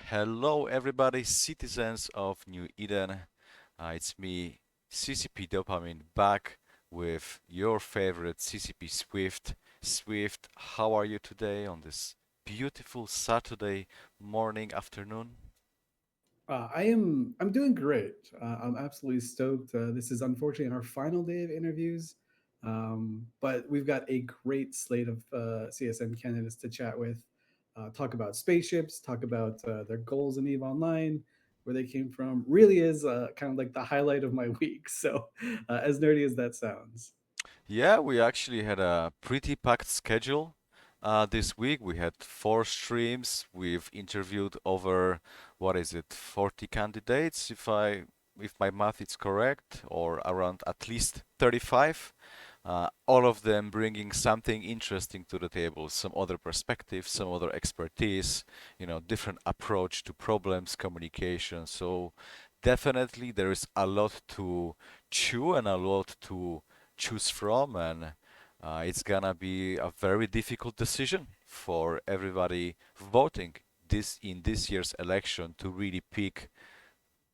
Hello, everybody, citizens of New Eden. It's me, CCP Dopamine, back with your favorite CCP Swift. Swift, how are you today on this beautiful Saturday morning, afternoon? I'm doing great. I'm absolutely stoked. This is unfortunately our final day of interviews, but we've got a great slate of CSM candidates to chat with. Talk about spaceships, talk about their goals in Eve Online, where they came from. Really is kind of like the highlight of my week. So, as nerdy as that sounds. Yeah, we actually had a pretty packed schedule this week. We had four streams. We've interviewed over, what is it, 40 candidates, if my math is correct, or around at least 35. All of them bringing something interesting to the table, some other perspective, some other expertise, different approach to problems, communication. So definitely there is a lot to chew and a lot to choose from, and it's gonna be a very difficult decision for everybody voting this year's election to really pick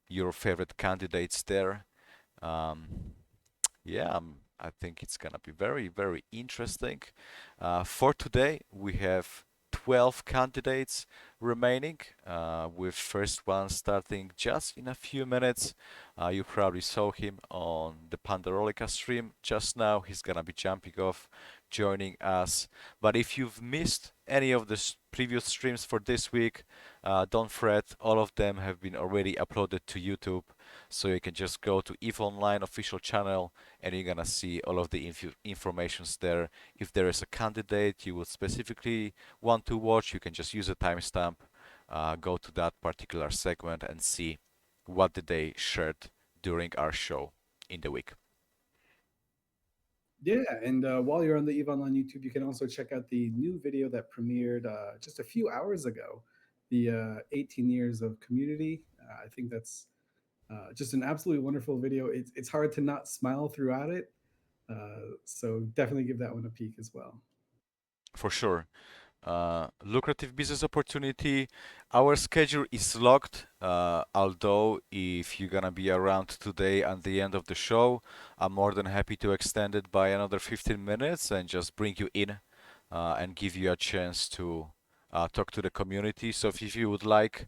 your favorite candidates there. Um, yeah, I think it's gonna be very, very interesting. For today, we have 12 candidates remaining, with first one starting just in a few minutes. You probably saw him on the Pandarolica stream just now. He's gonna be jumping off, joining us. But if you've missed any of the previous streams for this week, don't fret. All of them have been already uploaded to YouTube, so you can just go to EVE Online official channel and you're gonna see all of the informations there. If there is a candidate you would specifically want to watch, you can just use a timestamp, go to that particular segment and see what did they shared during our show in the week. Yeah, and while you're on the Eve Online YouTube, you can also check out the new video that premiered just a few hours ago, the 18 years of community. I think that's just an absolutely wonderful video. It's hard to not smile throughout it, so definitely give that one a peek as well. For sure. Lucrative business opportunity. Our schedule is locked, although if you're gonna be around today and the end of the show, I'm more than happy to extend it by another 15 minutes and just bring you in and give you a chance to talk to the community. So if you would like,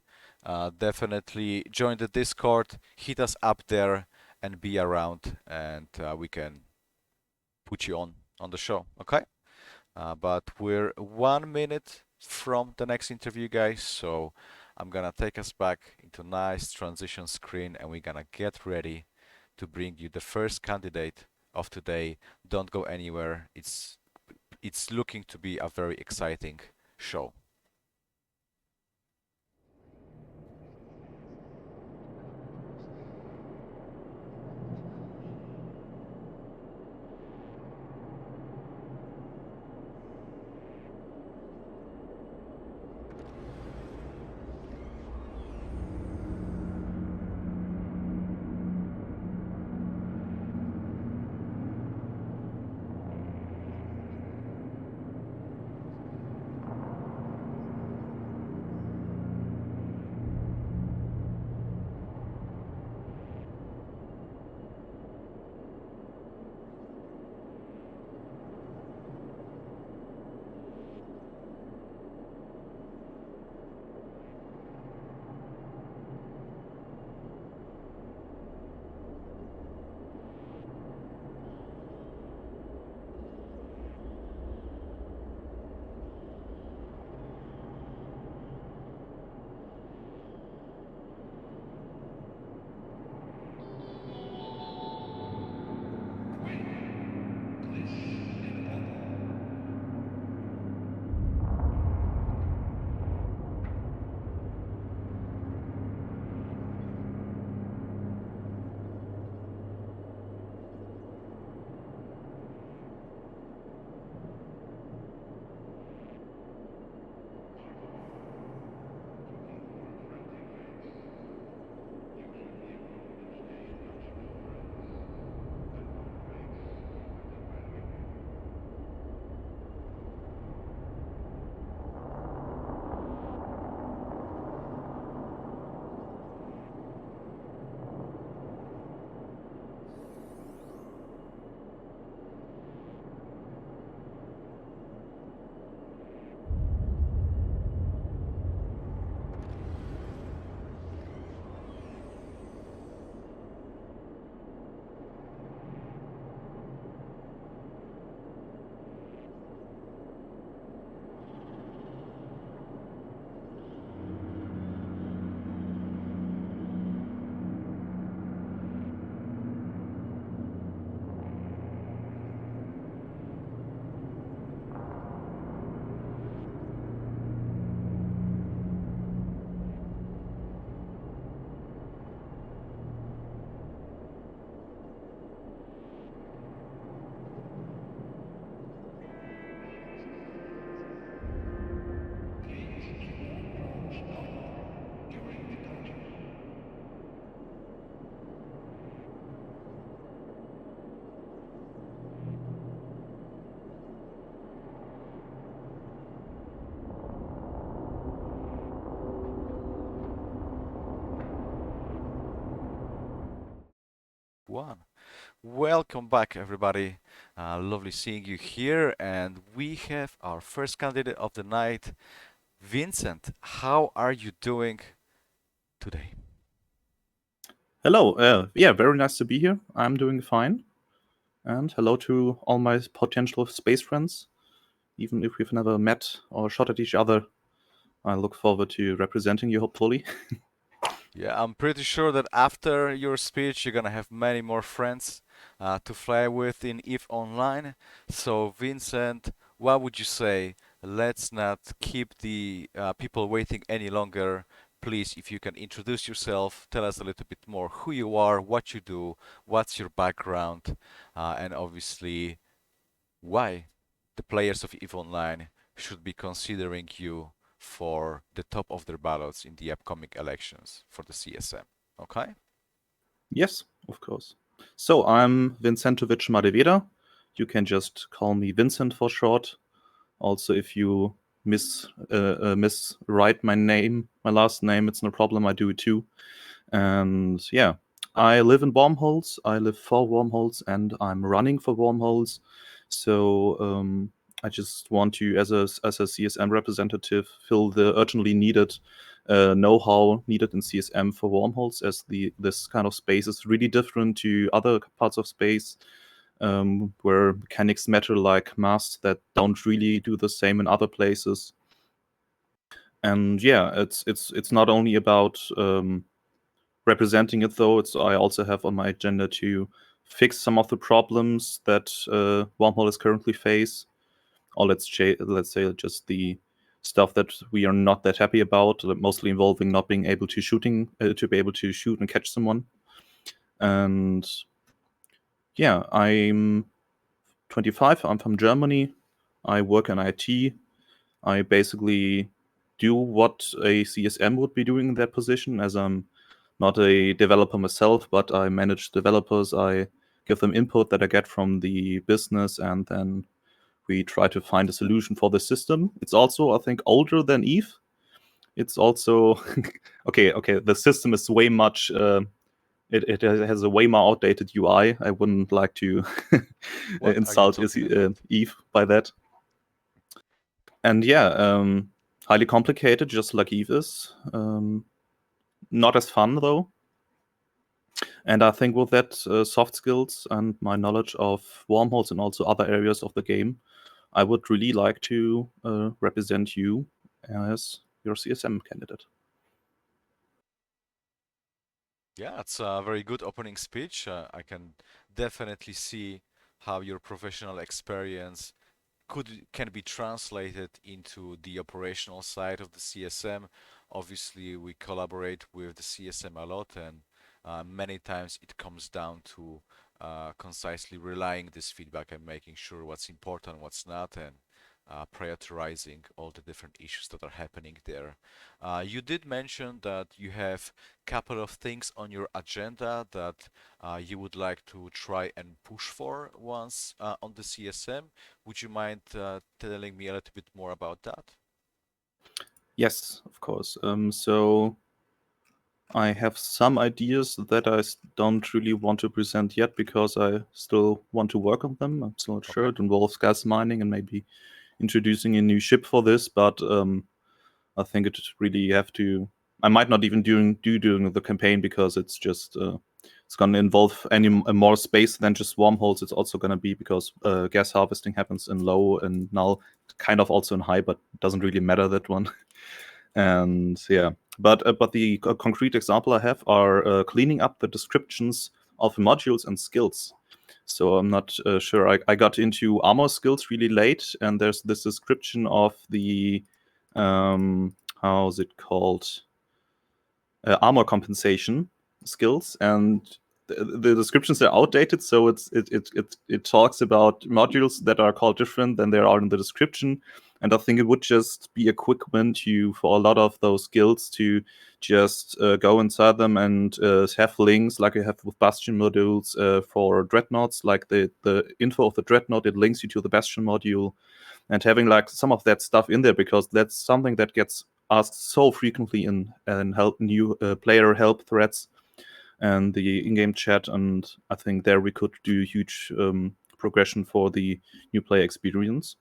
definitely join the Discord, hit us up there, and be around, and we can put you on the show. Okay? But we're 1 minute from the next interview, guys. So I'm gonna take us back into nice transition screen, and we're gonna get ready to bring you the first candidate of today. Don't go anywhere. It's looking to be a very exciting show. one. Welcome back, everybody. Lovely seeing you here. And we have our first candidate of the night, Vincent. How are you doing today? Hello. Yeah, very nice to be here. I'm doing fine. And hello to all my potential space friends. Even if we've never met or shot at each other, I look forward to representing you, hopefully. Yeah, I'm pretty sure that after your speech, you're gonna have many more friends to fly with in EVE Online. So, Vincent, what would you say? Let's not keep the people waiting any longer. Please, if you can introduce yourself, tell us a little bit more who you are, what you do, what's your background, and obviously why the players of EVE Online should be considering you for the top of their ballots in the upcoming elections for the CSM. Okay? Yes, of course. So I'm Winzentowitsch Madeveda. You can just call me Vincent for short. Also, if you miswrite my name, my last name, it's no problem. I do it too. And yeah, I live in wormholes. I live for wormholes, and I'm running for wormholes. So I just want to, as a CSM representative, fill the urgently needed know-how needed in CSM for wormholes, as this kind of space is really different to other parts of space. Where mechanics matter like mass that don't really do the same in other places. And yeah, it's not only about representing it, though. I also have on my agenda to fix some of the problems that wormholes currently face, or let's say just the stuff that we are not that happy about, mostly involving not being able to be able to shoot and catch someone. And yeah, I'm 25. I'm from Germany. I work in IT. I basically do what a CSM would be doing in that position, as I'm not a developer myself, but I manage developers. I give them input that I get from the business, and then we try to find a solution for the system. It's also, I think, older than EVE. It's also okay. The system is way much. It has a way more outdated UI. I wouldn't like to What are you insult talking about? EVE by that. And yeah, highly complicated, just like EVE is. Not as fun, though. And I think with that soft skills and my knowledge of wormholes and also other areas of the game, I would really like to represent you as your CSM candidate. Yeah, it's a very good opening speech. I can definitely see how your professional experience can be translated into the operational side of the CSM. Obviously, we collaborate with the CSM a lot, and many times it comes down to concisely relaying this feedback and making sure what's important, what's not, and prioritizing all the different issues that are happening there. You did mention that you have a couple of things on your agenda that you would like to try and push for once on the CSM. Would you mind telling me a little bit more about that? Yes, of course. So I have some ideas that I don't really want to present yet because I still want to work on them. I'm still not sure. Okay. It involves gas mining and maybe introducing a new ship for this, but I think it really have to. I might not even do during the campaign because it's just it's going to involve any more space than just wormholes. It's also going to be because gas harvesting happens in low and null, kind of also in high, but it doesn't really matter that one. And yeah, but the concrete example I have are cleaning up the descriptions of modules and skills. So I'm not sure. I got into armor skills really late, and there's this description of the how's it called, armor compensation skills, and the descriptions are outdated. So it talks about modules that are called different than they are in the description. And I think it would just be a quick win for a lot of those skills to just go inside them and have links like you have with Bastion modules for dreadnoughts, like the info of the dreadnought, it links you to the Bastion module, and having like some of that stuff in there, because that's something that gets asked so frequently in help new player help threads. and the in-game chat, and I think there we could do huge progression for the new player experience.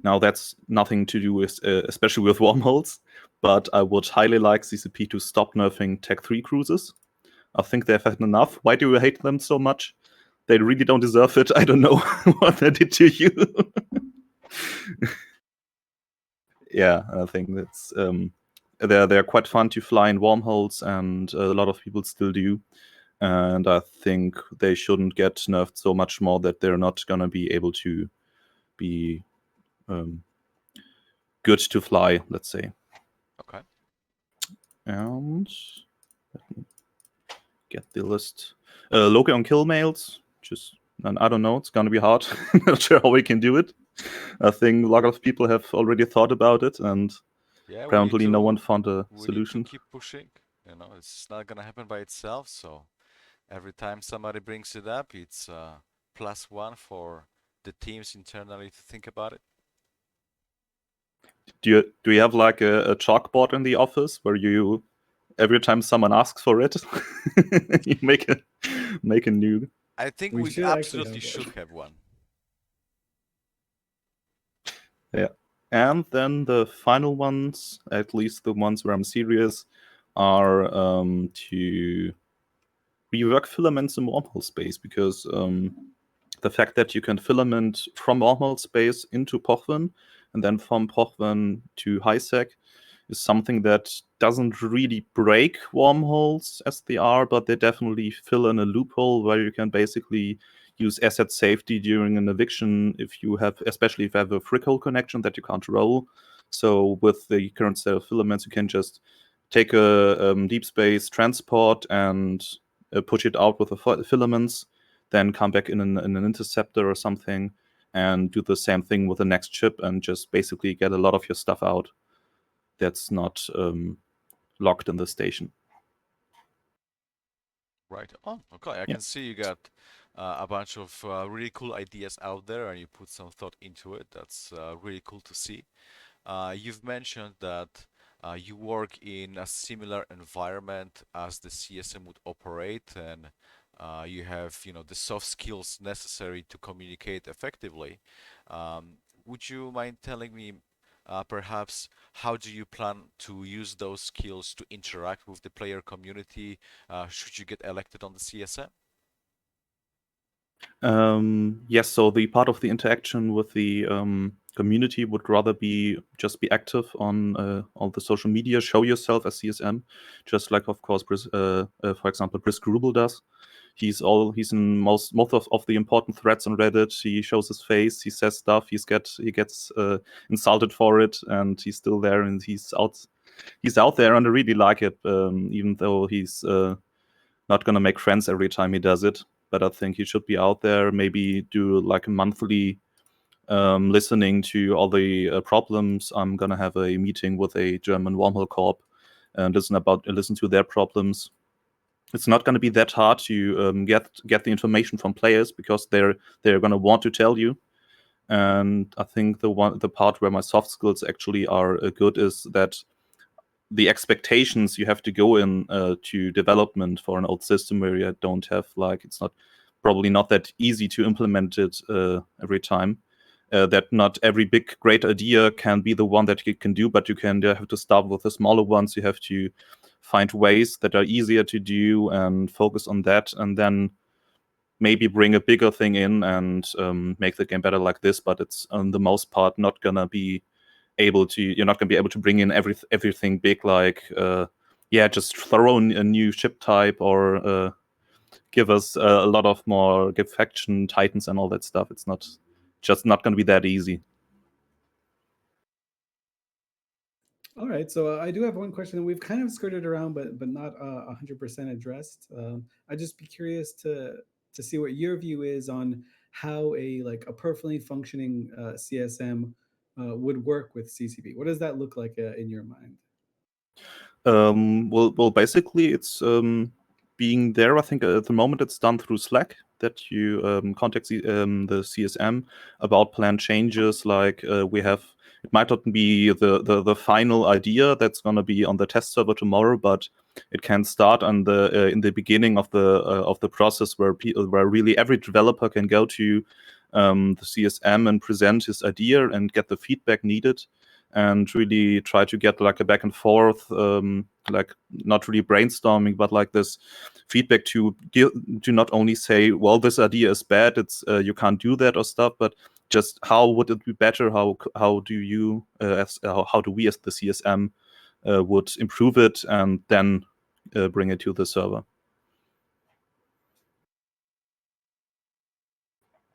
Now that's nothing to do with, especially with wormholes, but I would highly like CCP to stop nerfing Tech 3 cruises. I think they've had enough. Why do you hate them so much? They really don't deserve it. I don't know what they did to you. Yeah, I think that's they're quite fun to fly in wormholes, and a lot of people still do. And I think they shouldn't get nerfed so much more that they're not gonna be able to be good to fly, let's say. Okay. And let me get the list. Loki on kill mails. And I don't know. It's gonna be hard. Not sure how we can do it. I think a lot of people have already thought about it, and Yeah, apparently no one found a we solution. need to keep pushing. You know, it's not gonna happen by itself. So every time somebody brings it up, it's +1 for the teams internally to think about it. Do you have like a chalkboard in the office where you every time someone asks for it, you make a new? I think We we should actually absolutely have should one. have one. Yeah. And then the final ones, at least the ones where I'm serious, are to rework filaments in wormhole space, because the fact that you can filament from wormhole space into Pochven and then from Pochven to HiSec is something that doesn't really break wormholes as they are, but they definitely fill in a loophole where you can basically use asset safety during an eviction if you have, especially if you have a frickhole connection that you can't roll. So with the current set of filaments, you can just take a deep space transport and push it out with the filaments, then come back in an interceptor or something, and do the same thing with the next chip, and just basically get a lot of your stuff out that's not locked in the station. Right. Oh, okay. I Yeah. can see you got a bunch of really cool ideas out there, and you put some thought into it. That's really cool to see. You've mentioned that you work in a similar environment as the CSM would operate, and you have, the soft skills necessary to communicate effectively. Would you mind telling me, perhaps, how do you plan to use those skills to interact with the player community, should you get elected on the CSM? Yes, so the part of the interaction with the community would rather be just be active on all the social media, show yourself as CSM, just like, of course, for example, Brisk Rubel does. He's in most of the important threads on Reddit. He shows his face, he says stuff, he gets insulted for it, and he's still there, and he's out there, and I really like it, even though he's not gonna make friends every time he does it. But I think he should be out there, maybe do like a monthly listening to all the problems. I'm gonna have a meeting with a German wormhole corp and listen to their problems. It's not going to be that hard to get the information from players, because they're going to want to tell you. And I think the part where my soft skills actually are good is that the expectations you have to go in to development for an old system where you don't have, like, it's probably not that easy to implement it every time. That not every big great idea can be the one that you can do, but you have to start with the smaller ones. You have to find ways that are easier to do and focus on that, and then maybe bring a bigger thing in and make the game better like this. But it's on the most part not gonna be able to. You're not gonna be able to bring in everything big, like just throw in a new ship type, or give us a lot of more, give faction titans and all that stuff. It's not going to be that easy. All right, so I do have one question that we've kind of skirted around, but not 100% addressed. I'd just be curious to see what your view is on how a perfectly functioning CSM would work with CCP. What does that look like in your mind? Well, basically, it's being there. I think at the moment it's done through Slack, that you contact the CSM about plan changes. Like it might not be the final idea that's going to be on the test server tomorrow, but It can start on the in the beginning of the process where really every developer can go to the CSM and present his idea and get the feedback needed, and really try to get like a back and forth, like not really brainstorming, but like this feedback to not only say, well, this idea is bad, it's you can't do that or stuff, but just how would it be better? How do you how do we as the CSM would improve it and then bring it to the server?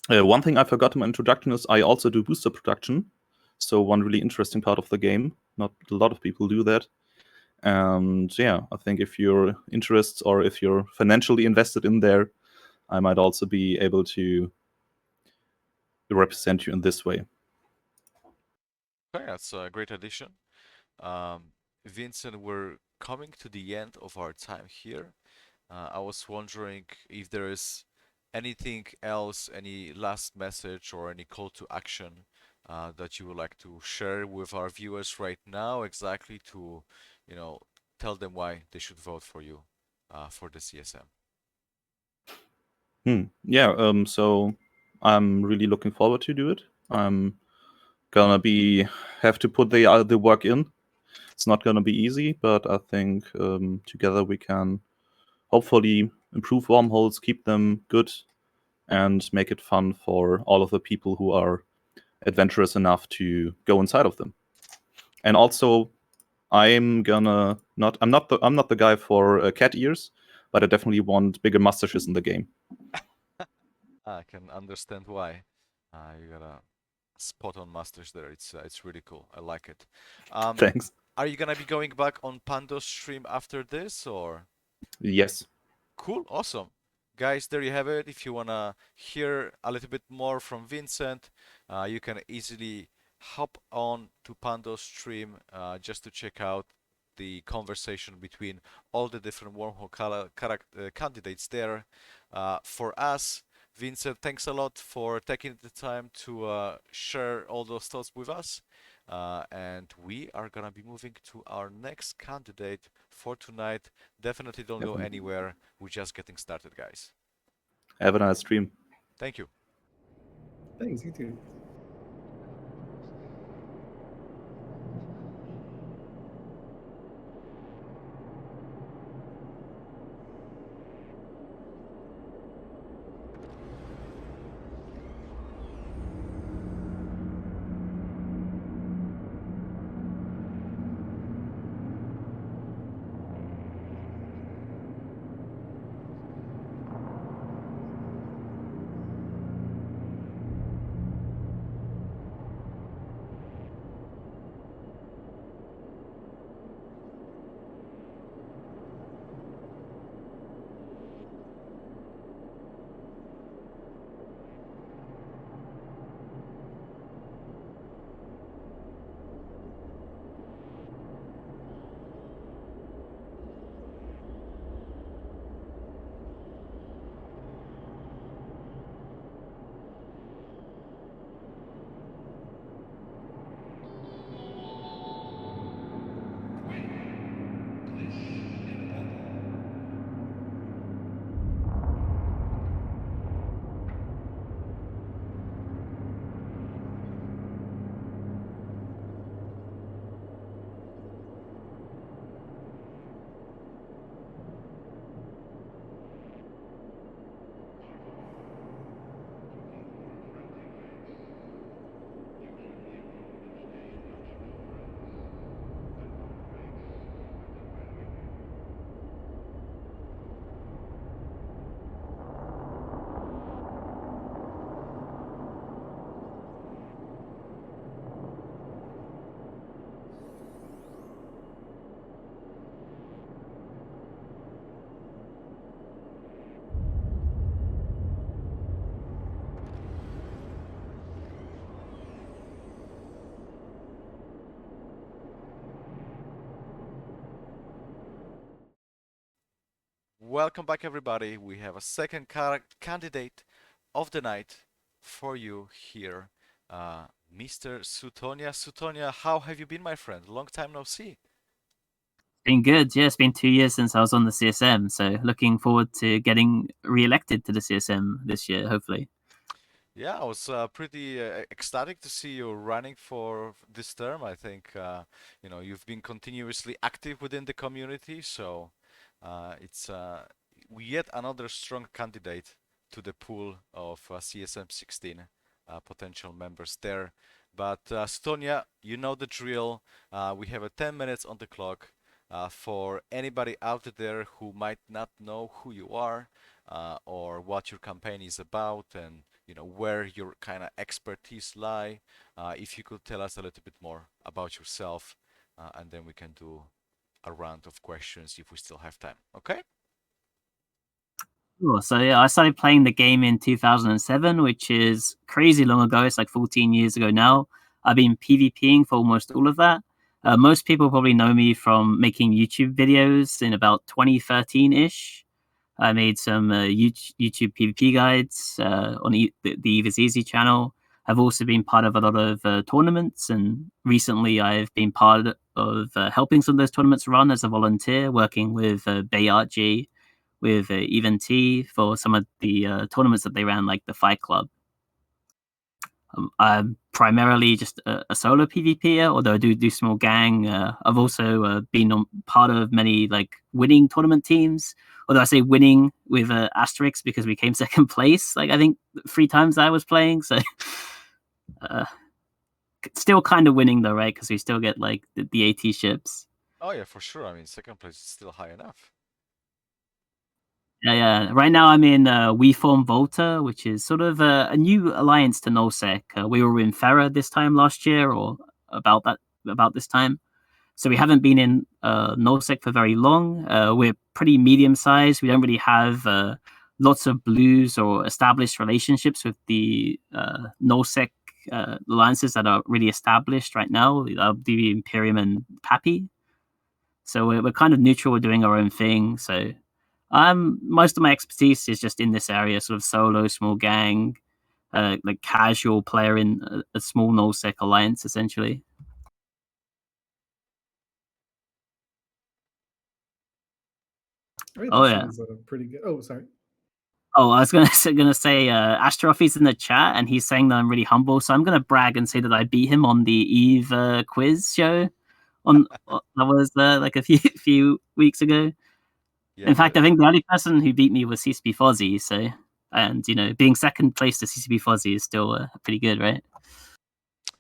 One thing I forgot in my introduction is I also do booster production. So one really interesting part of the game. Not a lot of people do that. And yeah, I think if you're interested or if you're financially invested in there, I might also be able to represent you in this way. Okay, that's a great addition. Vincent, we're coming to the end of our time here. I was wondering if there is anything else, any last message or any call to action that you would like to share with our viewers right now, exactly to, tell them why they should vote for you for the CSM. Yeah, so I'm really looking forward to do it. I'm gonna have to put the work in. It's not gonna be easy, but I think together we can hopefully improve wormholes, keep them good, and make it fun for all of the people who are adventurous enough to go inside of them. And also, I'm not the guy for cat ears, but I definitely want bigger mustaches in the game. I can understand why. You got a spot on masters there. It's really cool. I like it. Thanks. Are you gonna be going back on Pando's stream after this, or? Yes. Cool, awesome. Guys, there you have it. If you wanna hear a little bit more from Vincent, you can easily hop on to Pando's stream just to check out the conversation between all the different wormhole candidates there. For us, Vincent, thanks a lot for taking the time to share all those thoughts with us. And we are gonna be moving to our next candidate for tonight. Definitely don't go anywhere. We're just getting started, guys. Have a nice stream. Thank you. Thanks, you too. Welcome back, everybody. We have a second candidate of the night for you here, Mr. Suitonia. Suitonia, how have you been, my friend? Long time no see. Been good. Yeah, it's been 2 years since I was on the CSM, so looking forward to getting re-elected to the CSM this year, hopefully. Yeah, I was pretty ecstatic to see you running for this term. I think you've been continuously active within the community, so it's yet another strong candidate to the pool of CSM16 potential members there. But Suitonia, you know the drill. We have 10 minutes on the clock. For anybody out there who might not know who you are or what your campaign is about, and where your kind of expertise lie, if you could tell us a little bit more about yourself, and then we can do a round of questions if we still have time. Okay? Cool. So yeah, I started playing the game in 2007, which is crazy long ago. It's like 14 years ago now. I've been PvPing for almost all of that. Most people probably know me from making YouTube videos in about 2013-ish. I made some YouTube PvP guides on the Eve is Easy channel. I've also been part of a lot of tournaments, and recently I've been part of helping some of those tournaments run as a volunteer, working with BayRG, with Event for some of the tournaments that they ran, like the Fight Club. I'm primarily just a solo PvPer, although I do small gang. I've also been on part of many like winning tournament teams. Although I say winning with asterisks because we came second place, like I think 3 times I was playing. So still kind of winning though, right? Because we still get like the AT ships. Oh yeah, for sure. I mean, second place is still high enough. Yeah. Right now I'm in We Form Volta, which is sort of a new alliance to nullsec. We were in Farah this time last year, or about this time. So we haven't been in nullsec for very long. We're pretty medium sized. We don't really have lots of blues or established relationships with the nullsec alliances that are really established right now. The Imperium and Pappy. So we're kind of neutral. We're doing our own thing. So most of my expertise is just in this area, sort of solo, small gang, like casual player in a small nullsec alliance, essentially. All right, Oh that yeah. sounds pretty good. Oh, sorry. Oh, I was gonna say Astaroth in the chat, and he's saying that I'm really humble. So I'm gonna brag and say that I beat him on the Eve quiz show. That was like a few weeks ago. Yeah, In fact, I think the only person who beat me was CCP Fozzy. So, and being second place to CCP Fozzy is still pretty good, right?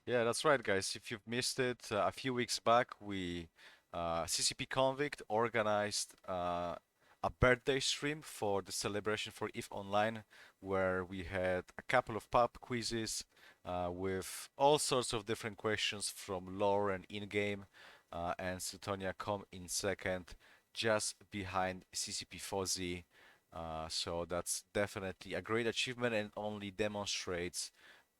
Yeah, that's right, guys. If you've missed it, a few weeks back, CCP Convict organized a birthday stream for the celebration for EVE Online, where we had a couple of pub quizzes with all sorts of different questions from lore and in-game, and Suitonia come in second, just behind CCP Fozzy. So that's definitely a great achievement and only demonstrates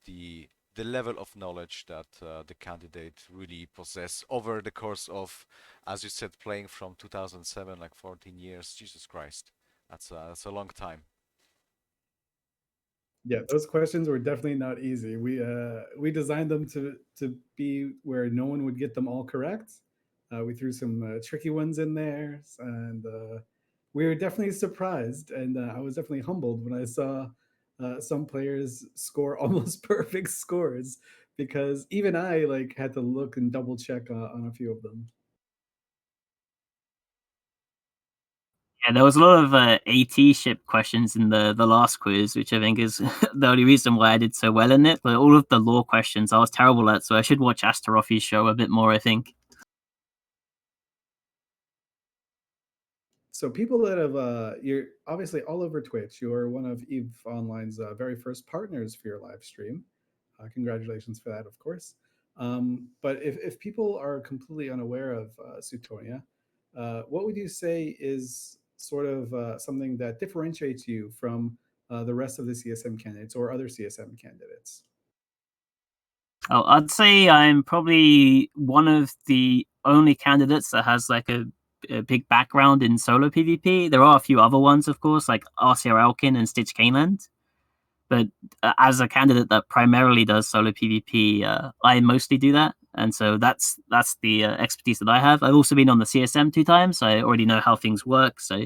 the level of knowledge that the candidate really possess over the course of, as you said, playing from 2007, like 14 years. Jesus Christ, that's a long time. Yeah, those questions were definitely not easy. We designed them to be where no one would get them all correct. We threw some tricky ones in there, and we were definitely surprised. And I was definitely humbled when I saw some players score almost perfect scores, because even I like had to look and double check on a few of them. Yeah, there was a lot of AT ship questions in the last quiz, which I think is the only reason why I did so well in it. But all of the lore questions I was terrible at, so I should watch Astaroth's show a bit more, I think. So people that have you're obviously all over Twitch. You're one of Eve Online's very first partners for your live stream. Congratulations for that, of course. But if people are completely unaware of Suitonia, what would you say is sort of something that differentiates you from the rest of the CSM candidates or other CSM candidates? Oh, I'd say I'm probably one of the only candidates that has like a big background in solo PvP. There are a few other ones, of course, like Arsia Elkin and Stitch Caneland. But as a candidate that primarily does solo PvP, I mostly do that. and so that's the expertise that I have. I've also been on the CSM 2 times, so I already know how things work. So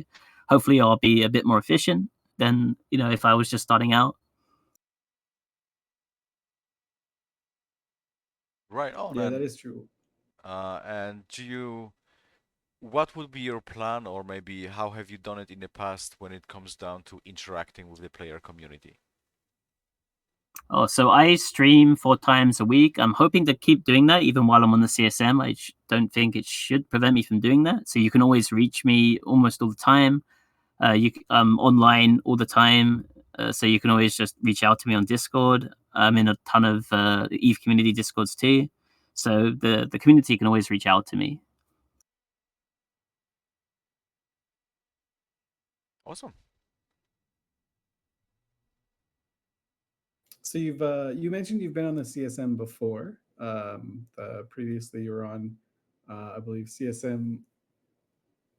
hopefully I'll be a bit more efficient than if I was just starting out. Right on. Yeah, And that is true. and what would be your plan, or maybe how have you done it in the past when it comes down to interacting with the player community? Oh, so I stream 4 times a week. I'm hoping to keep doing that even while I'm on the CSM. I don't think it should prevent me from doing that. So you can always reach me almost all the time. I'm online all the time, so you can always just reach out to me on Discord. I'm in a ton of EVE community Discords too, so the community can always reach out to me. Awesome. So you mentioned you've been on the CSM before. Previously you were on, I believe CSM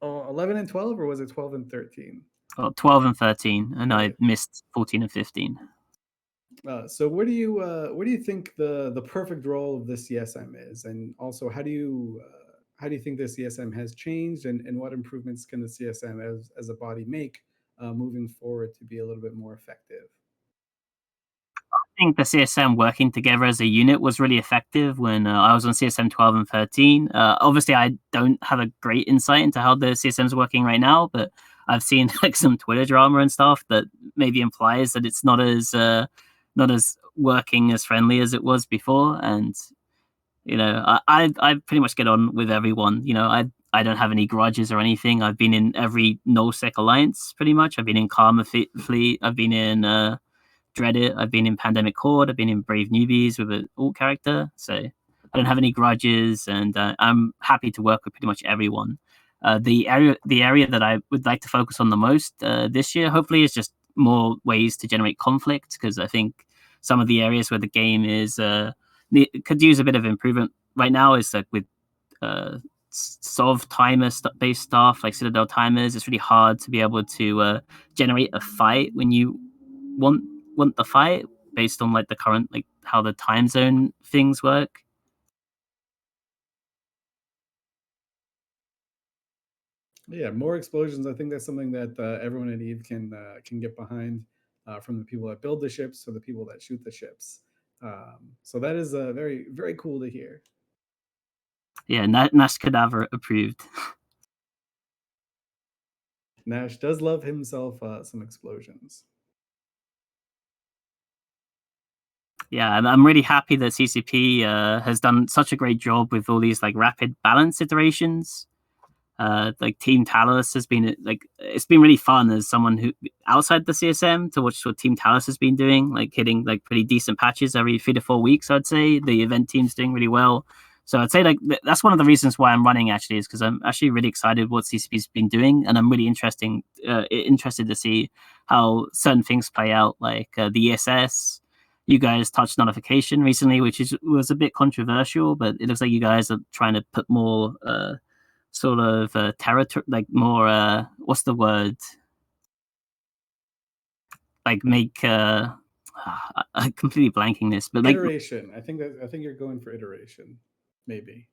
11 and 12, or was it 12 and 13? Well, 12 and 13, and Okay. I missed 14 and 15. So where do you think the perfect role of the CSM is, and also how do you think the CSM has changed, and what improvements can the CSM as a body make moving forward to be a little bit more effective? I think the CSM working together as a unit was really effective when I was on CSM 12 and 13. Obviously, I don't have a great insight into how the CSM is working right now, but I've seen like some Twitter drama and stuff that maybe implies that it's not as working as friendly as it was before. And I pretty much get on with everyone. I don't have any grudges or anything. I've been in every nullsec alliance pretty much. I've been in Karma Fleet. I've been in Dreadit. I've been in Pandemic Horde. I've been in Brave Newbies with an alt character. So I don't have any grudges, and I'm happy to work with pretty much everyone. The area that I would like to focus on the most this year, hopefully, is just more ways to generate conflict, because I think some of the areas where the game is could use a bit of improvement right now is like with solve timer based stuff like Citadel timers. It's really hard to be able to generate a fight when you want the fight based on like the current like how the time zone things work. Yeah, more explosions. I think that's something that everyone at Eve can get behind, from the people that build the ships to the people that shoot the ships. So that is very very cool to hear. Yeah, Nash Cadaver approved. Nash does love himself some explosions. Yeah, I'm really happy that CCP has done such a great job with all these like rapid balance iterations. Like Team Talos has been like, it's been really fun as someone who outside the CSM to watch what Team Talos has been doing, like hitting like pretty decent patches every 3 to 4 weeks. I'd say the event team's doing really well. So I'd say like that's one of the reasons why I'm running actually, is because I'm actually really excited what CCP's been doing, and I'm really interested to see how certain things play out, like the ESS. You guys touched notification recently, which was a bit controversial, but it looks like you guys are trying to put more sort of territory, like more what's the word? Like make I'm completely blanking this, but like Iteration. I think you're going for iteration, maybe.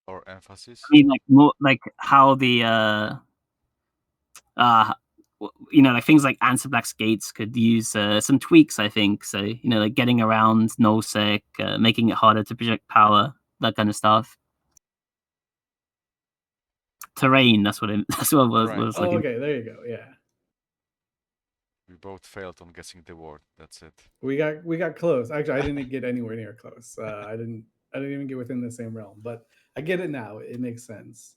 Or emphasis? I mean like more like how the like things like Answer Black's gates could use some tweaks, I think. So like getting around nullsec, making it harder to project power, that kind of stuff. Terrain, that's what that's what I Right. was Oh, looking. okay. There you go. Yeah, We both failed on guessing the word. That's it. we got close. Actually, I didn't get anywhere near close. I didn't even get within the same realm, but I get it now. It makes sense.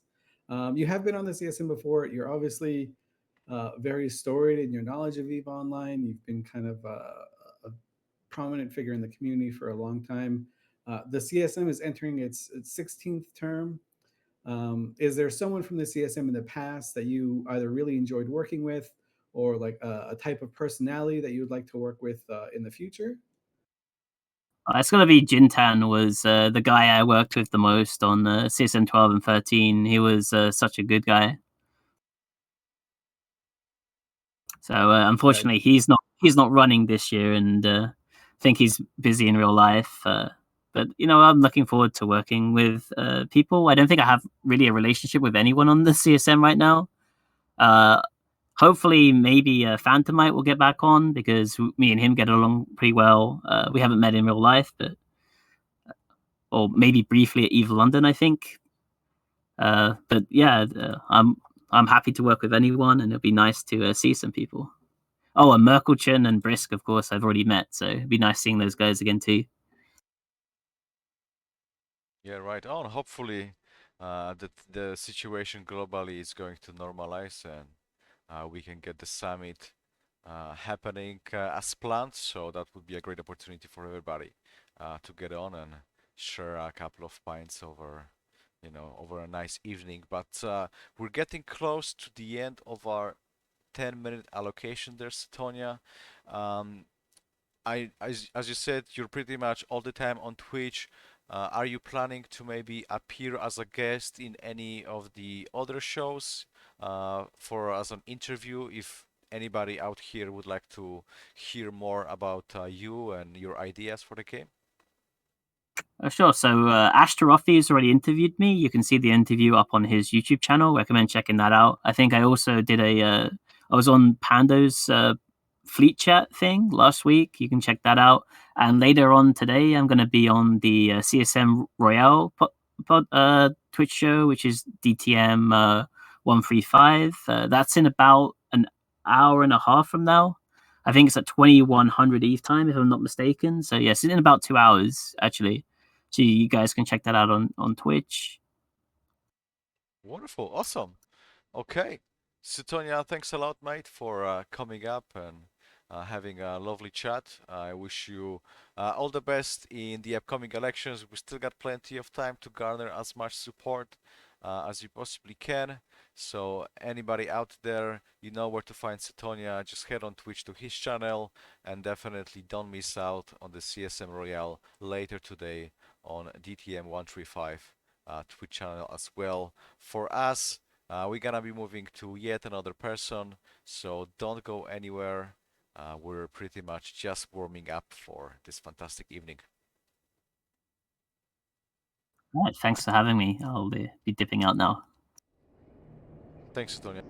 You have been on the CSM before. You're obviously very storied in your knowledge of EVE Online. You've been kind of a prominent figure in the community for a long time. The CSM is entering its 16th term. Is there someone from the CSM in the past that you either really enjoyed working with, or like a type of personality that you would like to work with in the future? It's gonna be Jintan was the guy I worked with the most on CSM 12 and 13. He was such a good guy. So Yeah, unfortunately, he's not running this year, and I think he's busy in real life. But I'm looking forward to working with people. I don't think I have really a relationship with anyone on the CSM right now. Hopefully, maybe Phantomite will get back on because me and him get along pretty well. We haven't met in real life, or maybe briefly at Eve London, I think. But yeah, I'm happy to work with anyone, and it'll be nice to see some people. Oh, and Merkelchen and Brisk, of course, I've already met, so it'd be nice seeing those guys again too. Yeah, right on. Hopefully, the situation globally is going to normalize and we can get the summit happening as planned. So that would be a great opportunity for everybody to get on and share a couple of pints over, over a nice evening. But we're getting close to the end of our 10-minute allocation there, Suitonia. As you said, you're pretty much all the time on Twitch. Are you planning to maybe appear as a guest in any of the other shows for as an interview? If anybody out here would like to hear more about you and your ideas for the game? Sure. So Ash Tarofi has already interviewed me. You can see the interview up on his YouTube channel. Recommend checking that out. I think I also did I was on Pando's Fleet Chat thing last week. You can check that out. And later on today, I'm going to be on the CSM Royale Twitch show, which is DTM 135. That's in about an hour and a half from now. I think it's at 2100 Eve time, if I'm not mistaken. So yes, it's in about 2 hours actually. So you guys can check that out on Twitch. Wonderful, awesome. Okay, Suitonia, thanks a lot, mate, for coming up and having a lovely chat. I wish you all the best in the upcoming elections. We still got plenty of time to garner as much support as you possibly can. So anybody out there, you know where to find Suitonia. Just head on Twitch to his channel and definitely don't miss out on the CSM Royale later today on DTM 135 Twitch channel as well. For us, we're gonna be moving to yet another person, so don't go anywhere. We're pretty much just warming up for this fantastic evening. All right, thanks for having me. I'll be dipping out now. Thanks, Suitonia.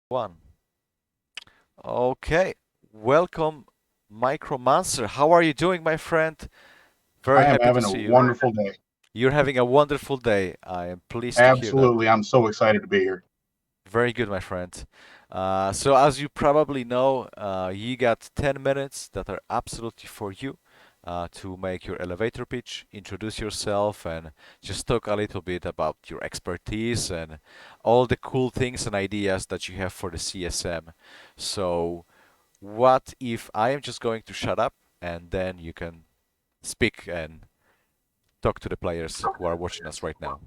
One. Okay, welcome Micromancer, how are you doing, my friend? Very I am happy to having a see you. wonderful day. You're having a wonderful day. I am pleased to hear that. Absolutely. I'm so excited to be here. Very good, my friend. So, as you probably know, you got 10 minutes that are absolutely for you to make your elevator pitch, introduce yourself, and just talk a little bit about your expertise and all the cool things and ideas that you have for the CSM. So, what if I am just going to shut up and then you can speak and talk to the players who are watching us right now?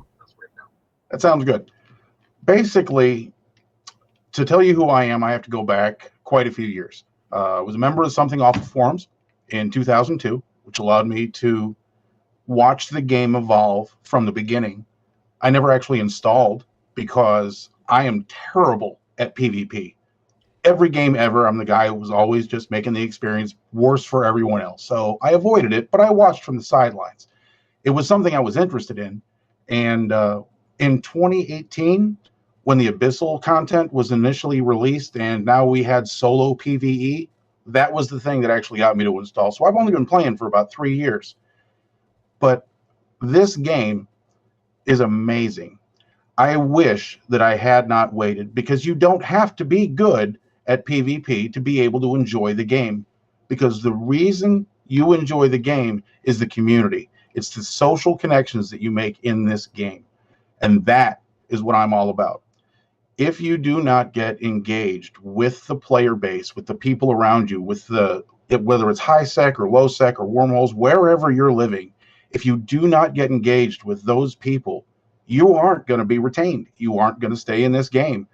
That sounds good. Basically, to tell you who I am, I have to go back quite a few years. I was a member of Something Awful Forums in 2002, which allowed me to watch the game evolve from the beginning. I never actually installed because I am terrible at PvP. Every game ever, I'm the guy who was always just making the experience worse for everyone else. So I avoided it, but I watched from the sidelines. It was something I was interested in. And in 2018, when the Abyssal content was initially released and now we had solo PvE, that was the thing that actually got me to install. So I've only been playing for about 3 years. But this game is amazing. I wish that I had not waited, because you don't have to be good at PvP to be able to enjoy the game. Because the reason you enjoy the game is the community. It's the social connections that you make in this game. And that is what I'm all about. If you do not get engaged with the player base, with the people around you, whether it's high sec or low sec or wormholes, wherever you're living, if you do not get engaged with those people, you aren't going to be retained. You aren't going to stay in this game.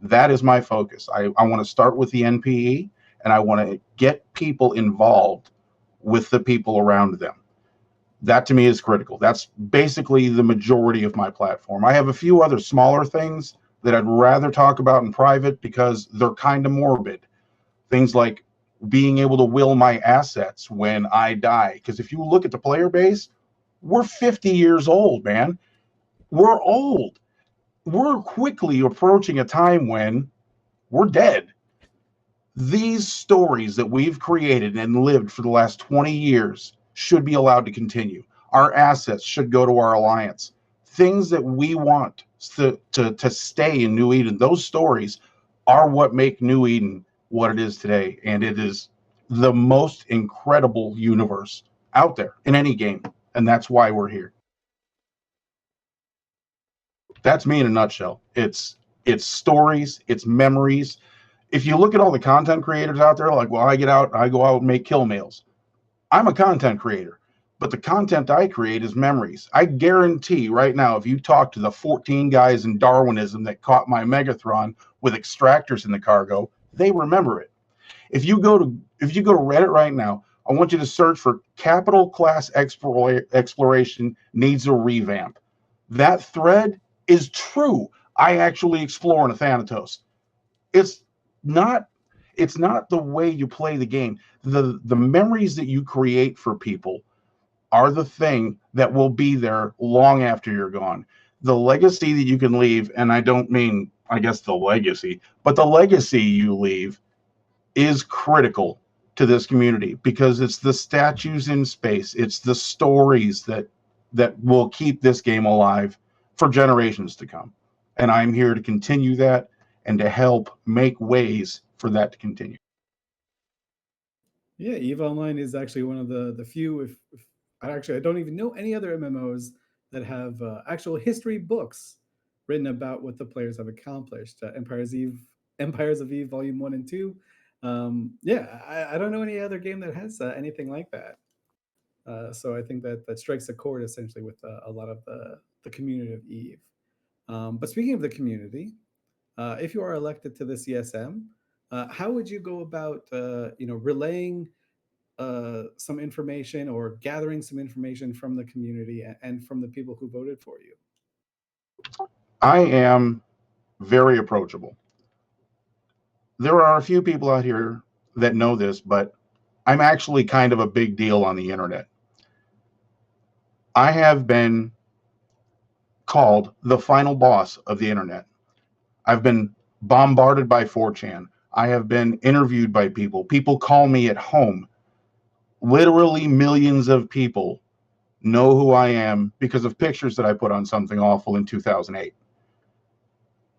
That is my focus. I want to start with the NPE, and I want to get people involved with the people around them. That to me is critical. That's basically the majority of my platform. I have a few other smaller things that I'd rather talk about in private because they're kind of morbid. Things like being able to will my assets when I die. Because if you look at the player base, we're 50 years old, man. We're old. We're quickly approaching a time when we're dead. These stories that we've created and lived for the last 20 years should be allowed to continue. Our assets should go to our alliance. Things that we want to stay in New Eden, those stories are what make New Eden what it is today. And it is the most incredible universe out there in any game. And that's why we're here. That's me in a nutshell. It's stories, it's memories. If you look at all the content creators out there, like, well, I go out and make kill mails. I'm a content creator, but the content I create is memories. I guarantee right now, if you talk to the 14 guys in Darwinism that caught my Megathron with extractors in the cargo, they remember it. If you go to Reddit right now, I want you to search for capital class exploration needs a revamp. That thread is true. I actually explore in a Thanatos. It's not the way you play the game. The memories that you create for people are the thing that will be there long after you're gone. The legacy that you can leave, and I don't mean, I guess, the legacy, but the legacy you leave is critical to this community, because it's the statues in space, it's the stories that will keep this game alive for generations to come. And I'm here to continue that and to help make ways for that to continue. Yeah, EVE Online is actually one of the few, if I don't even know any other MMOs that have actual history books written about what the players have accomplished. Empires of Eve, Volume 1 and 2. Yeah, I don't know any other game that has anything like that. So I think that strikes a chord essentially with a lot of the community of Eve. But speaking of the community, if you are elected to the CSM, how would you go about relaying some information or gathering some information from the community and from the people who voted for you? I am very approachable. There are a few people out here that know this, but I'm actually kind of a big deal on the internet. I have been called the final boss of the internet. I've been bombarded by 4chan. I have been interviewed by people. People call me at home Literally millions of people know who I am because of pictures that I put on Something Awful in 2008.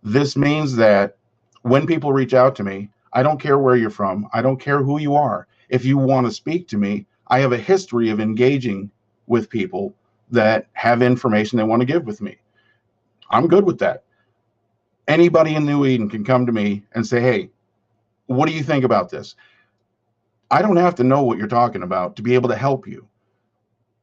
This means that when people reach out to me, I don't care where you're from. I don't care who you are. If you want to speak to me, I have a history of engaging with people that have information they want to give with me. I'm good with that. Anybody in New Eden can come to me and say, hey, what do you think about this? I don't have to know what you're talking about to be able to help you.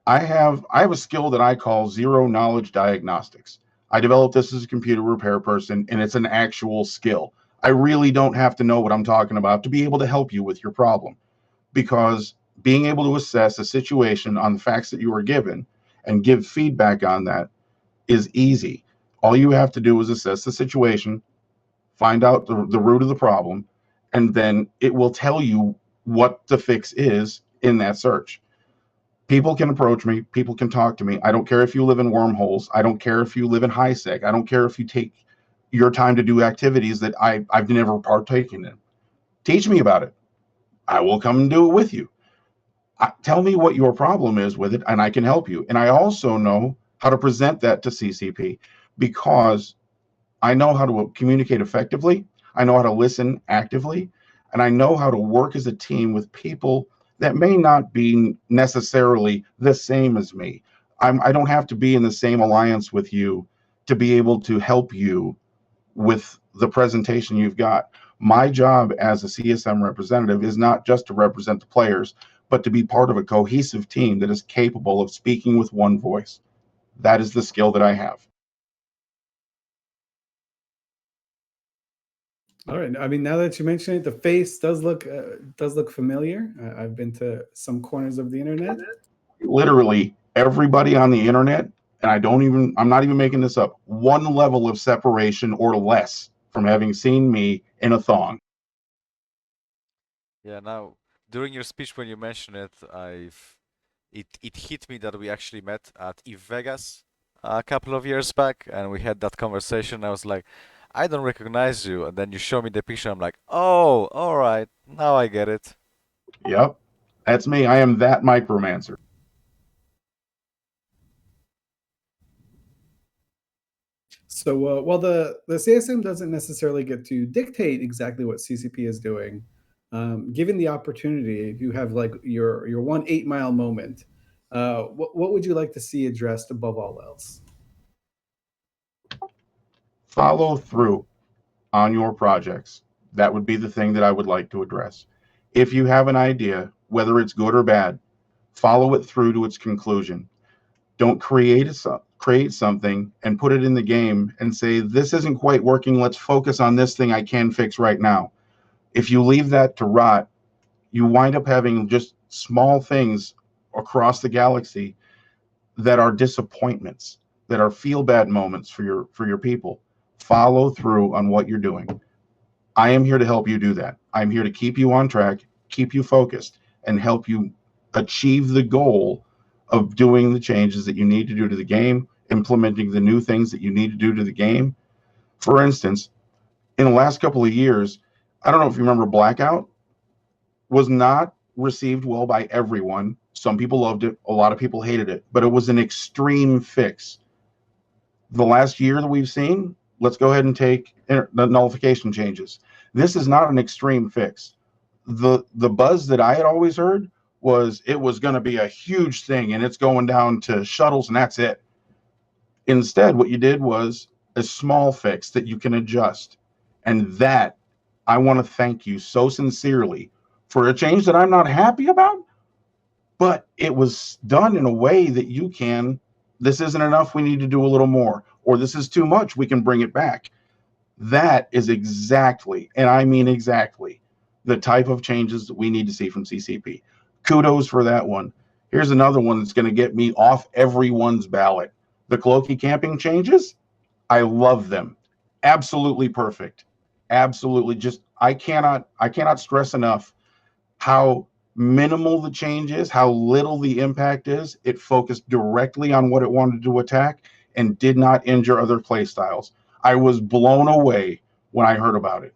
I have a skill that I call zero knowledge diagnostics. I developed this as a computer repair person, and it's an actual skill. I really don't have to know what I'm talking about to be able to help you with your problem, because being able to assess a situation on the facts that you are given and give feedback on that is easy. All you have to do is assess the situation, find out the root of the problem, and then it will tell you what the fix is in that search. People can approach me. People can talk to me. I don't care if you live in wormholes. I don't care if you live in high sec. I don't care if you take your time to do activities that I've never partaken in. Teach me about it. I will come and do it with you. Tell me what your problem is with it, and I can help you. And I also know how to present that to CCP, because I know how to communicate effectively. I know how to listen actively, and I know how to work as a team with people that may not be necessarily the same as me. I don't have to be in the same alliance with you to be able to help you with the presentation you've got. My job as a CSM representative is not just to represent the players, but to be part of a cohesive team that is capable of speaking with one voice. That is the skill that I have. All right. I mean, now that you mention it, the face does look familiar. I've been to some corners of the internet. Literally everybody on the internet, and I'm not even making this up, one level of separation or less from having seen me in a thong. Yeah, now during your speech when you mentioned it, it hit me that we actually met at EVE Vegas a couple of years back, and we had that conversation. I was like, I don't recognize you, and then you show me the picture. I'm like, oh, all right, now I get it. Yep, that's me. I am that Micromancer. So while the CSM doesn't necessarily get to dictate exactly what CCP is doing, given the opportunity, if you have like your 1 8-mile moment, what would you like to see addressed above all else? Follow through on your projects. That would be the thing that I would like to address. If you have an idea, whether it's good or bad, follow it through to its conclusion. Don't create something and put it in the game and say, this isn't quite working, let's focus on this thing I can fix right now. If you leave that to rot, you wind up having just small things across the galaxy that are disappointments, that are feel bad moments for your people. Follow through on what you're doing. I am here to help you do that. I'm here to keep you on track, keep you focused, and help you achieve the goal of doing the changes that you need to do to the game, implementing the new things that you need to do to the game. For instance, in the last couple of years, I don't know if you remember, Blackout was not received well by everyone. Some people loved it, a lot of people hated it, but it was an extreme fix. The last year that we've seen, let's go ahead and take the nullification changes. This is not an extreme fix. The buzz that I had always heard was it was going to be a huge thing and it's going down to shuttles and that's it. Instead, what you did was a small fix that you can adjust. And that, I want to thank you so sincerely for a change that I'm not happy about, but it was done in a way that you can, this isn't enough, we need to do a little more, or this is too much, we can bring it back. That is exactly, and I mean exactly, the type of changes that we need to see from CCP. Kudos for that one. Here's another one that's going to get me off everyone's ballot. The Cloaky camping changes, I love them. Absolutely perfect. Absolutely. Just I cannot stress enough how minimal the change is, how little the impact is. It focused directly on what it wanted to attack and did not injure other play styles. I was blown away when I heard about it.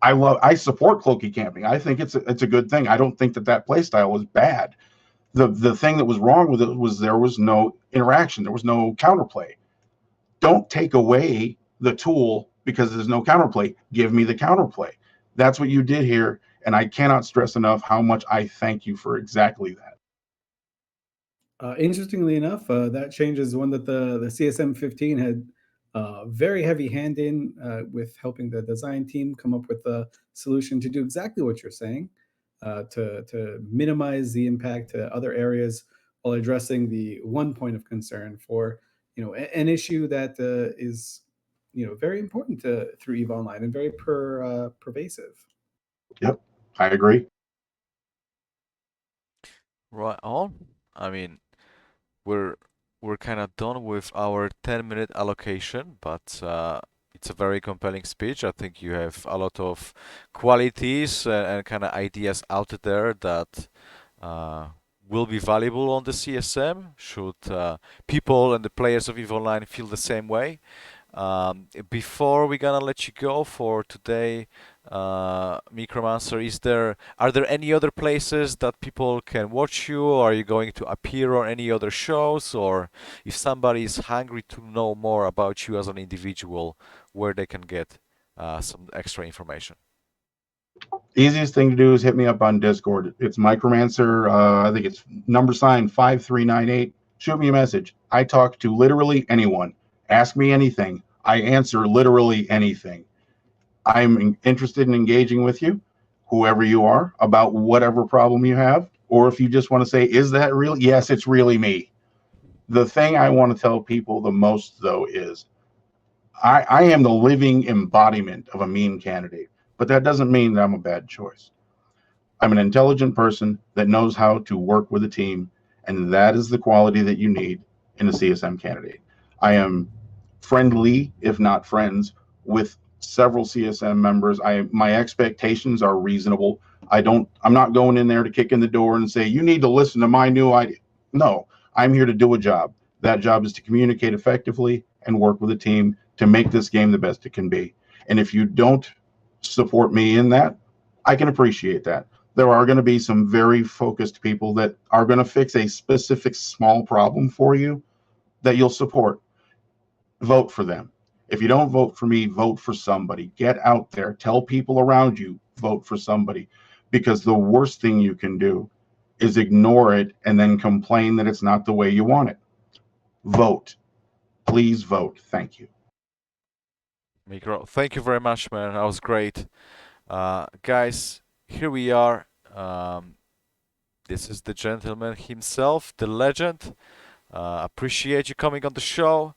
I support cloaky camping. I think it's a good thing. I don't think that play style was bad. The thing that was wrong with it was there was no interaction. There was no counterplay. Don't take away the tool because there's no counterplay. Give me the counterplay. That's what you did here, and I cannot stress enough how much I thank you for exactly that. Interestingly enough, that change is one that the CSM15 had very heavy hand in with helping the design team come up with a solution to do exactly what you're saying, to minimize the impact to other areas while addressing the one point of concern for an issue that is very important through EVE Online and very pervasive. Yep, I agree. Right on. I mean, we're we're kind of done with our 10-minute allocation, but it's a very compelling speech. I think you have a lot of qualities and kind of ideas out there that uh, will be valuable on the CSM. Should people and the players of EVE Online feel the same way? Before we're gonna let you go for today, Micromancer, are there any other places that people can watch you? Are you going to appear on any other shows? Or if somebody is hungry to know more about you as an individual, where they can get some extra information? Easiest thing to do is hit me up on Discord. It's Micromancer. I think it's #sign 5398. Shoot me a message. I talk to literally anyone. Ask me anything. I answer literally anything. I'm interested in engaging with you, whoever you are, about whatever problem you have. Or if you just want to say, is that real? Yes, it's really me. The thing I want to tell people the most, though, is I am the living embodiment of a meme candidate, but that doesn't mean that I'm a bad choice. I'm an intelligent person that knows how to work with a team, and that is the quality that you need in a CSM candidate. I am friendly, if not friends, with several CSM members. My expectations are reasonable. I'm not going in there to kick in the door and say, you need to listen to my new idea. No, I'm here to do a job. That job is to communicate effectively and work with a team to make this game the best it can be. And if you don't support me in that, I can appreciate that. There are going to be some very focused people that are going to fix a specific small problem for you that you'll support. Vote for them. If you don't vote for me, vote for somebody. Get out there. Tell people around you, vote for somebody. Because the worst thing you can do is ignore it and then complain that it's not the way you want it. Vote. Please vote. Thank you. Micro, thank you very much, man. That was great. Guys, here we are. This is the gentleman himself, the legend. Appreciate you coming on the show.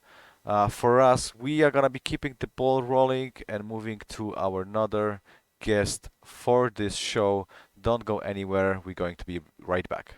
For us, we are gonna be keeping the ball rolling and moving to our another guest for this show. Don't go anywhere. We're going to be right back.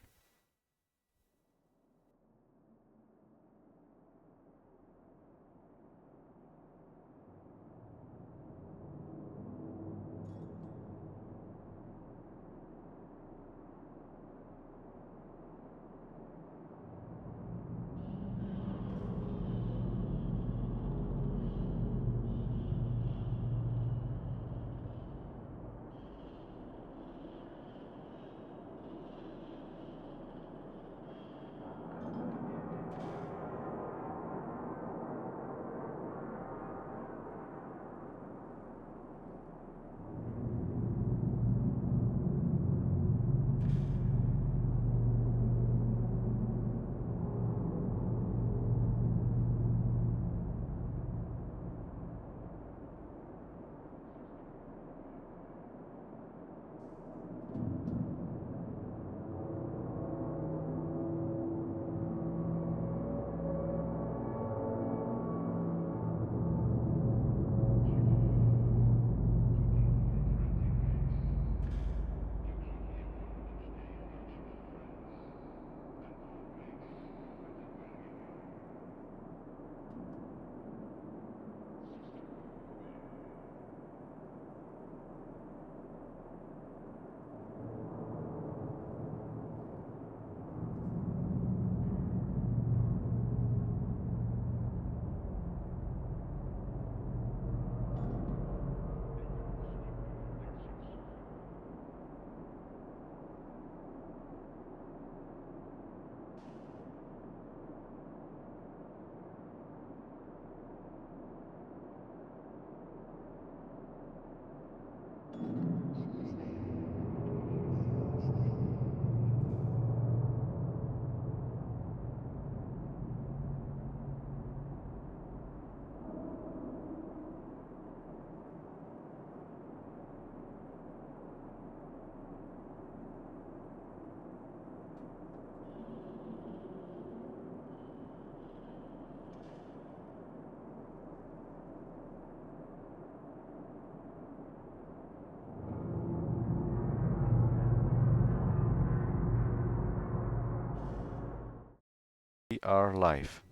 are live.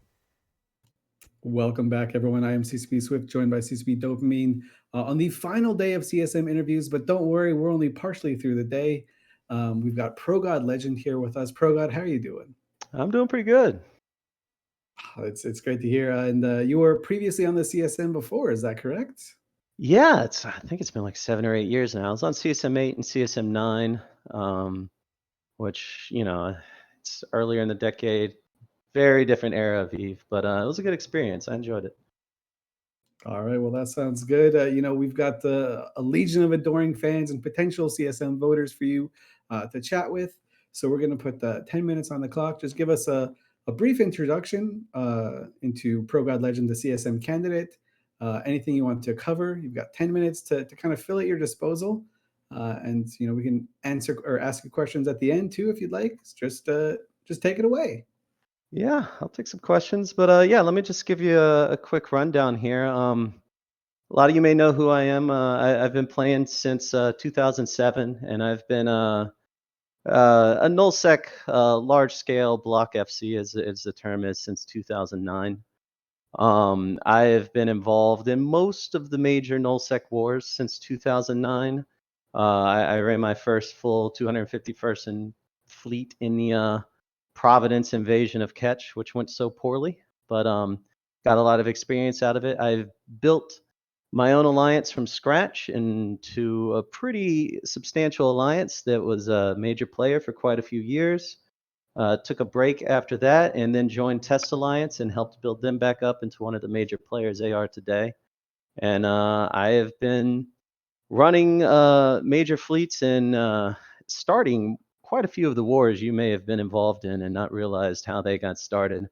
Welcome back, everyone. I am CCP Swift, joined by CCP Dopamine on the final day of CSM interviews. But don't worry, we're only partially through the day. We've got Progodlegend here with us. Progod, how are you doing? I'm doing pretty good. It's great to hear. And you were previously on the CSM before, is that correct? Yeah, I think it's been like 7 or 8 years now. I was on CSM8 and CSM9, which, it's earlier in the decade. Very different era of Eve, but it was a good experience. I enjoyed it. All right, well, that sounds good. We've got a legion of adoring fans and potential CSM voters for you to chat with. So we're going to put 10 minutes on the clock. Just give us a brief introduction into Progodlegend, the CSM candidate. Anything you want to cover, you've got 10 minutes to kind of fill at your disposal. And we can answer or ask you questions at the end too, if you'd like. Just take it away. Yeah, I'll take some questions, but yeah, let me just give you a quick rundown here. A lot of you may know who I am. I've been playing since 2007, and I've been a nullsec large-scale block FC, as the term is, since 2009. I have been involved in most of the major nullsec wars since 2009. I ran my first full 250-person fleet in the Providence invasion of Ketch, which went so poorly, but got a lot of experience out of it. I've built my own alliance from scratch into a pretty substantial alliance that was a major player for quite a few years. Took a break after that and then joined Test Alliance and helped build them back up into one of the major players they are today. And I have been running major fleets and starting quite a few of the wars you may have been involved in and not realized how they got started.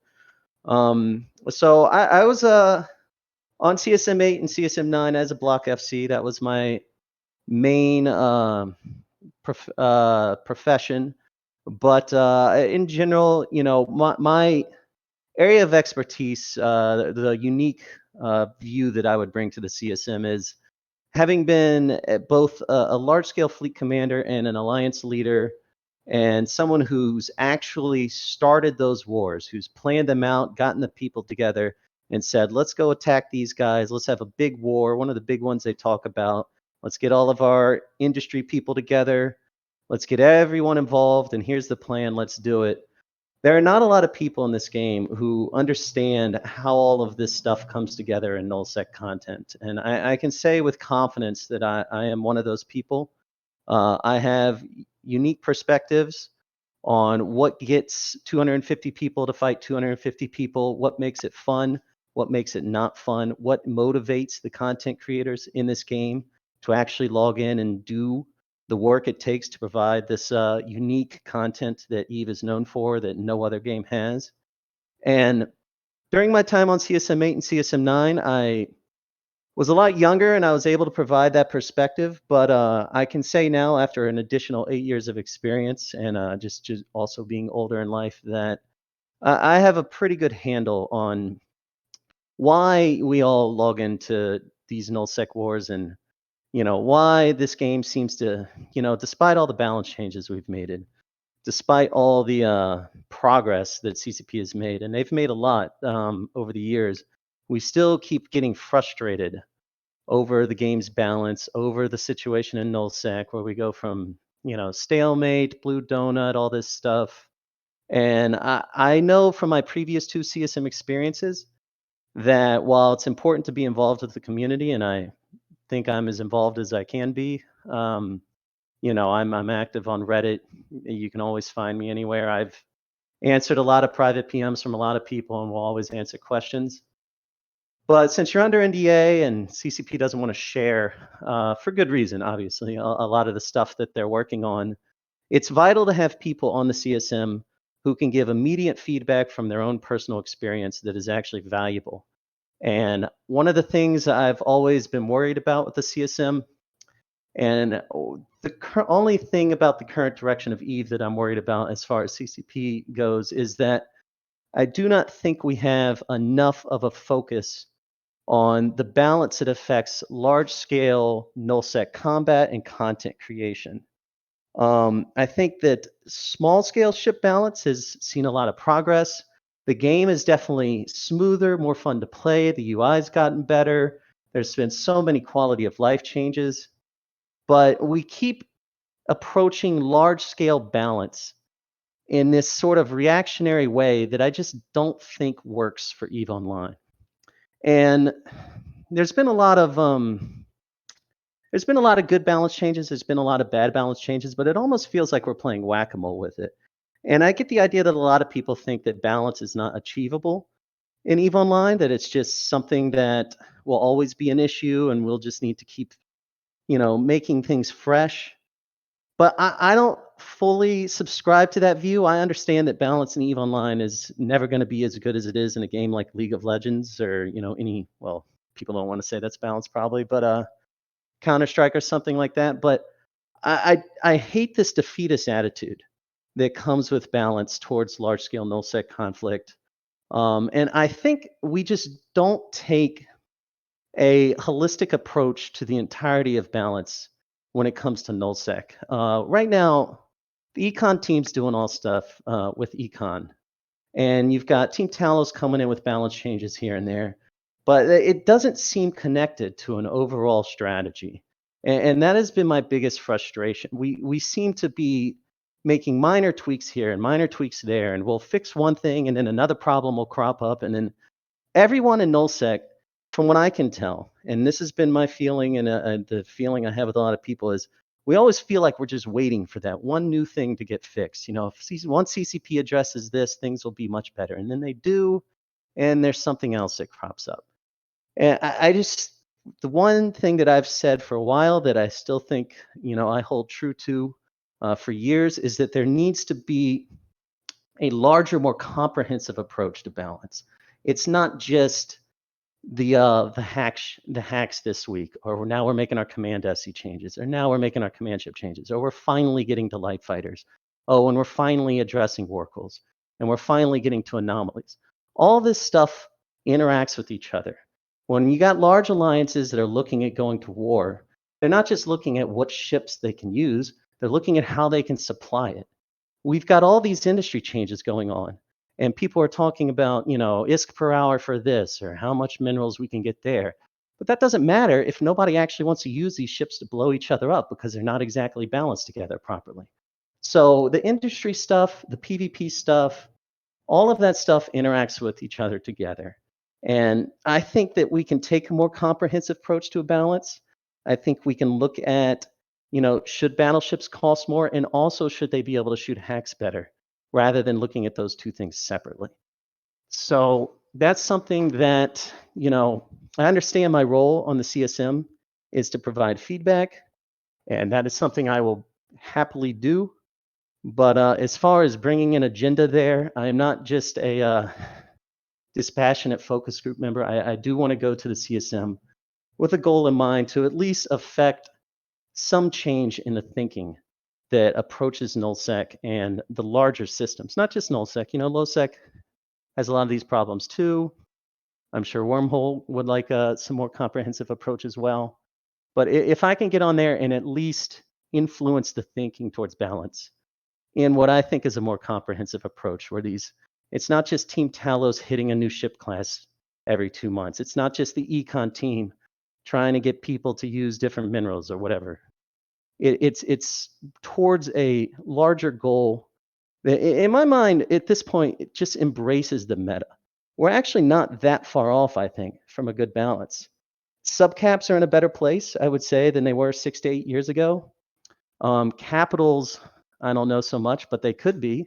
So I was on CSM8 and CSM9 as a block FC. That was my main profession. But in general, my area of expertise, the unique view that I would bring to the CSM is having been both a large-scale fleet commander and an alliance leader, and someone who's actually started those wars, who's planned them out, gotten the people together, and said, let's go attack these guys. Let's have a big war, one of the big ones they talk about. Let's get all of our industry people together. Let's get everyone involved, and here's the plan. Let's do it. There are not a lot of people in this game who understand how all of this stuff comes together in nullsec content. And I can say with confidence that I am one of those people. I have unique perspectives on what gets 250 people to fight 250 people, what makes it fun, what makes it not fun, what motivates the content creators in this game to actually log in and do the work it takes to provide this unique content that Eve is known for that no other game has. And during my time on CSM8 and CSM9, I was a lot younger and I was able to provide that perspective. But I can say now, after an additional 8 years of experience and just also being older in life, that I have a pretty good handle on why we all log into these nullsec wars and why this game seems to, despite all the balance changes we've made, despite all the progress that CCP has made, and they've made a lot over the years, we still keep getting frustrated over the game's balance, over the situation in nullsec, where we go from, stalemate, blue donut, all this stuff. And I know from my previous 2 CSM experiences that while it's important to be involved with the community, and I think I'm as involved as I can be. I'm active on Reddit. You can always find me anywhere. I've answered a lot of private PMs from a lot of people and will always answer questions. But since you're under NDA and CCP doesn't want to share, for good reason, obviously, a lot of the stuff that they're working on, it's vital to have people on the CSM who can give immediate feedback from their own personal experience that is actually valuable. And one of the things I've always been worried about with the CSM, and the only thing about the current direction of Eve that I'm worried about as far as CCP goes, is that I do not think we have enough of a focus on the balance that affects large-scale nullsec combat and content creation. I think that small-scale ship balance has seen a lot of progress. The game is definitely smoother, more fun to play. The UI's gotten better. There's been so many quality of life changes, but we keep approaching large scale balance in this sort of reactionary way that I just don't think works for EVE Online. And there's been a lot of good balance changes. There's been a lot of bad balance changes, but it almost feels like we're playing whack-a-mole with it. And I get the idea that a lot of people think that balance is not achievable in EVE Online, that it's just something that will always be an issue and we'll just need to keep, making things fresh. But I don't fully subscribe to that view. I understand that balance in EVE Online is never going to be as good as it is in a game like League of Legends or, people don't want to say that's balance probably, but Counter-Strike or something like that. But I hate this defeatist attitude that comes with balance towards large-scale nullsec conflict. And I think we just don't take a holistic approach to the entirety of balance when it comes to nullsec. Right now, the econ team's doing all stuff with econ. And you've got Team Talos coming in with balance changes here and there. But it doesn't seem connected to an overall strategy. And that has been my biggest frustration. We seem to be making minor tweaks here and minor tweaks there, and we'll fix one thing and then another problem will crop up. And then everyone in nullsec, from what I can tell, and this has been my feeling and the feeling I have with a lot of people, is we always feel like we're just waiting for that one new thing to get fixed. If once CCP addresses this, things will be much better. And then they do, and there's something else that crops up. And the one thing that I've said for a while that I still think, I hold true to for years is that there needs to be a larger, more comprehensive approach to balance. It's not just the hacks this week, or now we're making our command SC changes, or now we're making our command ship changes, or we're finally getting to light fighters. Oh, and we're finally addressing Warcles, and we're finally getting to anomalies. All this stuff interacts with each other. When you got large alliances that are looking at going to war, they're not just looking at what ships they can use, they're looking at how they can supply it. We've got all these industry changes going on. And people are talking about, ISK per hour for this, or how much minerals we can get there. But that doesn't matter if nobody actually wants to use these ships to blow each other up because they're not exactly balanced together properly. So the industry stuff, the PvP stuff, all of that stuff interacts with each other together. And I think that we can take a more comprehensive approach to a balance. I think we can look at, should battleships cost more, and also should they be able to shoot hacks better, rather than looking at those two things separately. So that's something that, I understand my role on the CSM is to provide feedback, and that is something I will happily do. But as far as bringing an agenda there, I am not just a dispassionate focus group member. I do want to go to the CSM with a goal in mind to at least affect some change in the thinking that approaches nullsec and the larger systems, not just nullsec. Lowsec has a lot of these problems too. I'm sure Wormhole would like some more comprehensive approach as well. But if I can get on there and at least influence the thinking towards balance in what I think is a more comprehensive approach, where it's not just Team Talos hitting a new ship class every 2 months. It's not just the econ team trying to get people to use different minerals or whatever. It's towards a larger goal that, in my mind, at this point, it just embraces the meta. We're actually not that far off, I think, from a good balance. Subcaps are in a better place, I would say, than they were 6 to 8 years ago. Capitals, I don't know so much, but they could be.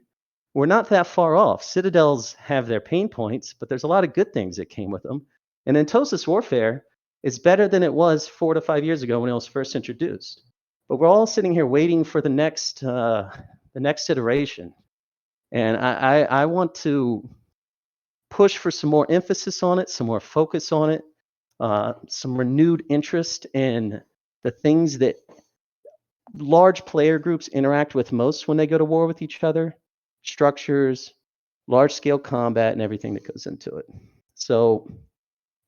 We're not that far off. Citadels have their pain points, but there's a lot of good things that came with them. And Entosis Warfare is better than it was 4 to 5 years ago when it was first introduced. But we're all sitting here waiting for the next iteration. And I want to push for some more emphasis on it, some more focus on it, some renewed interest in the things that large player groups interact with most when they go to war with each other: structures, large-scale combat, and everything that goes into it. So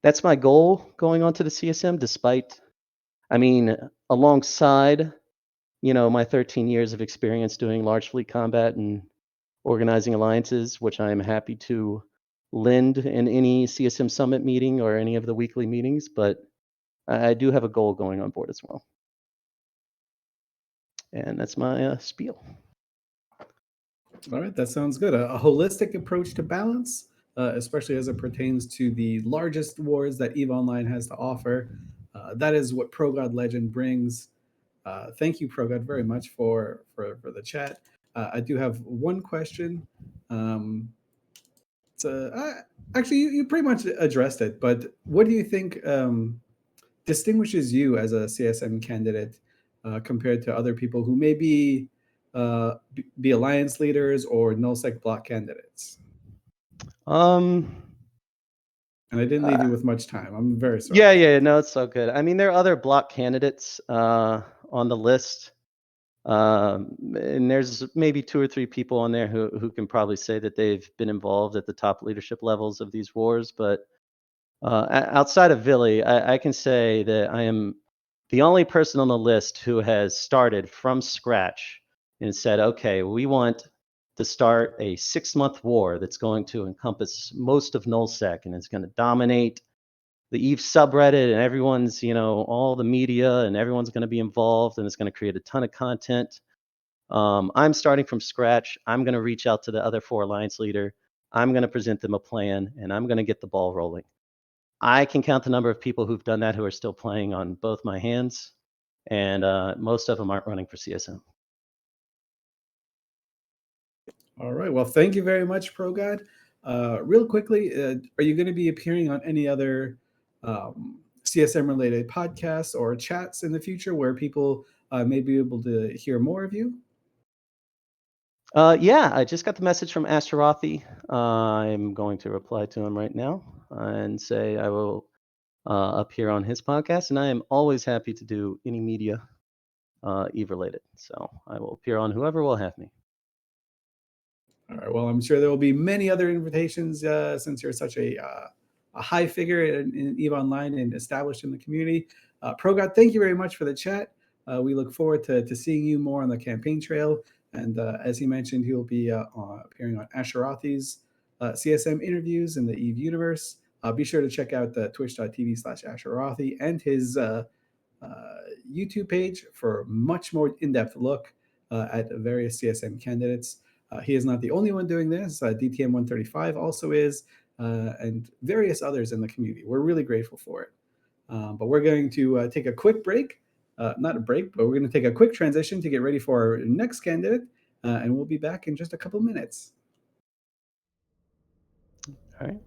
that's my goal going on to the CSM, alongside, my 13 years of experience doing large fleet combat and organizing alliances, which I am happy to lend in any CSM Summit meeting or any of the weekly meetings, but I do have a goal going on board as well. And that's my spiel. All right, that sounds good. A holistic approach to balance, especially as it pertains to the largest wars that EVE Online has to offer. That is what Progodlegend brings. Thank you, Progod, very much for the chat. I do have one question. Actually, you pretty much addressed it, but what do you think distinguishes you as a CSM candidate compared to other people who may be alliance leaders or nullsec block candidates? And I didn't leave you with much time. I'm very sorry. Yeah, no, it's so good. I mean, there are other block candidates on the list. And there's maybe 2 or 3 people on there who can probably say that they've been involved at the top leadership levels of these wars. But outside of Vily, I can say that I am the only person on the list who has started from scratch and said, okay, we want to start a 6-month war that's going to encompass most of nullsec and it's going to dominate the EVE subreddit, and everyone's, all the media, and everyone's going to be involved, and it's going to create a ton of content. I'm starting from scratch. I'm going to reach out to the other 4 alliance leader. I'm going to present them a plan, and I'm going to get the ball rolling. I can count the number of people who've done that who are still playing on both my hands, and most of them aren't running for CSM. All right. Well, thank you very much, Progod. Real quickly, are you going to be appearing on any other CSM-related podcasts or chats in the future where people may be able to hear more of you? Yeah, I just got the message from Ashtarothi. I'm going to reply to him right now and say I will appear on his podcast, and I am always happy to do any media EVE related. So I will appear on whoever will have me. All right. Well, I'm sure there will be many other invitations since you're such a high figure in EVE Online and established in the community. Progod, thank you very much for the chat. We look forward to seeing you more on the campaign trail. And as he mentioned, he'll be appearing on Asherothi's CSM interviews in the EVE universe. Be sure to check out the twitch.tv/Asherothi and his YouTube page for a much more in-depth look at various CSM candidates. He is not the only one doing this. DTM135 also is, and various others in the community. We're really grateful for it. But we're going to take a quick break. Not a break, but we're going to take a quick transition to get ready for our next candidate. And we'll be back in just a couple minutes. All right.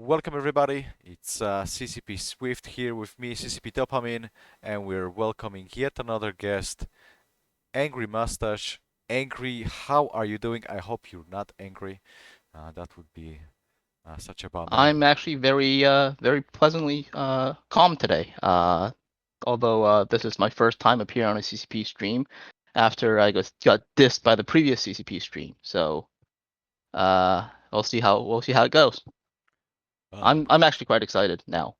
Welcome everybody, it's CCP Swift here with me, CCP Dopamine, and we're welcoming yet another guest, Angry Mustache. Angry, how are you doing? I hope you're not angry. That would be such a bummer. I'm actually very pleasantly calm today. Although this is my first time appearing on a CCP stream after I got dissed by the previous CCP stream. So we'll see how it goes. I'm actually quite excited now.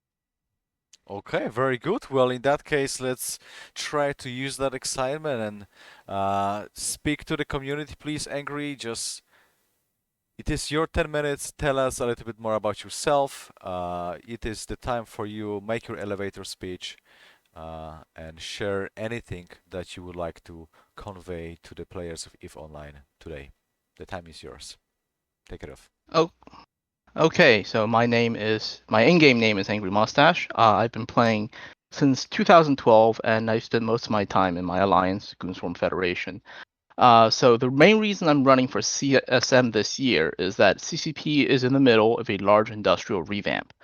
Okay, very good. Well, in that case, let's try to use that excitement and speak to the community, please, Angry. It is your 10 minutes. Tell us a little bit more about yourself. It is the time for you. Make your elevator speech and share anything that you would like to convey to the players of EVE Online today. The time is yours. Take it off. Oh, okay. So my in-game name is Angry Mustache. I've been playing since 2012, and I spent most of my time in my alliance, Goonswarm Federation. So the main reason I'm running for CSM this year is that CCP is in the middle of a large industrial revamp.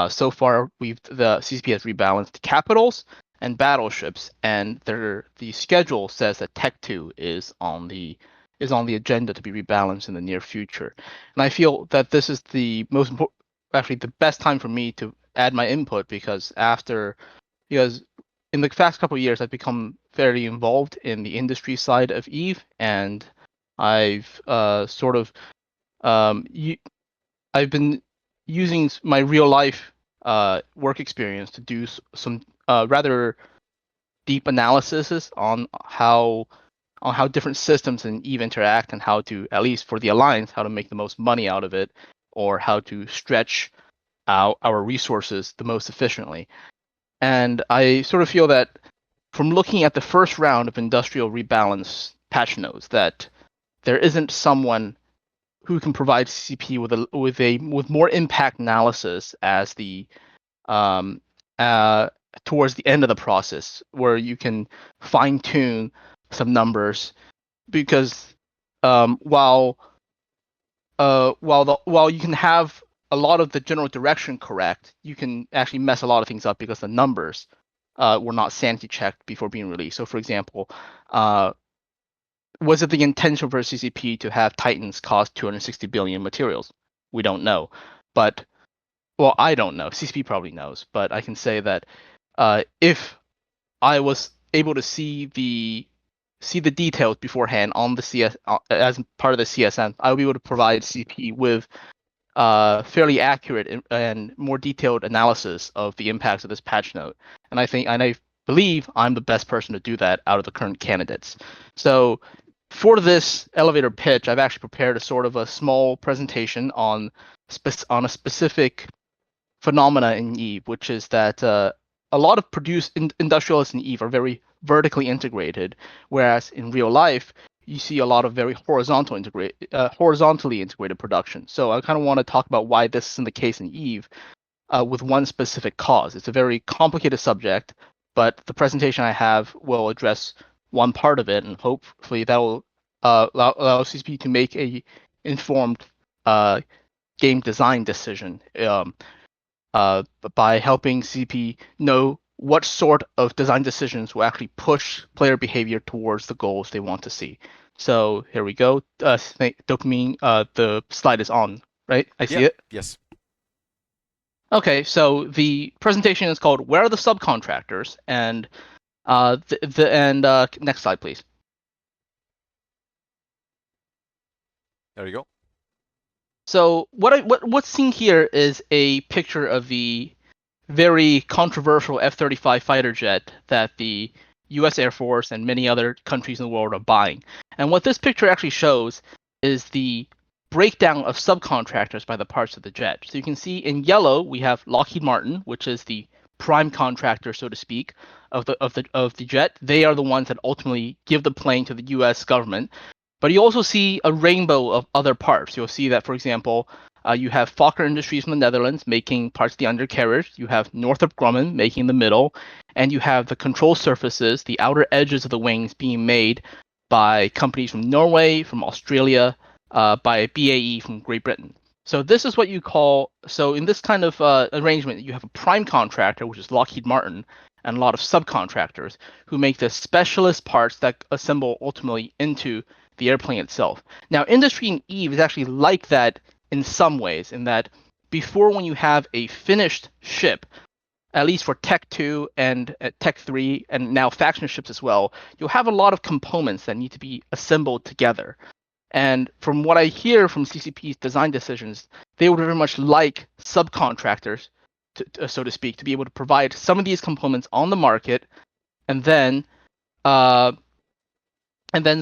So far, the CCP has rebalanced capitals and battleships, and the schedule says that Tech 2 is on the agenda to be rebalanced in the near future. And I feel that this is the best time for me to add my input because in the past couple of years, I've become fairly involved in the industry side of EVE, and I've I've been using my real life work experience to do some rather deep analysis on how different systems in EVE interact and how to, at least for the Alliance, how to make the most money out of it, or how to stretch our resources the most efficiently. And I sort of feel that from looking at the first round of industrial rebalance patch notes, that there isn't someone who can provide CCP with more impact analysis as the towards the end of the process, where you can fine tune some numbers, because while you can have a lot of the general direction correct, you can actually mess a lot of things up because the numbers were not sanity checked before being released. So, for example, was it the intention for CCP to have Titans cost 260 billion materials? We don't know, but I don't know. CCP probably knows, but I can say that if I was able to see the details beforehand on the CS as part of the CSM, I would be able to provide CCP with fairly accurate and more detailed analysis of the impacts of this patch note. And I believe I'm the best person to do that out of the current candidates. So for this elevator pitch, I've actually prepared a small presentation on a specific phenomena in EVE, which is that a lot of industrialists in EVE are very vertically integrated, whereas in real life, you see a lot of very horizontally integrated production. So I kind of want to talk about why this isn't the case in EVE with one specific cause. It's a very complicated subject, but the presentation I have will address one part of it, and hopefully that will allow CCP to make a informed game design decision by helping CCP know what sort of design decisions will actually push player behavior towards the goals they want to see. So here we go. Dopamine, the slide is on, right? I see it? Yes. Okay, so the presentation is called "Where are the Subcontractors?" and next slide, please. There you go. So what's seen here is a picture of the very controversial F-35 fighter jet that the U.S. Air Force and many other countries in the world are buying. And what this picture actually shows is the breakdown of subcontractors by the parts of the jet. So you can see in yellow we have Lockheed Martin, which is the prime contractor, so to speak, of the jet. They are the ones that ultimately give the plane to the U.S. government. But you also see a rainbow of other parts. You'll see that, for example, you have Fokker Industries from the Netherlands making parts of the undercarriage. You have Northrop Grumman making the middle, and you have the control surfaces, the outer edges of the wings, being made by companies from Norway, from Australia, by BAE from Great Britain. So this is what you call, so in this kind of arrangement, you have a prime contractor, which is Lockheed Martin, and a lot of subcontractors who make the specialist parts that assemble ultimately into the airplane itself. Now, industry in Eve is actually like that in some ways, in that before, when you have a finished ship, at least for Tech 2 and Tech 3, and now faction ships as well, you'll have a lot of components that need to be assembled together. And from what I hear from CCP's design decisions, they would very much like subcontractors, so to speak, to be able to provide some of these components on the market, and then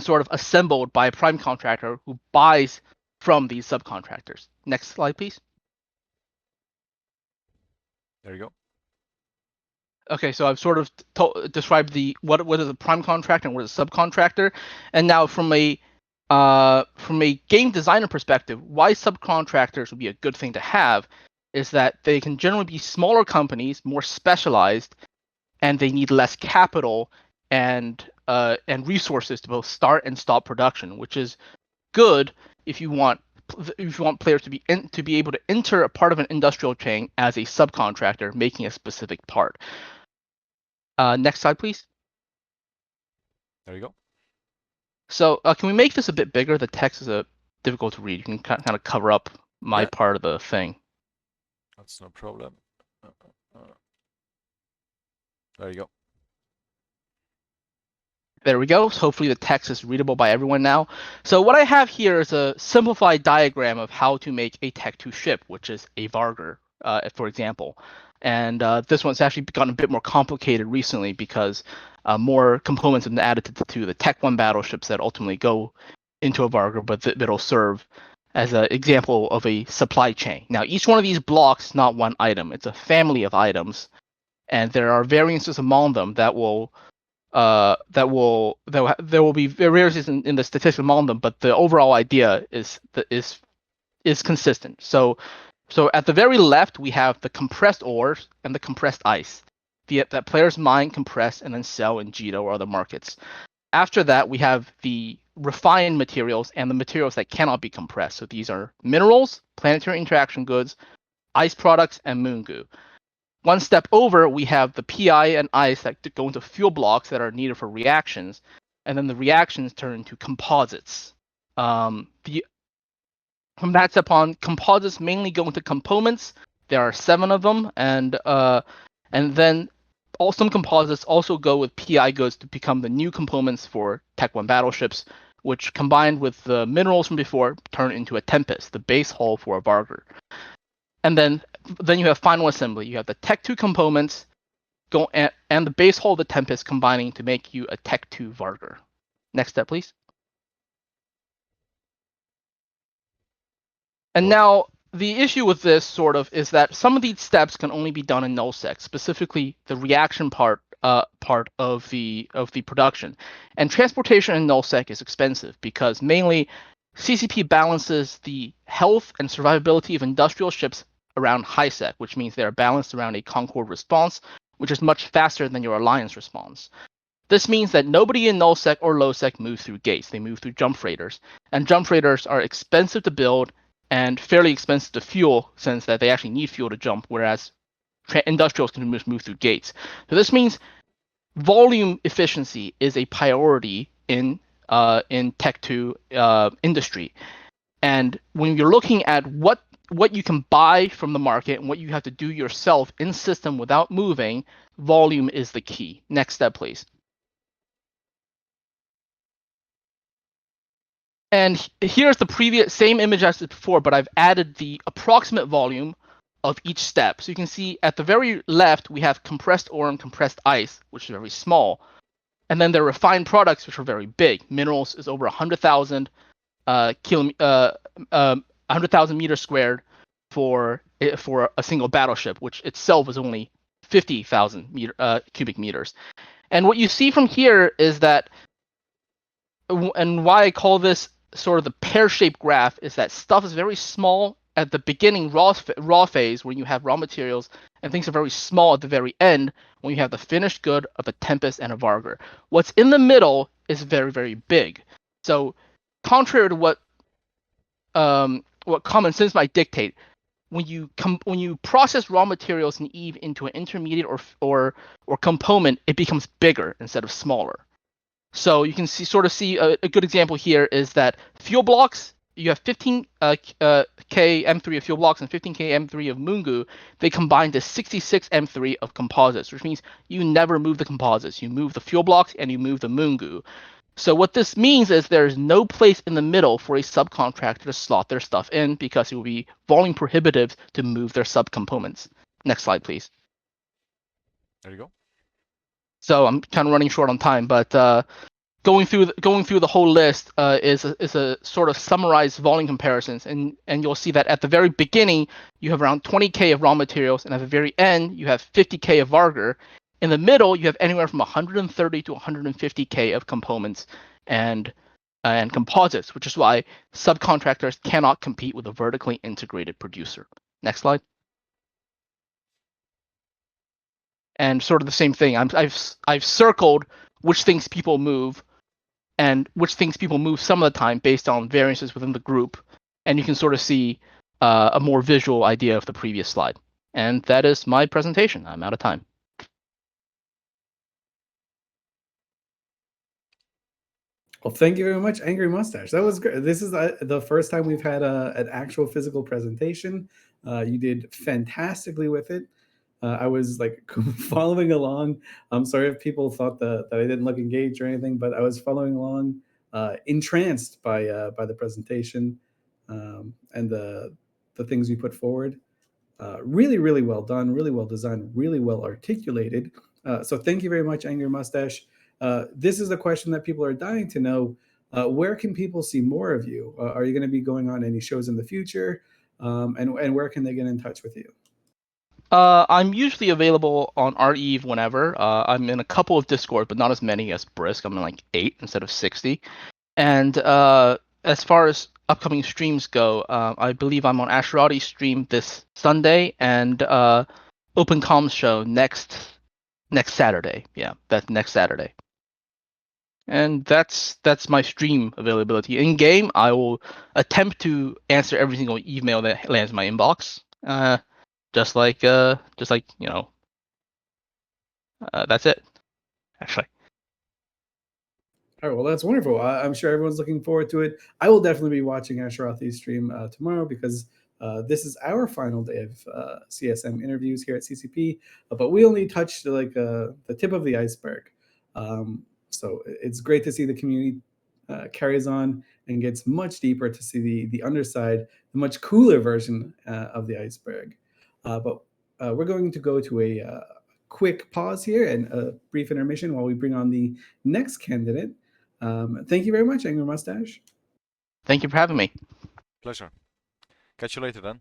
sort of assembled by a prime contractor who buys from these subcontractors. Next slide, please. There you go. Okay, so I've sort of described what is a prime contractor and what is a subcontractor, and now from a game designer perspective, why subcontractors would be a good thing to have is that they can generally be smaller companies, more specialized, and they need less capital and resources to both start and stop production, which is good if you want players to be able to enter a part of an industrial chain as a subcontractor making a specific part. Next slide, please. There you go. So can we make this a bit bigger? The text is difficult to read. You can kind of cover up my part of the thing. That's no problem. There you go. There we go. So hopefully the text is readable by everyone now. So what I have here is a simplified diagram of how to make a Tech 2 ship, which is a Vargur, for example. And this one's actually gotten a bit more complicated recently because more components have been added to the Tech 1 battleships that ultimately go into a Vargur, but that'll serve as an example of a supply chain. Now, each one of these blocks is not one item. It's a family of items. And there are variances among them that will there will be variances in the statistics among them, but the overall idea is consistent. So at the very left we have the compressed ores and the compressed ice that players mine, compress, and then sell in Jito or other markets. After that, we have the refined materials and the materials that cannot be compressed. So these are minerals, planetary interaction goods, ice products, and moon goo. One step over, we have the PI and ice that go into fuel blocks that are needed for reactions, and then the reactions turn into composites. From that step on, composites mainly go into components. There are 7 of them, and then some composites also go with PI goods to become the new components for Tech 1 battleships, which combined with the minerals from before turn into a Tempest, the base hull for a Vargur. And then you have final assembly. You have the Tech 2 components and the base hull of the Tempest combining to make you a Tech 2 Vargur. Next step, please. And now the issue with this sort of is that some of these steps can only be done in nullsec, specifically the reaction part of the production. And transportation in nullsec is expensive because mainly CCP balances the health and survivability of industrial ships around HiSec, which means they are balanced around a Concord response, which is much faster than your Alliance response. This means that nobody in nullsec or lowsec moves through gates. They move through jump freighters, and jump freighters are expensive to build and fairly expensive to fuel, since that they actually need fuel to jump, whereas industrials can move through gates. So this means volume efficiency is a priority in Tech 2 industry. And when you're looking at what you can buy from the market and what you have to do yourself in system without moving, volume is the key. Next step, please. And here's the same image as before, but I've added the approximate volume of each step. So you can see at the very left, we have compressed ore and compressed ice, which is very small. And then there are refined products, which are very big. Minerals is over 100,000 100,000 meters squared for a single battleship, which itself is only 50,000 cubic meters. And what you see from here is that, and why I call this sort of the pear-shaped graph, is that stuff is very small at the beginning, raw phase, when you have raw materials, and things are very small at the very end when you have the finished good of a Tempest and a Vargur. What's in the middle is very, very big. So contrary to what what common sense might dictate. When you process raw materials in Eve into an intermediate or component, it becomes bigger instead of smaller. So you can see a good example here is that fuel blocks. You have 15 K M3 of fuel blocks and 15 K M3 of Mungu. They combine to 66 M3 of composites, which means you never move the composites. You move the fuel blocks and you move the Mungu. So what this means is there's no place in the middle for a subcontractor to slot their stuff in because it will be volume prohibitive to move their subcomponents. Next slide, please. There you go. So I'm kind of running short on time, but going through the whole list is a sort of summarized volume comparisons, and you'll see that at the very beginning you have around 20K of raw materials, and at the very end you have 50K of Vargur. In the middle you have anywhere from 130 to 150K of components and composites, which is why subcontractors cannot compete with a vertically integrated producer. Next slide. And sort of the same thing. I've circled which things people move and which things people move some of the time based on variances within the group. And you can sort of see a more visual idea of the previous slide. And that is my presentation. I'm out of time. Well, thank you very much, Angry Mustache. That was great. This is the first time we've had an actual physical presentation. You did fantastically with it. I was like following along. I'm sorry if people thought that I didn't look engaged or anything, but I was following along, entranced by the presentation and the things you put forward. Really, really well done, really well designed, really well articulated. So thank you very much, Angry Mustache. This is a question that people are dying to know. Where can people see more of you? Are you going to be going on any shows in the future? And where can they get in touch with you? I'm usually available on REve whenever. I'm in a couple of Discord, but not as many as Brisk. I'm in like 8 instead of 60. And as far as upcoming streams go, I believe I'm on Asherati's stream this Sunday and Open Comms show next Saturday. Yeah, that's next Saturday. And that's my stream availability. In game, I will attempt to answer every single email that lands in my inbox. Just like you know. That's it. Actually. All right, well, that's wonderful. I'm sure everyone's looking forward to it. I will definitely be watching Asherathi's stream tomorrow because this is our final day of CSM interviews here at CCP, but we only touched like the tip of the iceberg. So it's great to see the community carries on and gets much deeper to see the underside, the much cooler version of the iceberg. But we're going to go to a quick pause here and a brief intermission while we bring on the next candidate. Thank you very much, Angry Mustache. Thank you for having me. Pleasure. Catch you later then.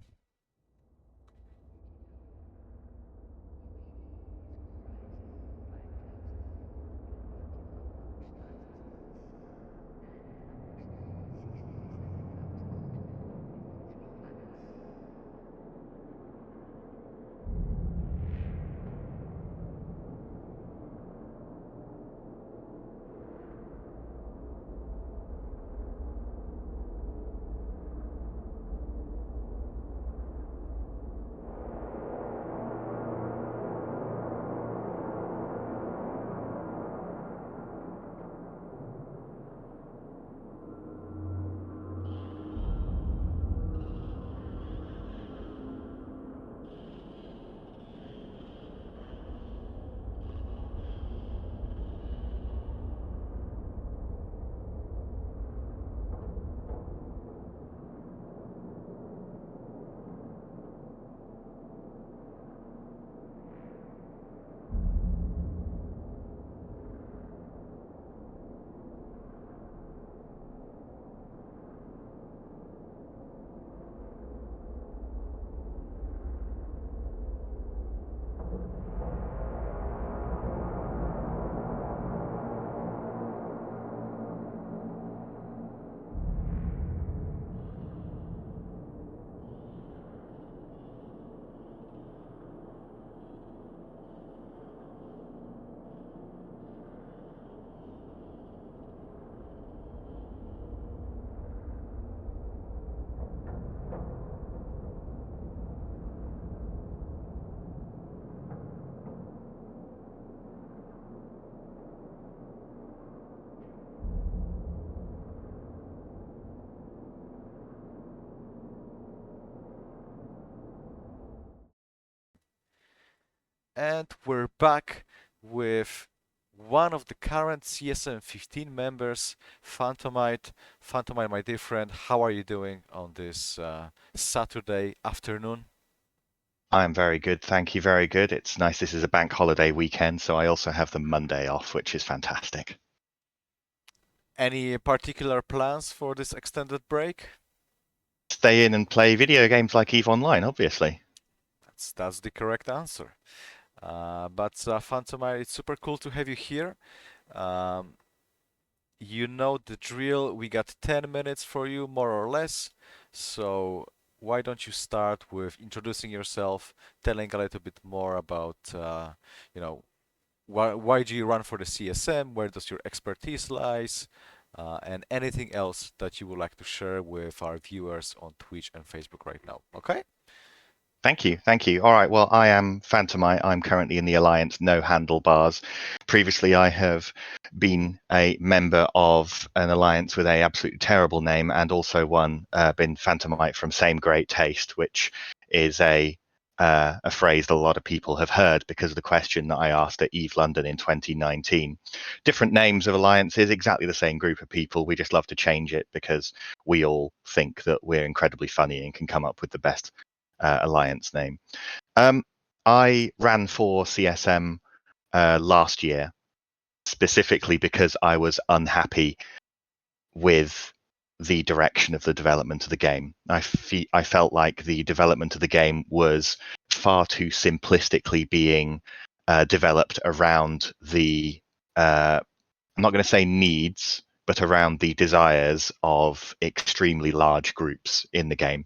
and we're back with one of the current CSM16 members, Phantomite. Phantomite, my dear friend, how are you doing on this Saturday afternoon? I'm very good, thank you, very good. It's nice this is a bank holiday weekend, so I also have the Monday off, which is fantastic. Any particular plans for this extended break? Stay in and play video games like EVE Online, obviously. That's the correct answer. But Phantomite, it's super cool to have you here. You know the drill. We got 10 minutes for you, more or less. So why don't you start with introducing yourself, telling a little bit more about, you know, why do you run for the CSM? Where does your expertise lies? And anything else that you would like to share with our viewers on Twitch and Facebook right now. Okay? Thank you, thank you. All right, well, I am Phantomite. I'm currently in the Alliance No Handlebars. Previously, I have been a member of an alliance with a absolutely terrible name, and also been Phantomite from Same Great Taste, which is a phrase that a lot of people have heard because of the question that I asked at EVE London in 2019. Different names of alliances, exactly the same group of people. We just love to change it because we all think that we're incredibly funny and can come up with the best alliance name. I ran for CSM last year, specifically because I was unhappy with the direction of the development of the game. I felt like the development of the game was far too simplistically being developed around the, I'm not going to say needs, but around the desires of extremely large groups in the game,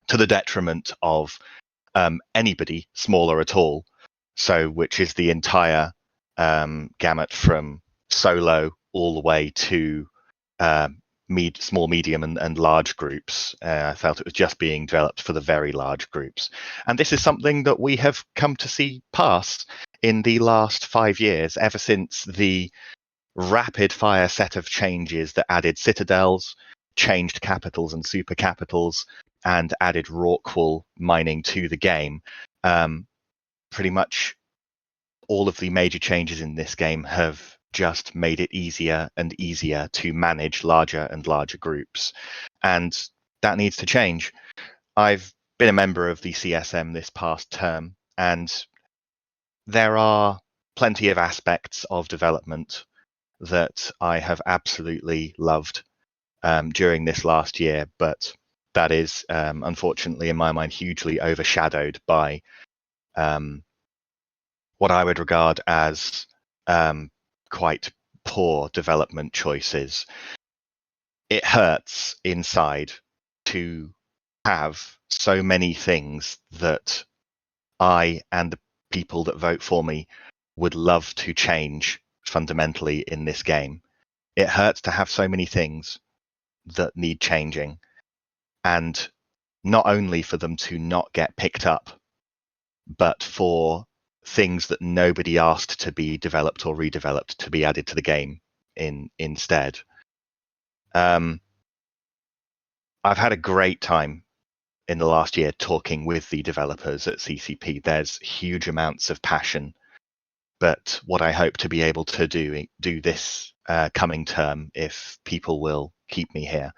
to the detriment of anybody smaller at all. So, which is the entire gamut from solo all the way to small, medium, and large groups. I felt it was just being developed for the very large groups. And this is something that we have come to see pass in the last 5 years, ever since the rapid fire set of changes that added citadels, changed capitals and super capitals, and added Rorqual mining to the game. Pretty much all of the major changes in this game have just made it easier and easier to manage larger and larger groups. And that needs to change. I've been a member of the CSM this past term, and there are plenty of aspects of development that I have absolutely loved during this last year, but that is unfortunately, in my mind, hugely overshadowed by what I would regard as quite poor development choices. It hurts inside to have so many things that I and the people that vote for me would love to change fundamentally in this game. It hurts to have so many things that need changing, and not only for them to not get picked up, but for things that nobody asked to be developed or redeveloped to be added to the game instead. I've had a great time in the last year talking with the developers at CCP. There's huge amounts of passion, but what I hope to be able to do this coming term, if people will keep me here,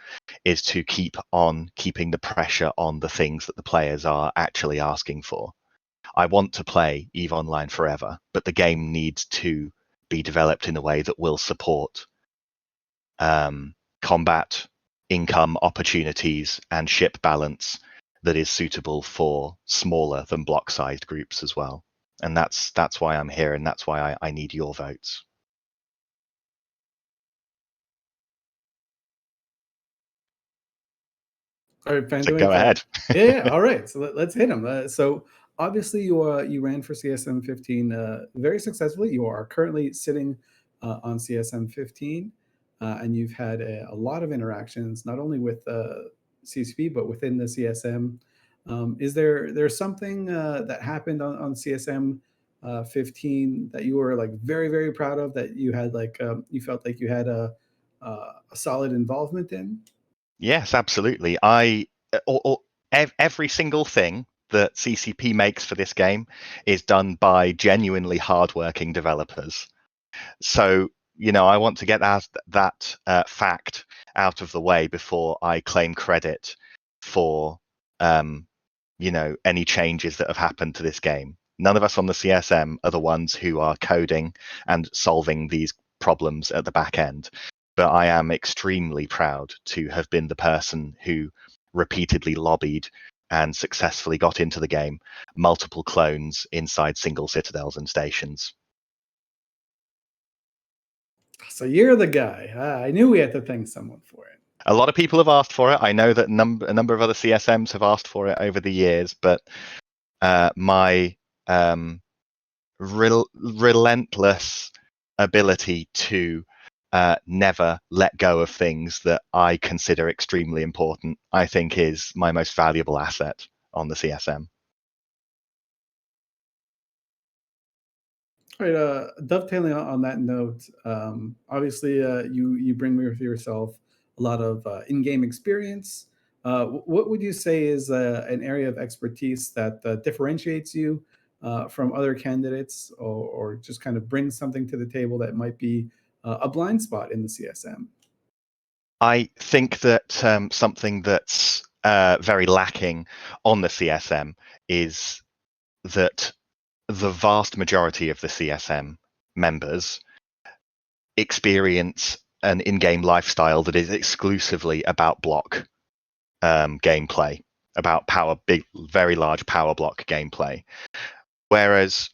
is to keep on keeping the pressure on the things that the players are actually asking for. I want to play EVE Online forever, but the game needs to be developed in a way that will support combat, income opportunities, and ship balance that is suitable for smaller than block-sized groups as well. And that's why I'm here, and that's why I need your votes. All right, So go ahead. Yeah. All right. So let's hit them. So obviously you ran for CSM 15 very successfully. You are currently sitting on CSM 15, and you've had a lot of interactions, not only with CCP but within the CSM. Is there's something that happened on CSM 15 that you were like very proud of, that you had like you felt like you had a solid involvement in? Yes, absolutely. Every single thing that CCP makes for this game is done by genuinely hardworking developers. So, I want to get that fact out of the way before I claim credit for, any changes that have happened to this game. None of us on the CSM are the ones who are coding and solving these problems at the back end. But I am extremely proud to have been the person who repeatedly lobbied and successfully got into the game multiple clones inside single citadels and stations. So you're the guy. I knew we had to thank someone for it. A lot of people have asked for it. I know that a number of other CSMs have asked for it over the years, but my relentless ability to never let go of things that I consider extremely important, I think, is my most valuable asset on the CSM. All right, dovetailing on that note, obviously you bring with yourself a lot of in-game experience. What would you say is an area of expertise that differentiates you from other candidates, or just kind of brings something to the table that might be a blind spot in the CSM? I think that something that's very lacking on the CSM is that the vast majority of the CSM members experience an in-game lifestyle that is exclusively about block gameplay, about very large power block gameplay. Whereas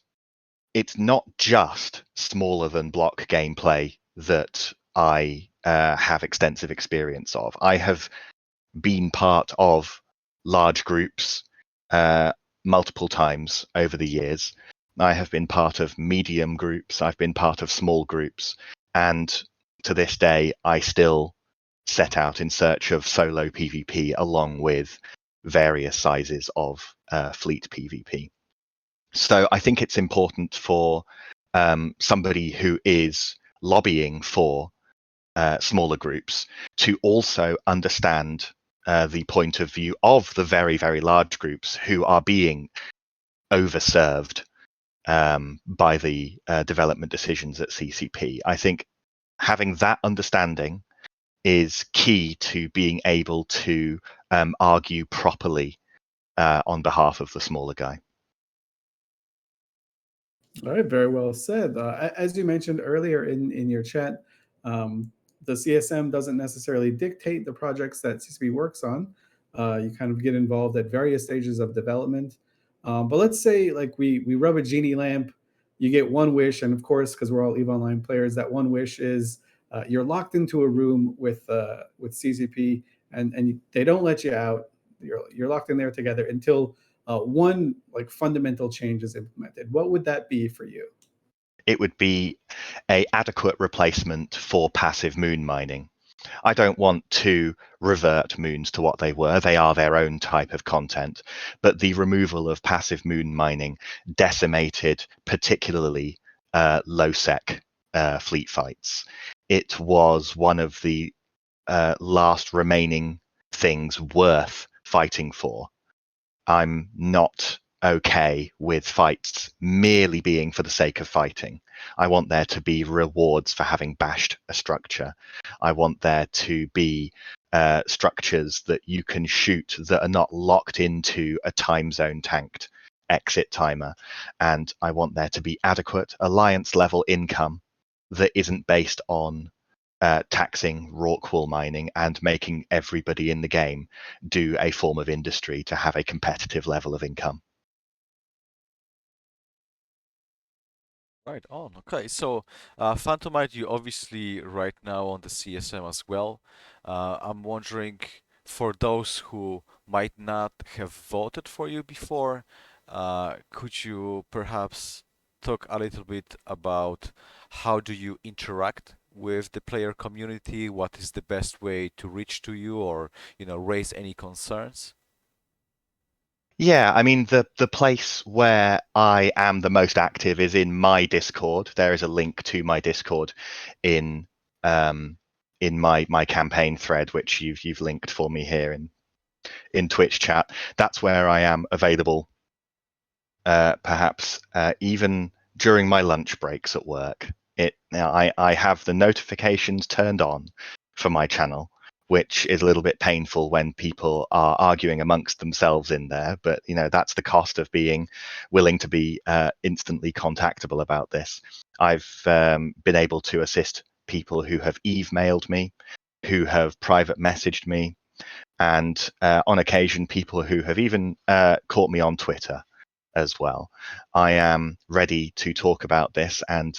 it's not just smaller than block gameplay that I have extensive experience of. I have been part of large groups multiple times over the years. I have been part of medium groups. I've been part of small groups. And to this day, I still set out in search of solo PvP along with various sizes of fleet PvP. So I think it's important for somebody who is lobbying for smaller groups to also understand the point of view of the very, very large groups who are being overserved by the development decisions at CCP. I think having that understanding is key to being able to argue properly on behalf of the smaller guy. All right, very well said. As you mentioned earlier in your chat, the CSM doesn't necessarily dictate the projects that CCP works on. You kind of get involved at various stages of development. But let's say like we rub a genie lamp, you get one wish, and of course, because we're all EVE Online players, that one wish is you're locked into a room with CCP, and they don't let you out. You're locked in there together until one like fundamental change is implemented. What would that be for you? It would be an adequate replacement for passive moon mining. I don't want to revert moons to what they were. They are their own type of content. But the removal of passive moon mining decimated particularly low-sec fleet fights. It was one of the last remaining things worth fighting for. I'm not okay with fights merely being for the sake of fighting. I want there to be rewards for having bashed a structure. I want there to be structures that you can shoot that are not locked into a time zone tanked exit timer. And I want there to be adequate alliance level income that isn't based on taxing rockwool mining and making everybody in the game do a form of industry to have a competitive level of income. Right on. Okay, so Phantomite, you obviously right now on the CSM as well. I'm wondering, for those who might not have voted for you before, could you perhaps talk a little bit about how do you interact with the player community? What is the best way to reach to you, or raise any concerns? Yeah, I mean, the place where I am the most active is in my Discord. There is a link to my Discord in my campaign thread, which you've linked for me here in Twitch chat. That's where I am available, perhaps even during my lunch breaks at work. I have the notifications turned on for my channel, which is a little bit painful when people are arguing amongst themselves in there. But that's the cost of being willing to be instantly contactable about this. I've been able to assist people who have emailed me, who have private messaged me, and on occasion people who have even caught me on Twitter as well. I am ready to talk about this, and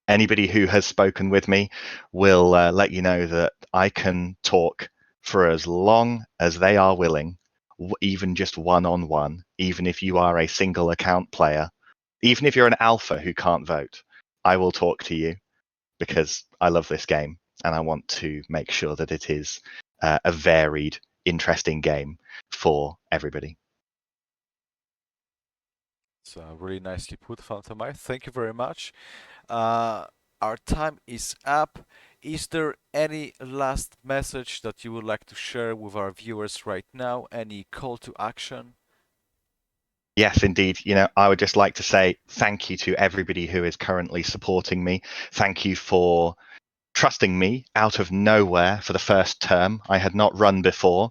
anybody who has spoken with me will let you know that I can talk for as long as they are willing, even just one-on-one, even if you are a single account player, even if you're an alpha who can't vote. I will talk to you because I love this game and I want to make sure that it is a varied, interesting game for everybody. So really nicely put, Phantomite. Thank you very much. Our time is up. Is there any last message that you would like to share with our viewers right now? Any call to action? Yes, indeed. I would just like to say thank you to everybody who is currently supporting me. Thank you for trusting me out of nowhere for the first term. I had not run before.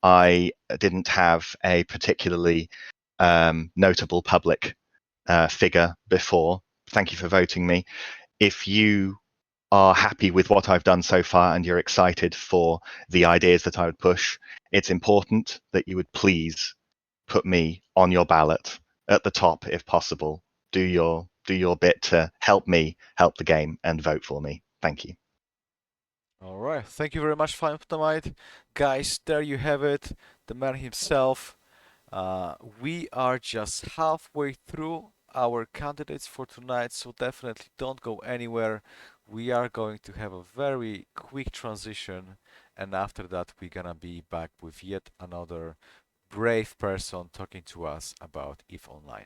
I didn't have a particularly notable public figure before. Thank you for voting me. If you are happy with what I've done so far and you're excited for the ideas that I would push, it's important that you would please put me on your ballot at the top if possible. Do your bit to help me help the game and vote for me. Thank you. All right. Thank you very much, Phantomite. Guys, there you have it. The man himself. We are just halfway through our candidates for tonight, so definitely don't go anywhere. We are going to have a very quick transition, and after that we're gonna be back with yet another brave person talking to us about EVE Online.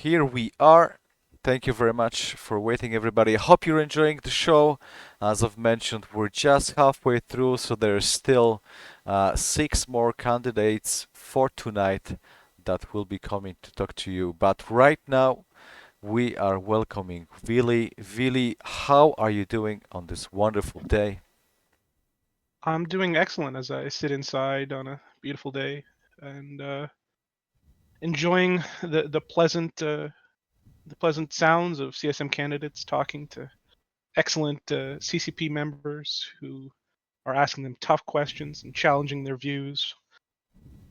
here we are. Thank you very much for waiting, everybody. I hope you're enjoying the show. As I've mentioned, we're just halfway through, so there's still 6 more candidates for tonight that will be coming to talk to you. But right now, we are welcoming Vily. Vily, how are you doing on this wonderful day? I'm doing excellent as I sit inside on a beautiful day and enjoying the pleasant sounds of CSM candidates talking to excellent CCP members who are asking them tough questions and challenging their views.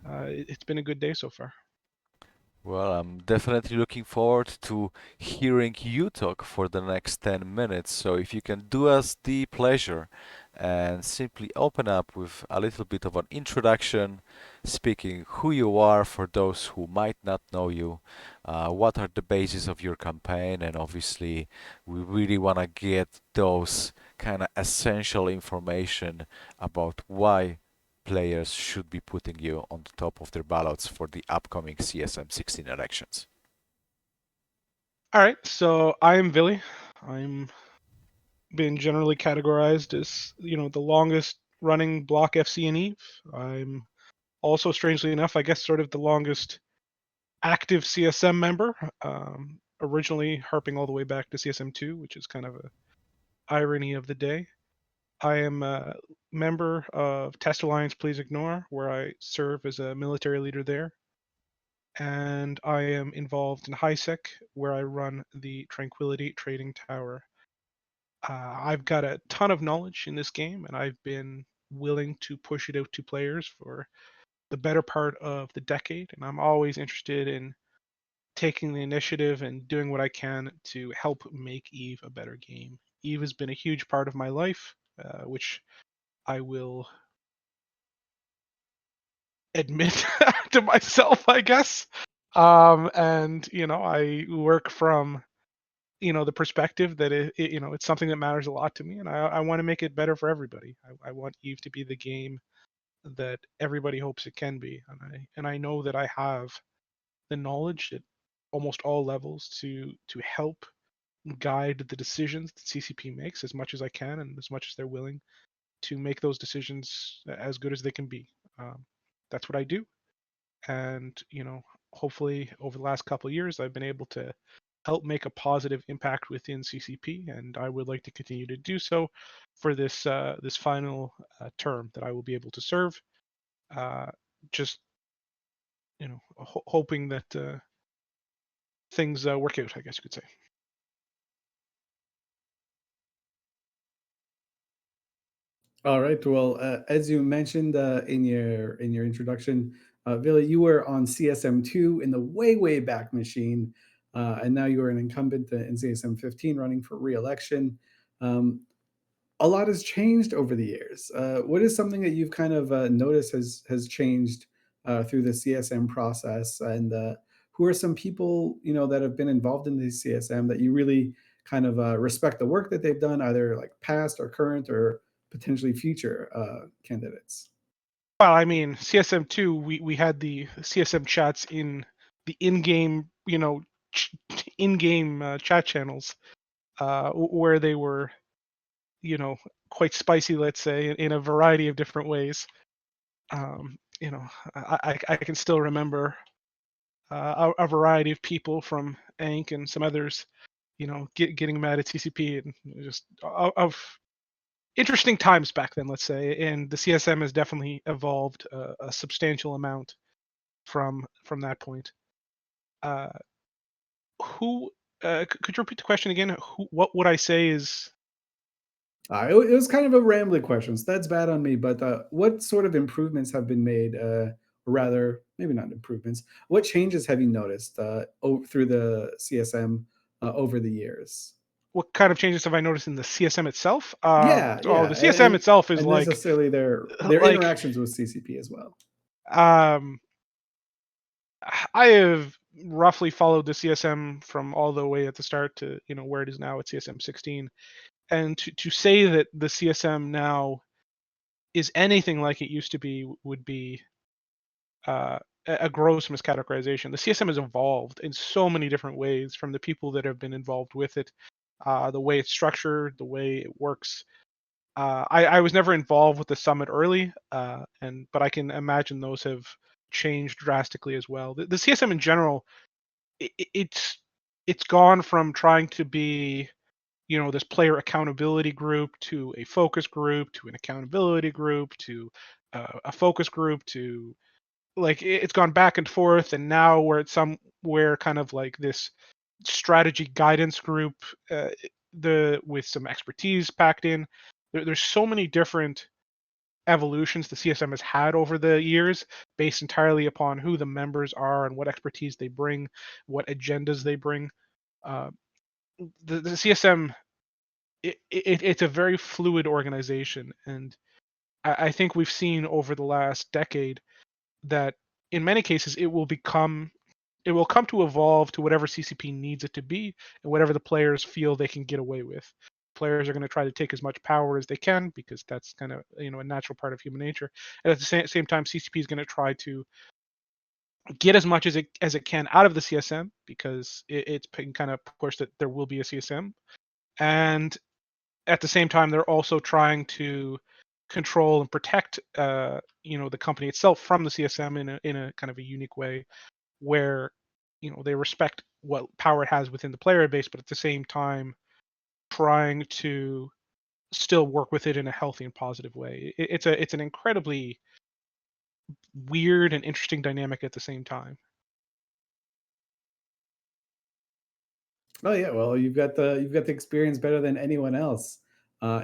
It's been a good day so far. Well, I'm definitely looking forward to hearing you talk for the next 10 minutes. So if you can do us the pleasure and simply open up with a little bit of an introduction, speaking who you are for those who might not know you, what are the bases of your campaign, and obviously we really want to get those kind of essential information about why players should be putting you on the top of their ballots for the upcoming CSM16 elections. All right, so I am Vily. I'm been generally categorized as the longest running block FC in Eve. I'm also, strangely enough, I guess, sort of the longest active CSM member. Originally harping all the way back to CSM2, which is kind of a irony of the day. I am a member of Test Alliance Please Ignore, where I serve as a military leader there. And I am involved in HiSec, where I run the Tranquility Trading Tower. I've got a ton of knowledge in this game, and I've been willing to push it out to players for the better part of the decade. And I'm always interested in taking the initiative and doing what I can to help make Eve a better game. Eve has been a huge part of my life, which I will admit to myself, I guess. And I work from the perspective that it's something that matters a lot to me, and I want to make it better for everybody. I want Eve to be the game that everybody hopes it can be, and I know that I have the knowledge at almost all levels to help guide the decisions that CCP makes as much as I can and as much as they're willing to make those decisions as good as they can be. That's what I do, and hopefully over the last couple of years I've been able to help make a positive impact within CCP, and I would like to continue to do so for this final term that I will be able to serve. Just hoping that things work out, I guess you could say. All right. Well, as you mentioned in your introduction, Villa, you were on CSM2 in the way back machine, and now you are an incumbent in CSM15, running for re-election. A lot has changed over the years. What is something that you've kind of noticed has changed through the CSM process, and who are some people that have been involved in the CSM that you really kind of respect the work that they've done, either like past or current or potentially future candidates? Well, I mean, CSM2, we had the CSM chats in the in-game, in-game chat channels, where they were, quite spicy, let's say, in a variety of different ways. I can still remember a variety of people from Ank and some others, getting mad at CCP and just of interesting times back then, let's say. And the CSM has definitely evolved a substantial amount from that point. Who could you repeat the question again? What would I say is? It was kind of a rambling question, so that's bad on me. But what sort of improvements have been made, or rather, maybe not improvements? What changes have you noticed through the CSM over the years? What kind of changes have I noticed in the CSM itself? Yeah, Oh, yeah, the CSM itself is and like necessarily their like interactions with CCP as well. um, I have roughly followed the CSM from all the way at the start to where it is now at CSM16, and to say that the CSM now is anything like it used to be would be a gross miscategorization. The CSM has evolved in so many different ways from the people that have been involved with it, the way it's structured, the way it works. I was never involved with the summit early, but I can imagine those have changed drastically as well. The CSM in general, it's gone from trying to be, this player accountability group to a focus group to an accountability group to a focus group to, like, it's gone back and forth, and now we're at somewhere kind of like this strategy guidance group, with some expertise packed in. There's so many different evolutions the CSM has had over the years, based entirely upon who the members are and what expertise they bring, what agendas they bring. Uh, the CSM, it's a very fluid organization, and I think we've seen over the last decade that in many cases it will come to evolve to whatever CCP needs it to be and whatever the players feel they can get away with. Players are going to try to take as much power as they can because that's kind of, a natural part of human nature. And at the same time, CCP is going to try to get as much as it can out of the CSM because it's been kind of pushed that there will be a CSM. And at the same time, they're also trying to control and protect the company itself from the CSM in a kind of a unique way, where they respect what power it has within the player base, but at the same time trying to still work with it in a healthy and positive way. It's an incredibly weird and interesting dynamic at the same time. Oh yeah, well you've got the experience better than anyone else.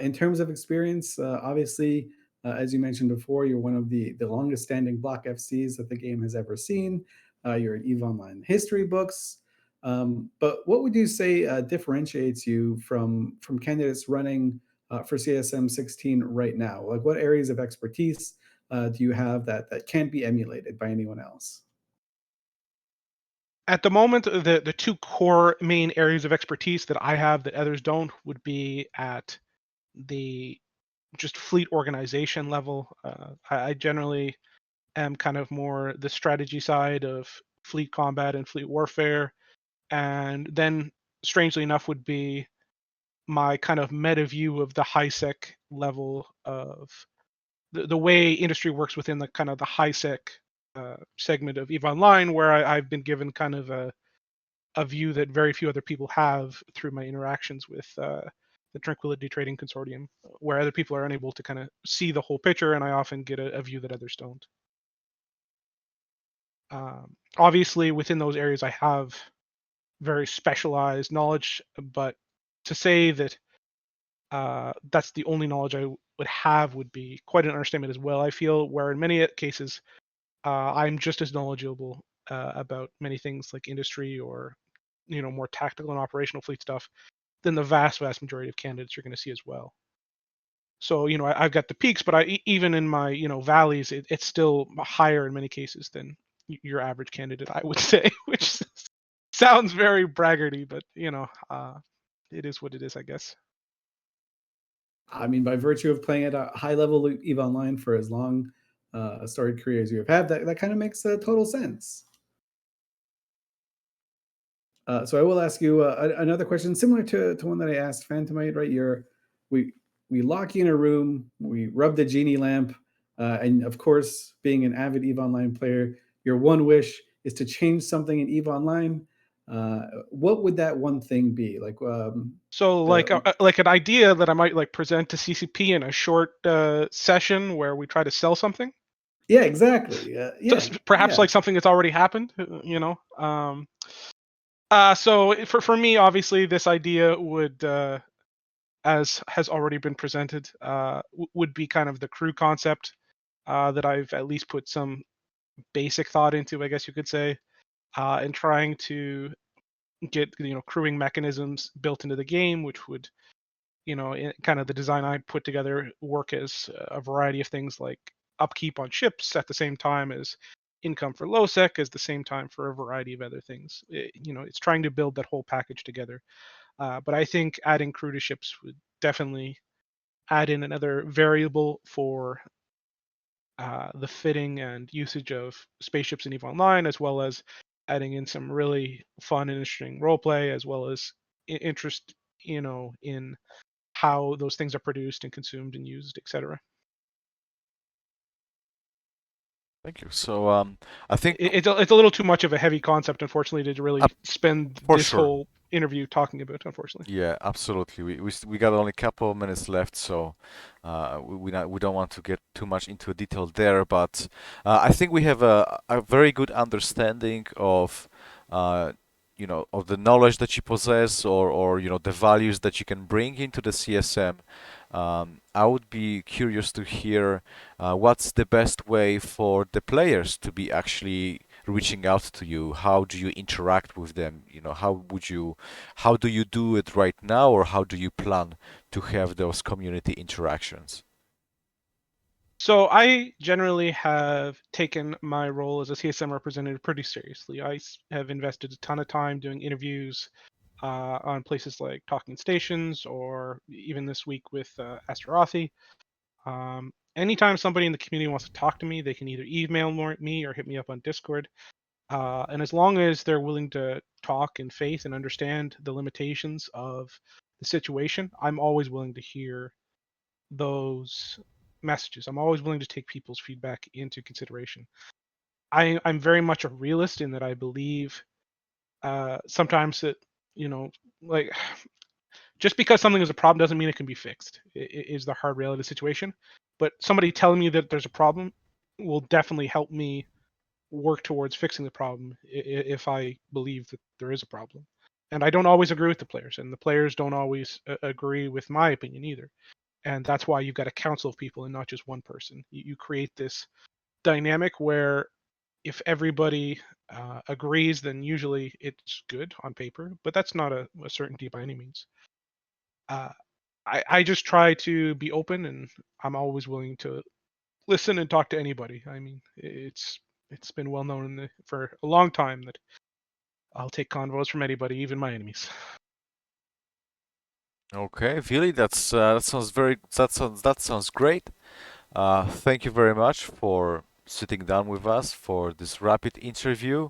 In terms of experience, obviously, as you mentioned before, you're one of the longest standing block FCs that the game has ever seen. You're in EVE Online history books. But what would you say differentiates you from candidates running for CSM16 right now? Like, what areas of expertise do you have that can't be emulated by anyone else? At the moment, the two core main areas of expertise that I have that others don't would be at the just fleet organization level. I generally am kind of more the strategy side of fleet combat and fleet warfare, and then strangely enough would be my kind of meta view of the high sec level of the way industry works within the kind of the high sec segment of EVE Online, where I've been given kind of a view that very few other people have through my interactions with the Tranquility Trading Consortium, where other people are unable to kind of see the whole picture, and I often get a view that others don't. Obviously, within those areas, I have very specialized knowledge, but to say that that's the only knowledge I would have would be quite an understatement as well. I feel where in many cases I'm just as knowledgeable about many things like industry or more tactical and operational fleet stuff than the vast majority of candidates you're going to see as well. So I've got the peaks, but even in my valleys, it's still higher in many cases than your average candidate, I would say, which sounds very braggarty, but it is what it is, I guess. I mean, by virtue of playing at a high level EVE Online for as long a storied career as you have had, that kind of makes total sense. So I will ask you another question similar to one that I asked Phantomite. Right, we lock you in a room, we rub the genie lamp, and of course, being an avid EVE Online player, your one wish is to change something in EVE Online. What would that one thing be? Like, so like like an idea that I might like present to CCP in a short session where we try to sell something. Yeah, exactly. Yeah, perhaps yeah. like something that's already happened. So for me, obviously, this idea would, as has already been presented, would be kind of the crew concept that I've at least put some basic thought into, I guess you could say, in trying to get crewing mechanisms built into the game, which would in kind of the design I put together work as a variety of things like upkeep on ships at the same time as income for low sec, as the same time for a variety of other things. It's trying to build that whole package together. But I think adding crew to ships would definitely add in another variable for the fitting and usage of spaceships in EVE Online, as well as adding in some really fun and interesting roleplay, as well as interest, in how those things are produced and consumed and used, etc. Thank you. So I think It's a little too much of a heavy concept, unfortunately, to really spend for this sure. whole interview talking about, unfortunately. Yeah, absolutely. We got only a couple of minutes left, so we don't want to get too much into detail there. But I think we have a very good understanding of of the knowledge that you possess, or the values that you can bring into the CSM. I would be curious to hear what's the best way for the players to be actually reaching out to you. How do you interact with them? How do you do it right now, or how do you plan to have those community interactions? So I generally have taken my role as a CSM representative pretty seriously. I have invested a ton of time doing interviews on places like Talking Stations, or even this week with Asterothi. Anytime somebody in the community wants to talk to me, they can either email me or hit me up on Discord. And as long as they're willing to talk in faith and understand the limitations of the situation, I'm always willing to hear those messages. I'm always willing to take people's feedback into consideration. I'm very much a realist in that I believe sometimes that, like, just because something is a problem doesn't mean it can be fixed. It is the hard reality of the situation. But somebody telling me that there's a problem will definitely help me work towards fixing the problem if I believe that there is a problem. And I don't always agree with the players, and the players don't always agree with my opinion either. And that's why you've got a council of people and not just one person. You create this dynamic where if everybody agrees, then usually it's good on paper, but that's not a certainty by any means. Uh, I just try to be open, and I'm always willing to listen and talk to anybody. I mean, it's been well known for a long time that I'll take convos from anybody, even my enemies. Okay, Vily, that sounds great. Thank you very much for sitting down with us for this rapid interview.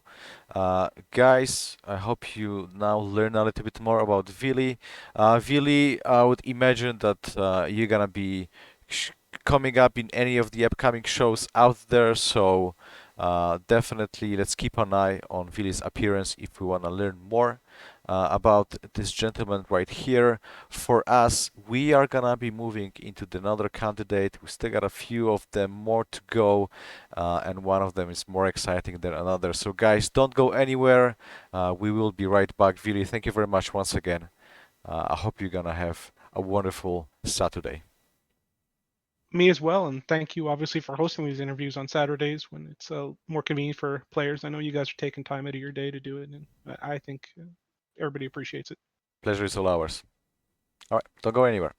Guys, I hope you now learn a little bit more about Vily. Vily, I would imagine that you're gonna be sh coming up in any of the upcoming shows out there, so definitely let's keep an eye on Vily's appearance if we want to learn more about this gentleman right here. For us, we are gonna be moving into another candidate. We still got a few of them more to go, and one of them is more exciting than another. So guys, don't go anywhere. We will be right back. Vily, thank you very much once again. I hope you're gonna have a wonderful Saturday. Me as well, and thank you obviously for hosting these interviews on Saturdays when it's more convenient for players. I know you guys are taking time out of your day to do it, and I think everybody appreciates it. Pleasure is all ours. All right, don't go anywhere.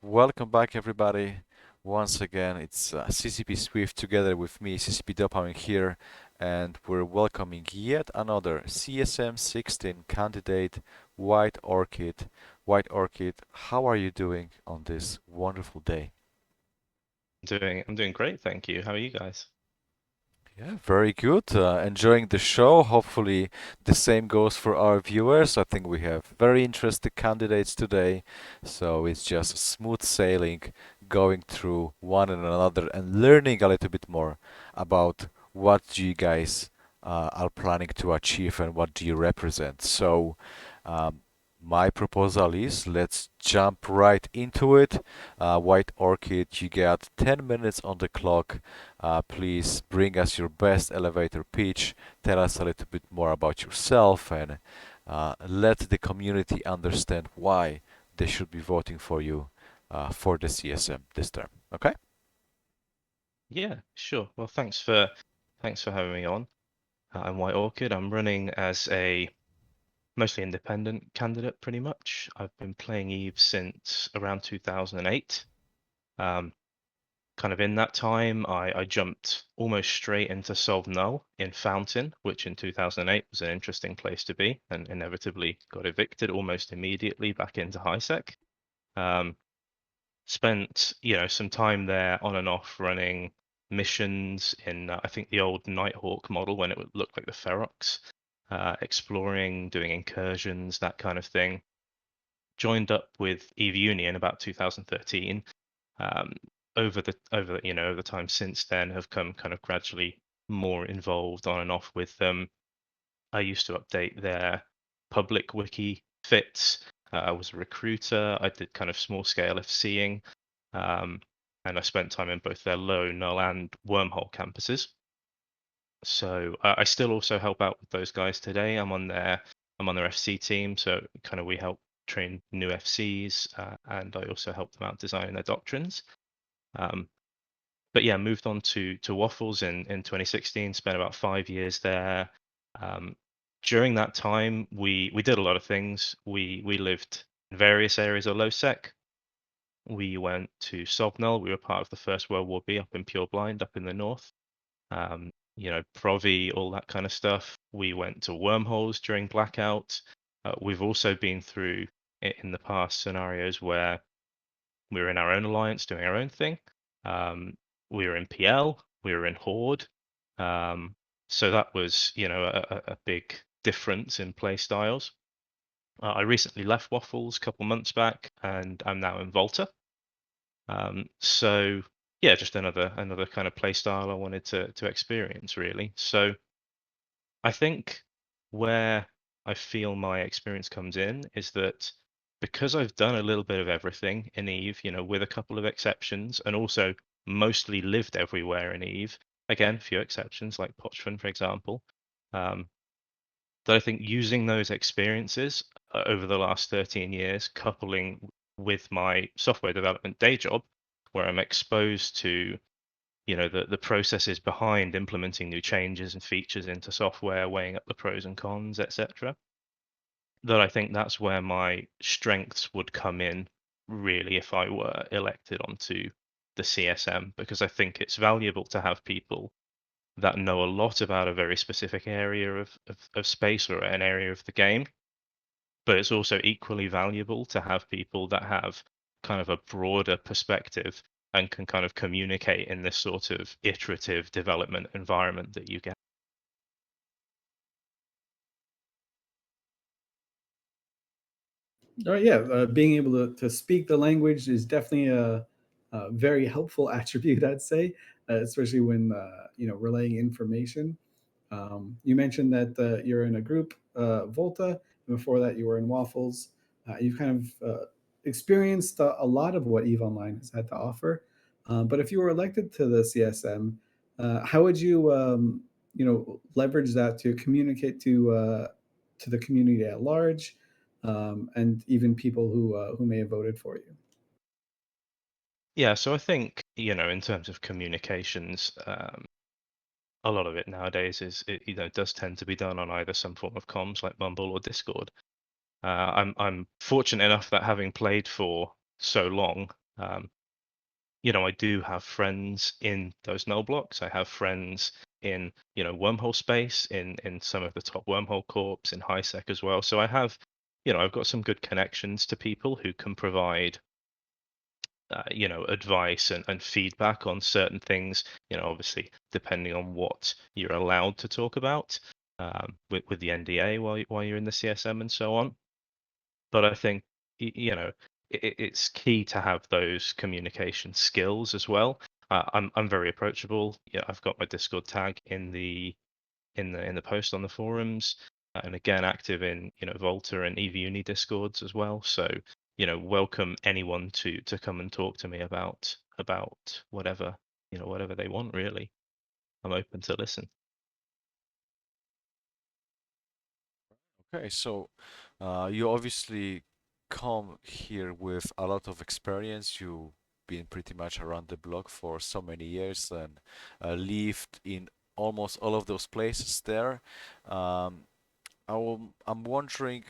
Welcome back, everybody. Once again, it's CCP Swift together with me, CCP Dopamine here, and we're welcoming yet another CSM16 candidate, White Orchid. White Orchid, how are you doing on this wonderful day? I'm doing great, thank you. How are you guys? Yeah, very good. Enjoying the show. Hopefully, the same goes for our viewers. I think we have very interesting candidates today. So it's just smooth sailing, going through one and another and learning a little bit more about what you guys are planning to achieve and what do you represent. So, um, my proposal is let's jump right into it. White Orchid, you got 10 minutes on the clock. Please bring us your best elevator pitch. Tell us a little bit more about yourself and let the community understand why they should be voting for you for the CSM this term. Okay? Yeah, sure. Well, thanks for having me on. I'm White Orchid. I'm running as a mostly independent candidate, pretty much. I've been playing Eve since around 2008. Kind of in that time, I jumped almost straight into Solve Null in Fountain, which in 2008 was an interesting place to be, and inevitably got evicted almost immediately back into HiSec. Spent some time there on and off running missions in I think the old Nighthawk model when it would look like the Ferox, exploring, doing incursions, that kind of thing. Joined up with Eve Uni in about 2013. Over the time since then, have come kind of gradually more involved on and off with them. I used to update their public wiki fits. I was a recruiter. I did kind of small scale FCing, and I spent time in both their low, null, and wormhole campuses. So I still also help out with those guys today. I'm on their FC team, so kind of we help train new FCs, and I also help them out designing their doctrines. But yeah, moved on to Waffles in 2016. Spent about 5 years there. During that time, we did a lot of things. We lived in various areas of LowSec. We went to Sobnel. We were part of the First World War B up in Pure Blind, up in the north. Provi, all that kind of stuff. We went to wormholes during Blackout. We've also been through in the past scenarios where we were in our own alliance doing our own thing. We were in PL. We were in Horde. So that was, a big difference in play styles. I recently left Waffles a couple months back, and I'm now in Volta. So yeah, just another kind of play style I wanted to experience really. So I think where I feel my experience comes in is that because I've done a little bit of everything in Eve, with a couple of exceptions, and also mostly lived everywhere in Eve. Again, a few exceptions like Pochvan, for example. That I think using those experiences over the last 13 years, coupling with my software development day job, where I'm exposed to the processes behind implementing new changes and features into software, weighing up the pros and cons, etc. That I think that's where my strengths would come in, really, if I were elected onto the CSM, because I think it's valuable to have people that know a lot about a very specific area of space or an area of the game. But it's also equally valuable to have people that have kind of a broader perspective and can kind of communicate in this sort of iterative development environment that you get. All right, yeah, being able to speak the language is definitely a very helpful attribute, I'd say, especially when relaying information. You mentioned that you're in a group, Volta, and before that you were in Waffles. You've kind of experienced a lot of what EVE Online has had to offer. But if you were elected to the CSM, how would you, leverage that to communicate to the community at large, and even people who may have voted for you? Yeah, so I think, in terms of communications, a lot of it nowadays does tend to be done on either some form of comms like Bumble or Discord. I'm fortunate enough that having played for so long, I do have friends in those null blocks. I have friends in wormhole space, in some of the top wormhole corps, in HiSec as well. So I have, I've got some good connections to people who can provide advice and feedback on certain things, obviously depending on what you're allowed to talk about with the NDA while you're in the CSM and so on. But I think, it's key to have those communication skills as well. I'm very approachable. Yeah, I've got my Discord tag in the post on the forums, and again active in Volta and EVUni Discords as well. So welcome anyone to come and talk to me about whatever whatever they want. Really, I'm open to listen. Okay, so you obviously come here with a lot of experience. You've been pretty much around the block for so many years and lived in almost all of those places there. Um, I'm wondering,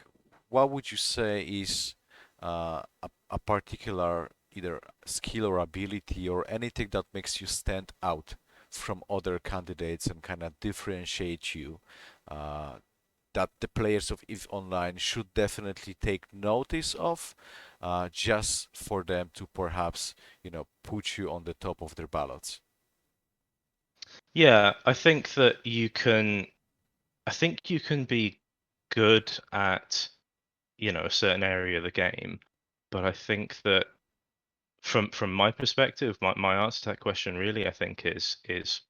what would you say is a particular either skill or ability or anything that makes you stand out from other candidates and kind of differentiate you? Uh, that the players of EVE Online should definitely take notice of, just for them to perhaps, put you on the top of their ballots. Yeah, I think that you can. I think you can be good at a certain area of the game, but I think that from my perspective, my answer to that question really, I think is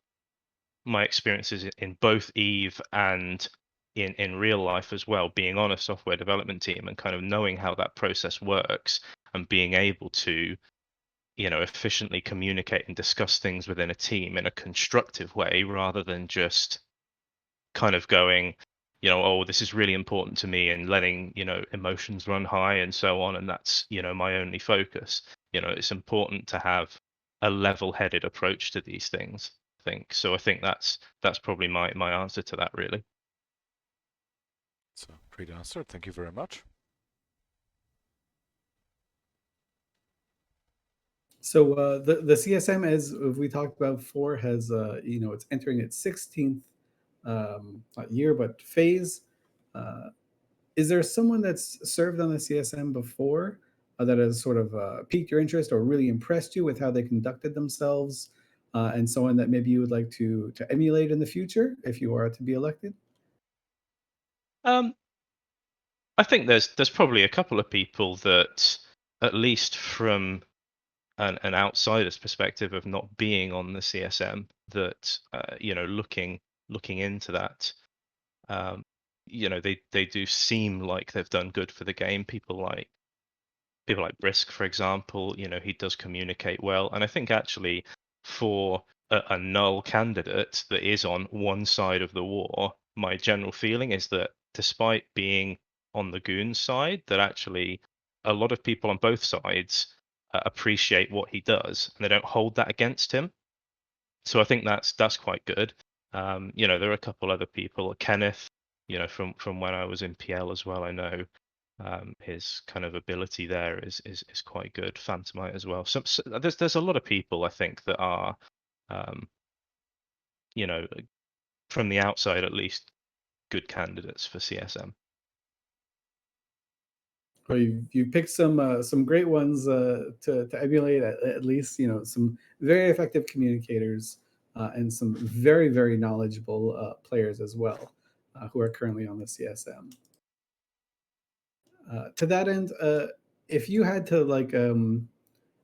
my experiences in both Eve and in real life as well, being on a software development team and kind of knowing how that process works and being able to efficiently communicate and discuss things within a team in a constructive way rather than just kind of going, oh, this is really important to me and letting, emotions run high and so on. And that's, my only focus. It's important to have a level-headed approach to these things, I think. So I think that's probably my answer to that, really. So, great answer. Thank you very much. So the CSM, as we talked about before, has it's entering its 16th not year but phase. Is there someone that's served on the CSM before that has sort of piqued your interest or really impressed you with how they conducted themselves, and someone that maybe you would like to emulate in the future if you are to be elected? Um, I think there's probably a couple of people that, at least from an outsider's perspective of not being on the CSM, that looking into that, they do seem like they've done good for the game. People like Brisk, for example, he does communicate well, and I think actually for a null candidate that is on one side of the war, my general feeling is that despite being on the goon side, that actually a lot of people on both sides appreciate what he does, and they don't hold that against him. So I think that's quite good. There are a couple other people, Kenneth, from when I was in PL as well. I know his kind of ability there is quite good. Phantomite as well. So there's a lot of people I think that are, um, from the outside at least, good candidates for CSM. Or you picked some great ones to emulate. At least some very effective communicators and some very very knowledgeable players as well, who are currently on the CSM. To that end, if you had to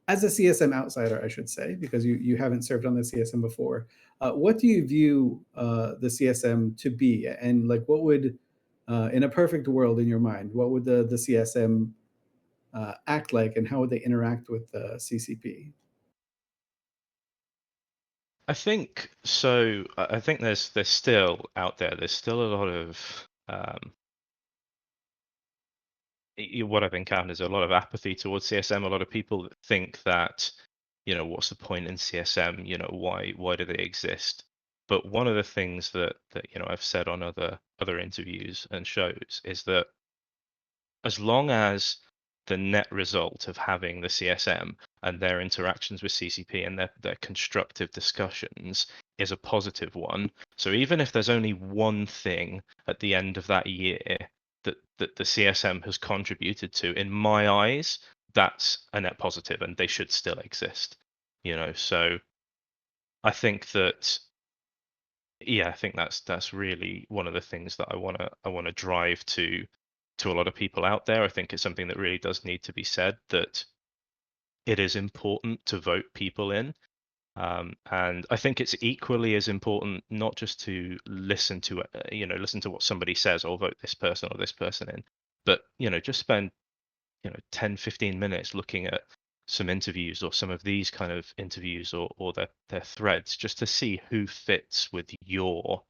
as a CSM outsider, I should say, because you haven't served on the CSM before, what do you view the CSM to be, and what would, in a perfect world in your mind, what would the CSM act like, and how would they interact with the CCP? I think so. I think there's still out there. There's still a lot of what I've encountered is a lot of apathy towards CSM. A lot of people that think that, what's the point in CSM? Why do they exist? But one of the things that I've said on other interviews and shows is that as long as the net result of having the CSM and their interactions with CCP and their constructive discussions is a positive one. So even if there's only one thing at the end of that year that the CSM has contributed to, in my eyes, that's a net positive, and they should still exist. So I think that, yeah, I think that's really one of the things that I wanna drive to a lot of people out there. I think it's something that really does need to be said, that it is important to vote people in. And I think it's equally as important not just to listen to what somebody says, or vote this person or this person in, but just spend 10, 15 minutes looking at some interviews, or some of these kind of interviews, or their threads, just to see who fits with your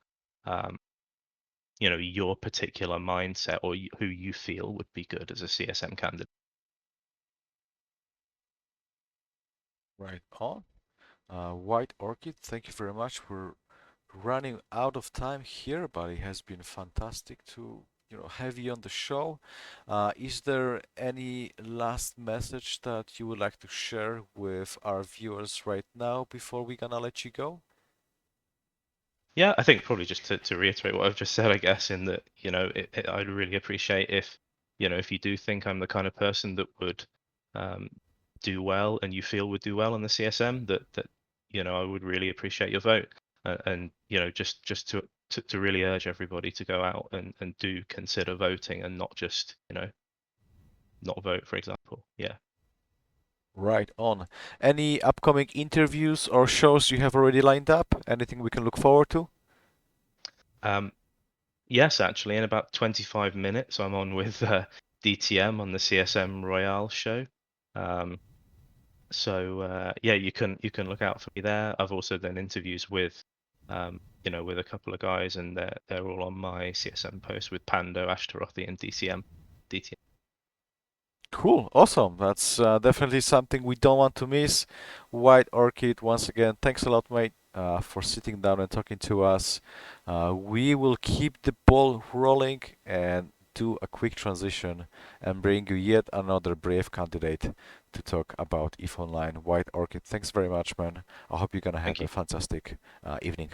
your particular mindset, or who you feel would be good as a CSM candidate. Right on. White Orchid, thank you very much. We're running out of time here, but it has been fantastic to have you on the show. Is there any last message that you would like to share with our viewers right now before we're gonna let you go? Yeah, I think probably just to reiterate what I've just said, I guess, in that, I'd really appreciate if, if you do think I'm the kind of person that would do well, and you feel would do well on the CSM, that I would really appreciate your vote. And just to really urge everybody to go out and do consider voting, and not just, not vote, for example. Yeah. Right on. Any upcoming interviews or shows you have already lined up? Anything we can look forward to? Yes, actually, in about 25 minutes, I'm on with DTM on the CSM Royale show. So yeah, you can look out for me there. I've also done interviews with with a couple of guys, and they're all on my CSM post, with Pando, Ashtarothi, and DTM. Cool, awesome. That's definitely something we don't want to miss. White Orchid, once again, thanks a lot, mate, for sitting down and talking to us. We will keep the ball rolling and do a quick transition and bring you yet another brave candidate to talk about EVE Online. White Orchid, thanks very much, man. I hope you're gonna have Thank you. a fantastic evening.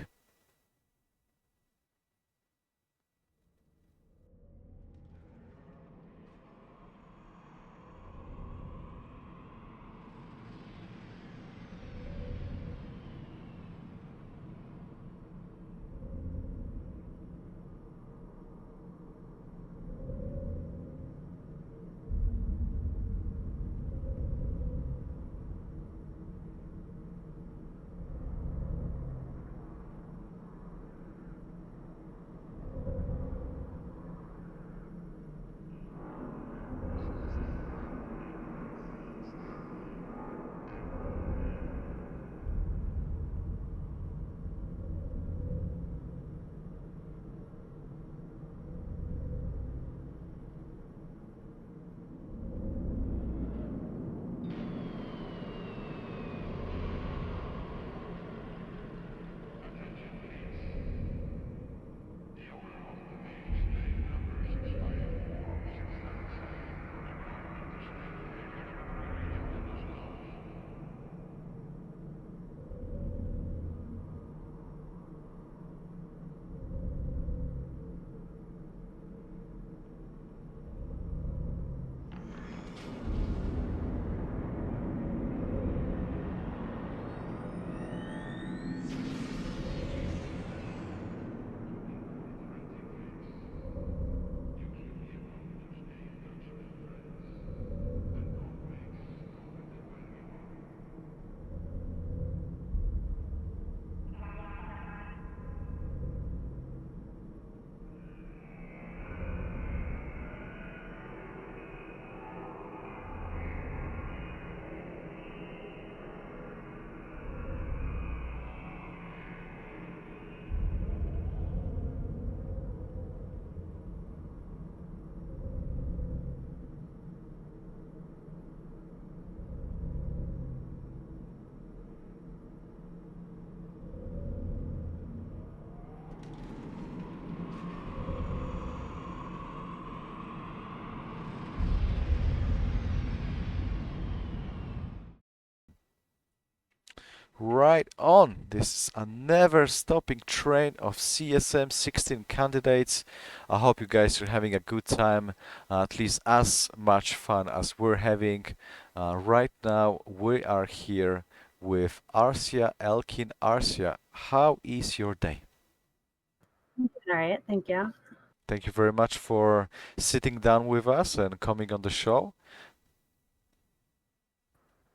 Right on. This is a never-stopping train of CSM16 candidates. I hope you guys are having a good time, at least as much fun as we're having. Right now, we are here with Arsia Elkin. Arsia, how is your day? All right, thank you. Thank you very much for sitting down with us and coming on the show.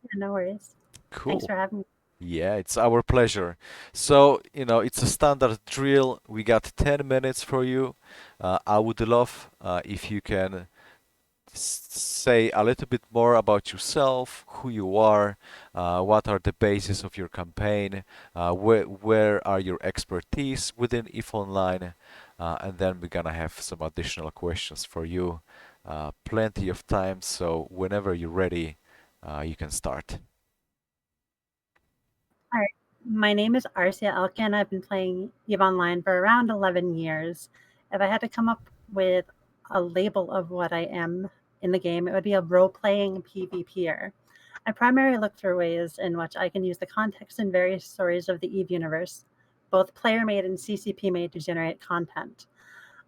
Yeah, no worries. Thanks Cool. for having me. Yeah, it's our pleasure. So, it's a standard drill. We got 10 minutes for you. I would love if you can say a little bit more about yourself, who you are, what are the bases of your campaign, where are your expertise within EVE Online, and then we're gonna have some additional questions for you. Plenty of time, so whenever you're ready, you can start. All right, my name is Arsia Elkin. I've been playing EVE Online for around 11 years. If I had to come up with a label of what I am in the game, it would be a role-playing PvPer. I primarily look for ways in which I can use the context and various stories of the EVE universe, both player-made and CCP-made, to generate content.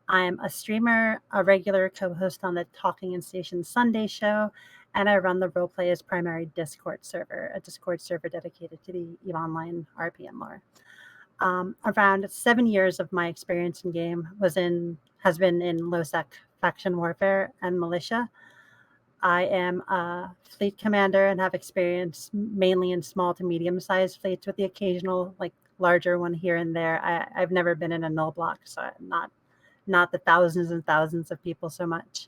I'm a streamer, a regular co-host on the Talking in Station Sunday show, and I run the Roleplay's primary Discord server, a Discord server dedicated to the EVE Online RPM lore. Around 7 years of my experience in game has been in low-sec faction warfare and militia. I am a fleet commander and have experience mainly in small to medium-sized fleets, with the occasional larger one here and there. I've never been in a null block, so I'm not the thousands and thousands of people so much.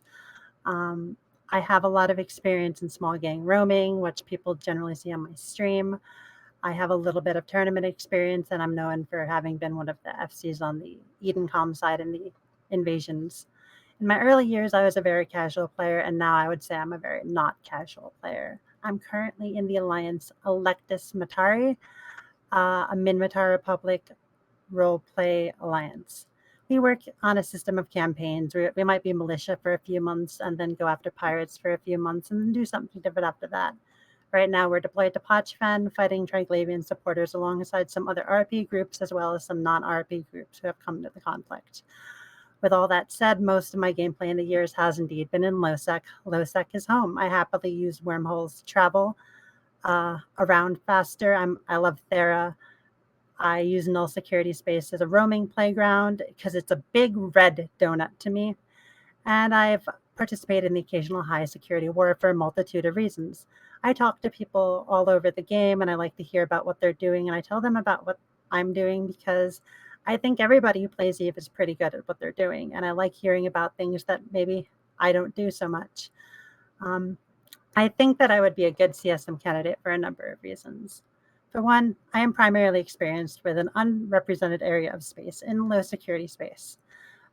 I have a lot of experience in small gang roaming, which people generally see on my stream. I have a little bit of tournament experience, and I'm known for having been one of the FCs on the Edencom side in the invasions. In my early years, I was a very casual player, and now I would say I'm a very not casual player. I'm currently in the Alliance Electus Matari, a Minmatar Republic role-play alliance. We work on a system of campaigns. We might be militia for a few months and then go after pirates for a few months and then do something different after that. Right now, we're deployed to Pochfan, fighting Triglavian supporters alongside some other RP groups as well as some non-RP groups who have come to the conflict. With all that said, most of my gameplay in the years has indeed been in low-sec. Low-sec is home. I happily use wormholes to travel around faster. I love Thera. I use null security space as a roaming playground because it's a big red donut to me. And I've participated in the occasional high security war for a multitude of reasons. I talk to people all over the game and I like to hear about what they're doing, and I tell them about what I'm doing because I think everybody who plays EVE is pretty good at what they're doing, and I like hearing about things that maybe I don't do so much. I think that I would be a good CSM candidate for a number of reasons. For one, I am primarily experienced with an unrepresented area of space in low security space.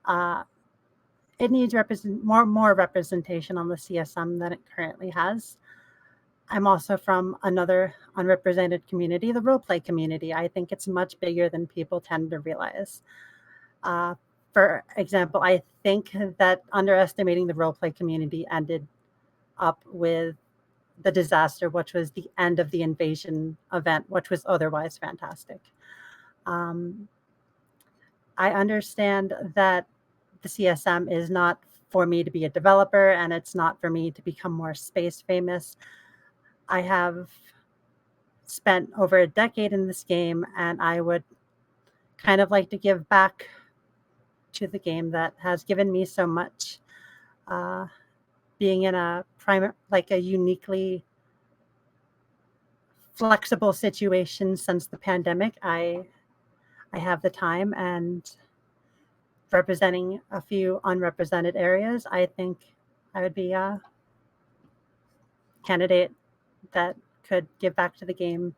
It needs more representation on the CSM than it currently has. I'm also from another unrepresented community, the roleplay community. I think it's much bigger than people tend to realize. For example, I think that underestimating the roleplay community ended up with the disaster, which was the end of the invasion event, which was otherwise fantastic. I understand that the CSM is not for me to be a developer, and it's not for me to become more space famous. I have spent over a decade in this game, and I would kind of like to give back to the game that has given me so much. Being in a uniquely flexible situation since the pandemic, I have the time, and representing a few unrepresented areas, I think I would be a candidate that could give back to the game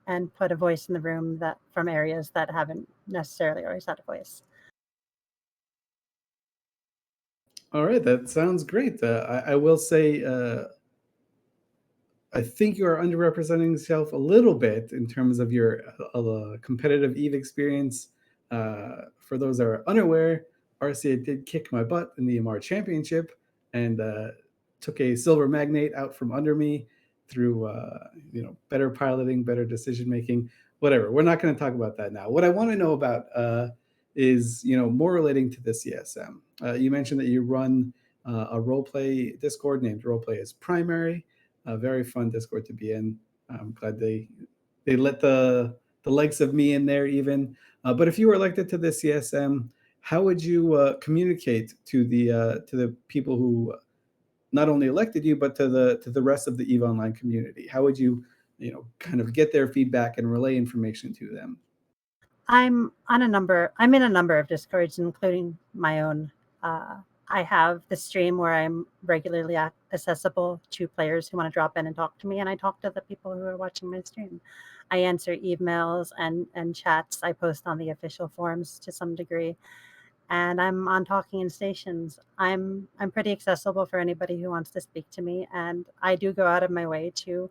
and put a voice in the room that from areas that haven't necessarily always had a voice. All right, that sounds great. I will say, I think you are underrepresenting yourself a little bit in terms of your competitive EVE experience. For those that are unaware, RCA did kick my butt in the MR Championship and took a silver magnate out from under me. through better piloting, better decision making, whatever. We're not going to talk about that now. What I want to know about is more relating to the CSM. You mentioned that you run a roleplay Discord named Roleplay is Primary. A very fun Discord to be in. I'm glad they let the likes of me in there even. But if you were elected to the CSM, how would you communicate to the people who not only elected you, but to the rest of the EVE Online community? How would you kind of get their feedback and relay information to them? I'm in a number of Discords, including my own. I have the stream where I'm regularly accessible to players who want to drop in and talk to me, and I talk to the people who are watching my stream. I answer emails and chats. I post on the official forums to some degree, and I'm on talking in stations. I'm pretty accessible for anybody who wants to speak to me, and I do go out of my way to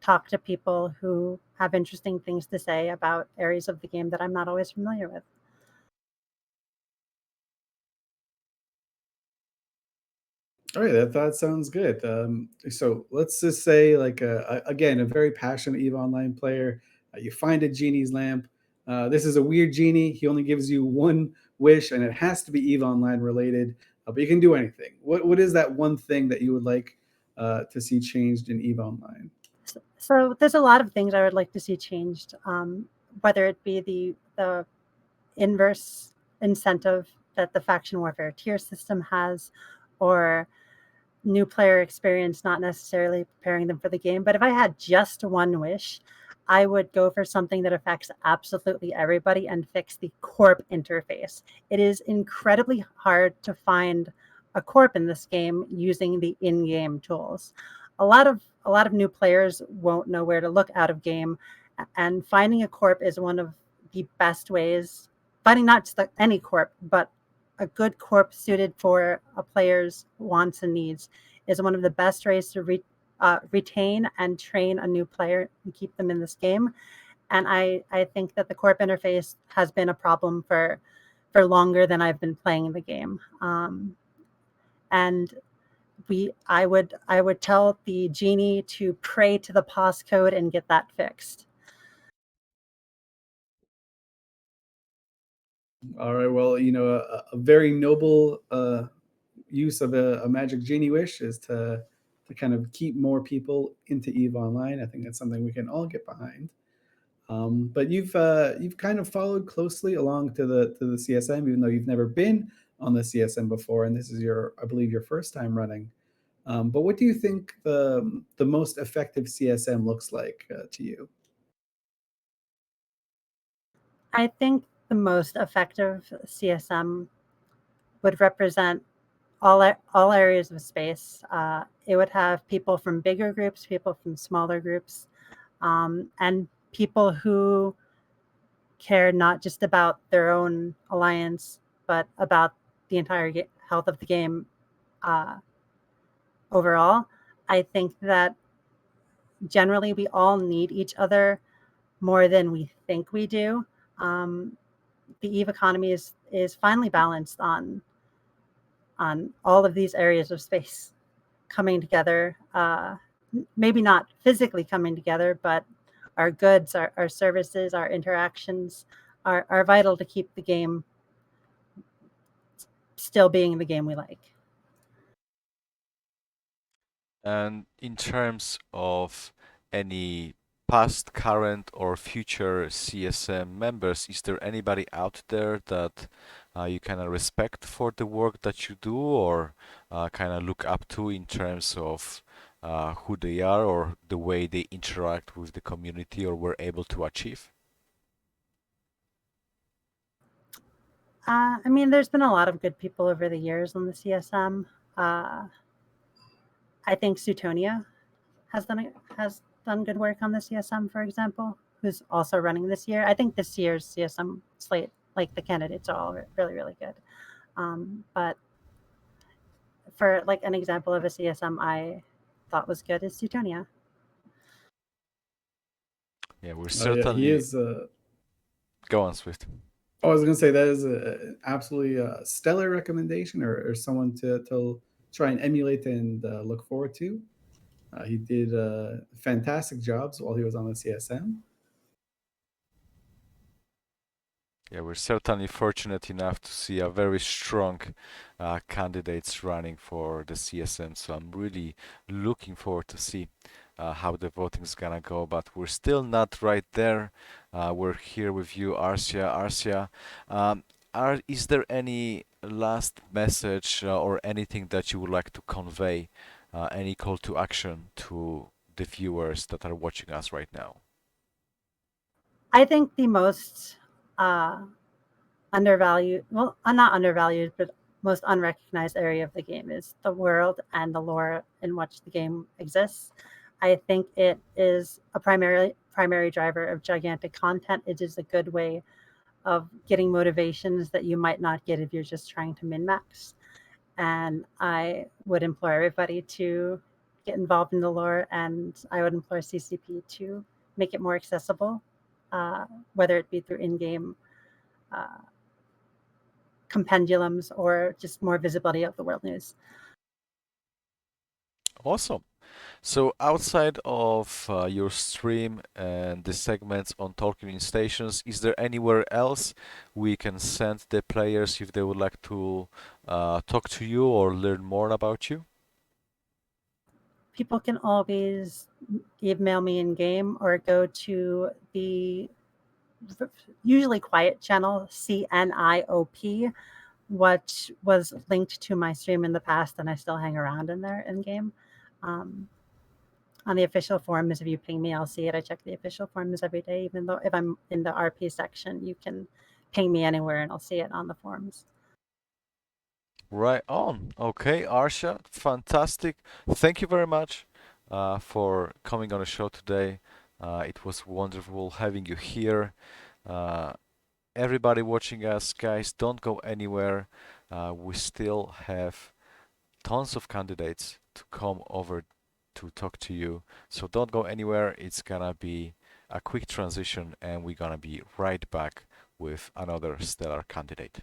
talk to people who have interesting things to say about areas of the game that I'm not always familiar with. All right, that sounds good. So let's just say, like, again, a very passionate EVE Online player. You find a genie's lamp. This is a weird genie. He only gives you one wish, and it has to be EVE Online related. But you can do anything. What is that one thing that you would like to see changed in EVE Online? So there's a lot of things I would like to see changed, whether it be the inverse incentive that the faction warfare tier system has, or new player experience, not necessarily preparing them for the game. But if I had just one wish, I would go for something that affects absolutely everybody and fix the corp interface. It is incredibly hard to find a corp in this game using the in-game tools. A lot of new players won't know where to look out of game, and finding a corp is one of the best ways. Finding not just any corp, but a good corp suited for a player's wants and needs is one of the best ways to retain and train a new player and keep them in this game. And I think that the corp interface has been a problem for longer than I've been playing the game. And I would tell the genie to pray to the passcode and get that fixed. All right. Well, a very noble use of a magic genie wish is to kind of keep more people into EVE Online. I think that's something we can all get behind. But you've kind of followed closely along to the CSM, even though you've never been on the CSM before, and this is I believe your first time running. But what do you think the most effective CSM looks like to you? I think the most effective CSM would represent all areas of space. It would have people from bigger groups, people from smaller groups, and people who care not just about their own alliance, but about the entire health of the game overall. I think that generally we all need each other more than we think we do. The EVE economy is finally balanced on all of these areas of space coming together. Maybe not physically coming together, but our goods, our services, our interactions are vital to keep the game still being the game we like. And in terms of any past, current, or future CSM members, is there anybody out there that you kind of respect for the work that you do, or kind of look up to in terms of who they are or the way they interact with the community or were able to achieve? I mean, there's been a lot of good people over the years on the CSM. I think Suitonia has done good work on the CSM, for example, who's also running this year. I think this year's CSM slate, like the candidates, are all really, really good. But for like an example of a CSM I thought was good is Suitonia. Yeah, we're Yeah, certainly. he is. Go on, Swift. I was going to say that is an absolutely stellar recommendation, or someone to try and emulate and look forward to. He did fantastic jobs while he was on the CSM. Yeah, we're certainly fortunate enough to see a very strong candidates running for the CSM. So I'm really looking forward to see how the voting is gonna go. But we're still not right there. We're here with you, Arsia. Arsia, is there any last message or anything that you would like to convey? Any call to action to the viewers that are watching us right now? I think the most undervalued, well, not undervalued, but most unrecognized area of the game is the world and the lore in which the game exists. I think it is a primary driver of gigantic content. It is a good way of getting motivations that you might not get if you're just trying to min-max. And I would implore everybody to get involved in the lore, and I would implore CCP to make it more accessible, whether it be through in-game compendiums or just more visibility of the world news. Awesome. So outside of your stream and the segments on Tolkien stations, is there anywhere else we can send the players if they would like to talk to you or learn more about you? People can always email me in game or go to the usually quiet channel CNIOP, which was linked to my stream in the past, and I still hang around in there in game. On the official forums, if you ping me, I'll see it. I check the official forums every day, even though if I'm in the RP section, you can ping me anywhere and I'll see it on the forums. Right on. Okay, Arsha, fantastic. Thank you very much for coming on the show today. It was wonderful having you here. Everybody watching us, guys, don't go anywhere. We still have tons of candidates to come over to talk to you. So don't go anywhere. It's gonna be a quick transition and we're gonna be right back with another stellar candidate.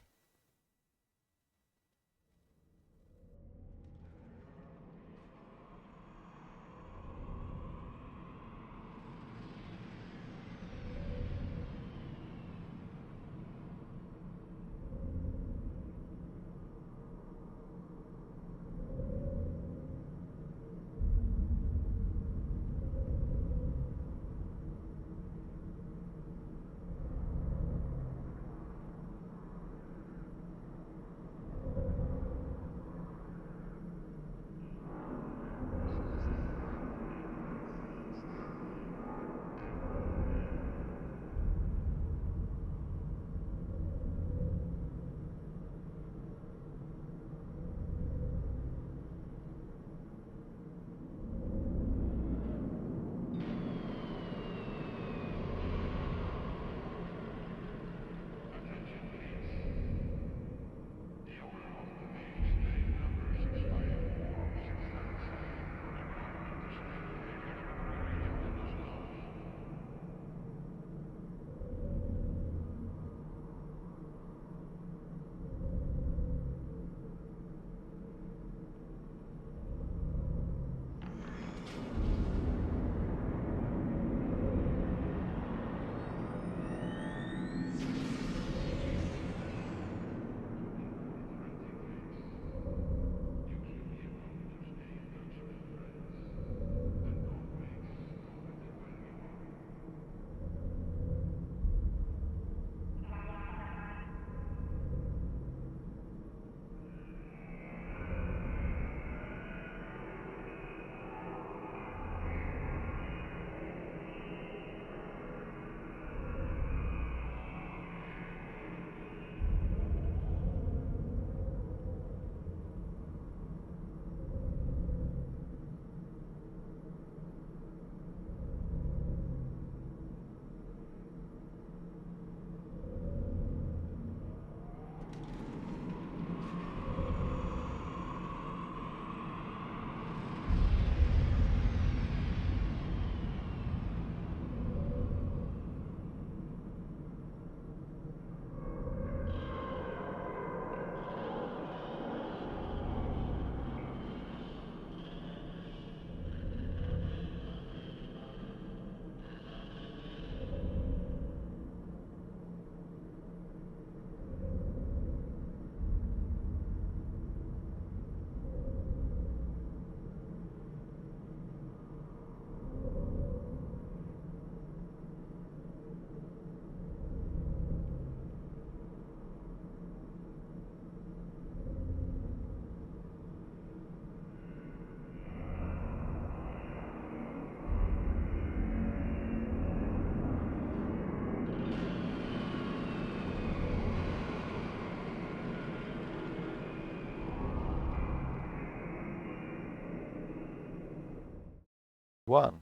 One.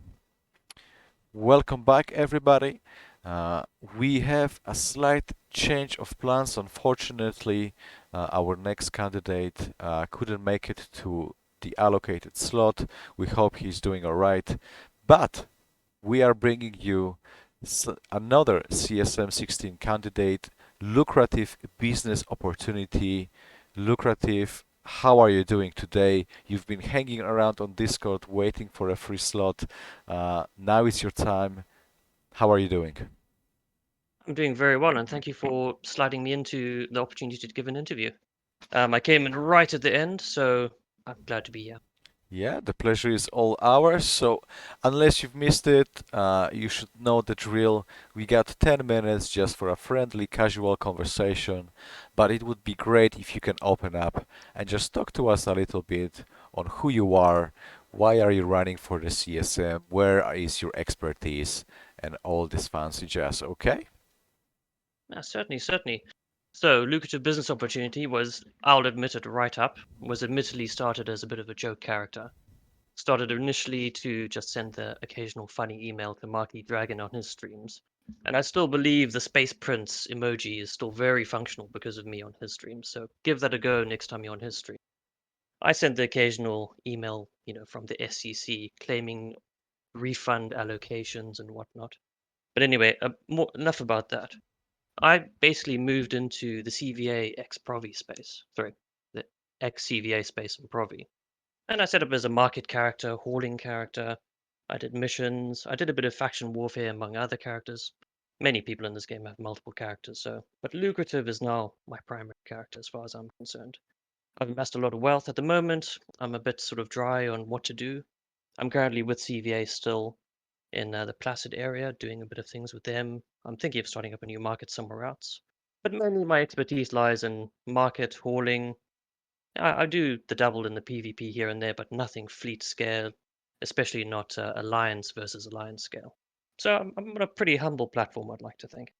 Welcome back, everybody. We have a slight change of plans. Unfortunately, our next candidate couldn't make it to the allocated slot. We hope he's doing all right. But we are bringing you another CSM16 candidate, lucrative business opportunity. Lucrative, how are you doing today? You've been hanging around on Discord waiting for a free slot. Now is your time. How are you doing? I'm doing very well, and thank you for sliding me into the opportunity to give an interview. I came in right at the end, so I'm glad to be here. Yeah, the pleasure is all ours. So, unless you've missed it, you should know the drill. We got 10 minutes just for a friendly, casual conversation, but it would be great if you can open up and just talk to us a little bit on who you are, why are you running for the CSM, where is your expertise, and all this fancy jazz, okay? Certainly, certainly. So, lucrative business opportunity was, I'll admit it right up, was admittedly started as a bit of a joke character. Started initially to just send the occasional funny email to Marky Dragon on his streams. And I still believe the Space Prince emoji is still very functional because of me on his streams, so give that a go next time you're on his stream. I sent the occasional email, from the SCC claiming refund allocations and whatnot. But anyway, enough about that. I basically moved into the CVA X Provi space. Sorry, the X CVA space in Provi. And I set up as a market character, hauling character. I did missions. I did a bit of faction warfare among other characters. Many people in this game have multiple characters, but Lucrative is now my primary character as far as I'm concerned. I've amassed a lot of wealth at the moment. I'm a bit sort of dry on what to do. I'm currently with CVA still in the Placid area, doing a bit of things with them. I'm thinking of starting up a new market somewhere else. But mainly my expertise lies in market, hauling. I do the double in the PvP here and there, but nothing fleet scale, especially not alliance versus alliance scale. So I'm on a pretty humble platform, I'd like to think.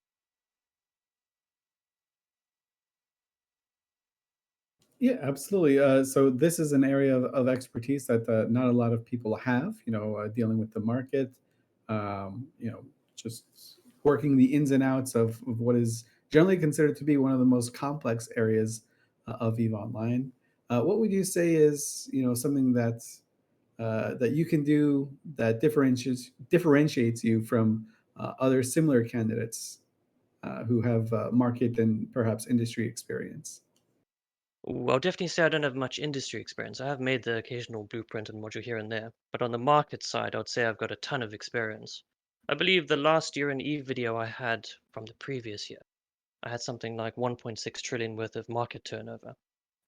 Yeah, absolutely. So this is an area of expertise that not a lot of people have. Dealing with the market, just working the ins and outs of what is generally considered to be one of the most complex areas of Eve Online. What would you say is something that you can do that differentiates you from other similar candidates who have market and perhaps industry experience? I'll definitely say I don't have much industry experience. I have made the occasional blueprint and module here and there, but on the market side, I'd say I've got a ton of experience. I believe the last year in Eve video I had from the previous year, I had something like 1.6 trillion worth of market turnover.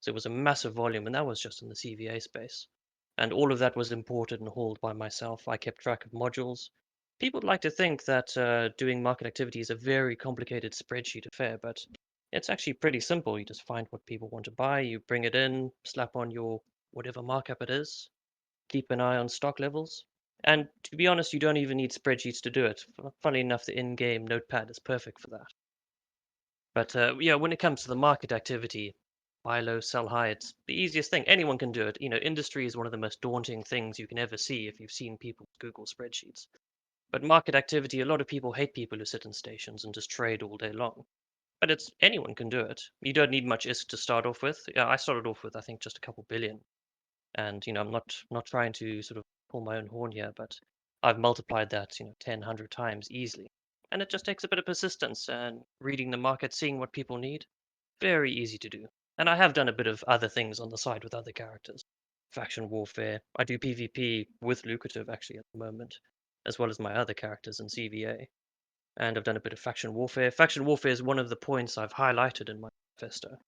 So it was a massive volume, and that was just in the CVA space. And all of that was imported and hauled by myself. I kept track of modules. People like to think that doing market activity is a very complicated spreadsheet affair, but it's actually pretty simple. You just find what people want to buy, you bring it in, slap on your whatever markup it is, keep an eye on stock levels. And to be honest, you don't even need spreadsheets to do it. Funnily enough, the in-game notepad is perfect for that. But yeah, when it comes to the market activity, buy low, sell high, it's the easiest thing. Anyone can do it. Industry is one of the most daunting things you can ever see if you've seen people's Google spreadsheets. But market activity, a lot of people hate people who sit in stations and just trade all day long. But anyone can do it. You don't need much ISK to start off with. Yeah, I started off with I think just a couple billion, and I'm not trying to sort of pull my own horn here, but I've multiplied that 10, 100 times easily. And it just takes a bit of persistence and reading the market, seeing what people need. Very easy to do. And I have done a bit of other things on the side with other characters. Faction warfare. I do PvP with Lucrative actually at the moment, as well as my other characters in CVA. And I've done a bit of faction warfare. Faction warfare is one of the points I've highlighted in my manifesto.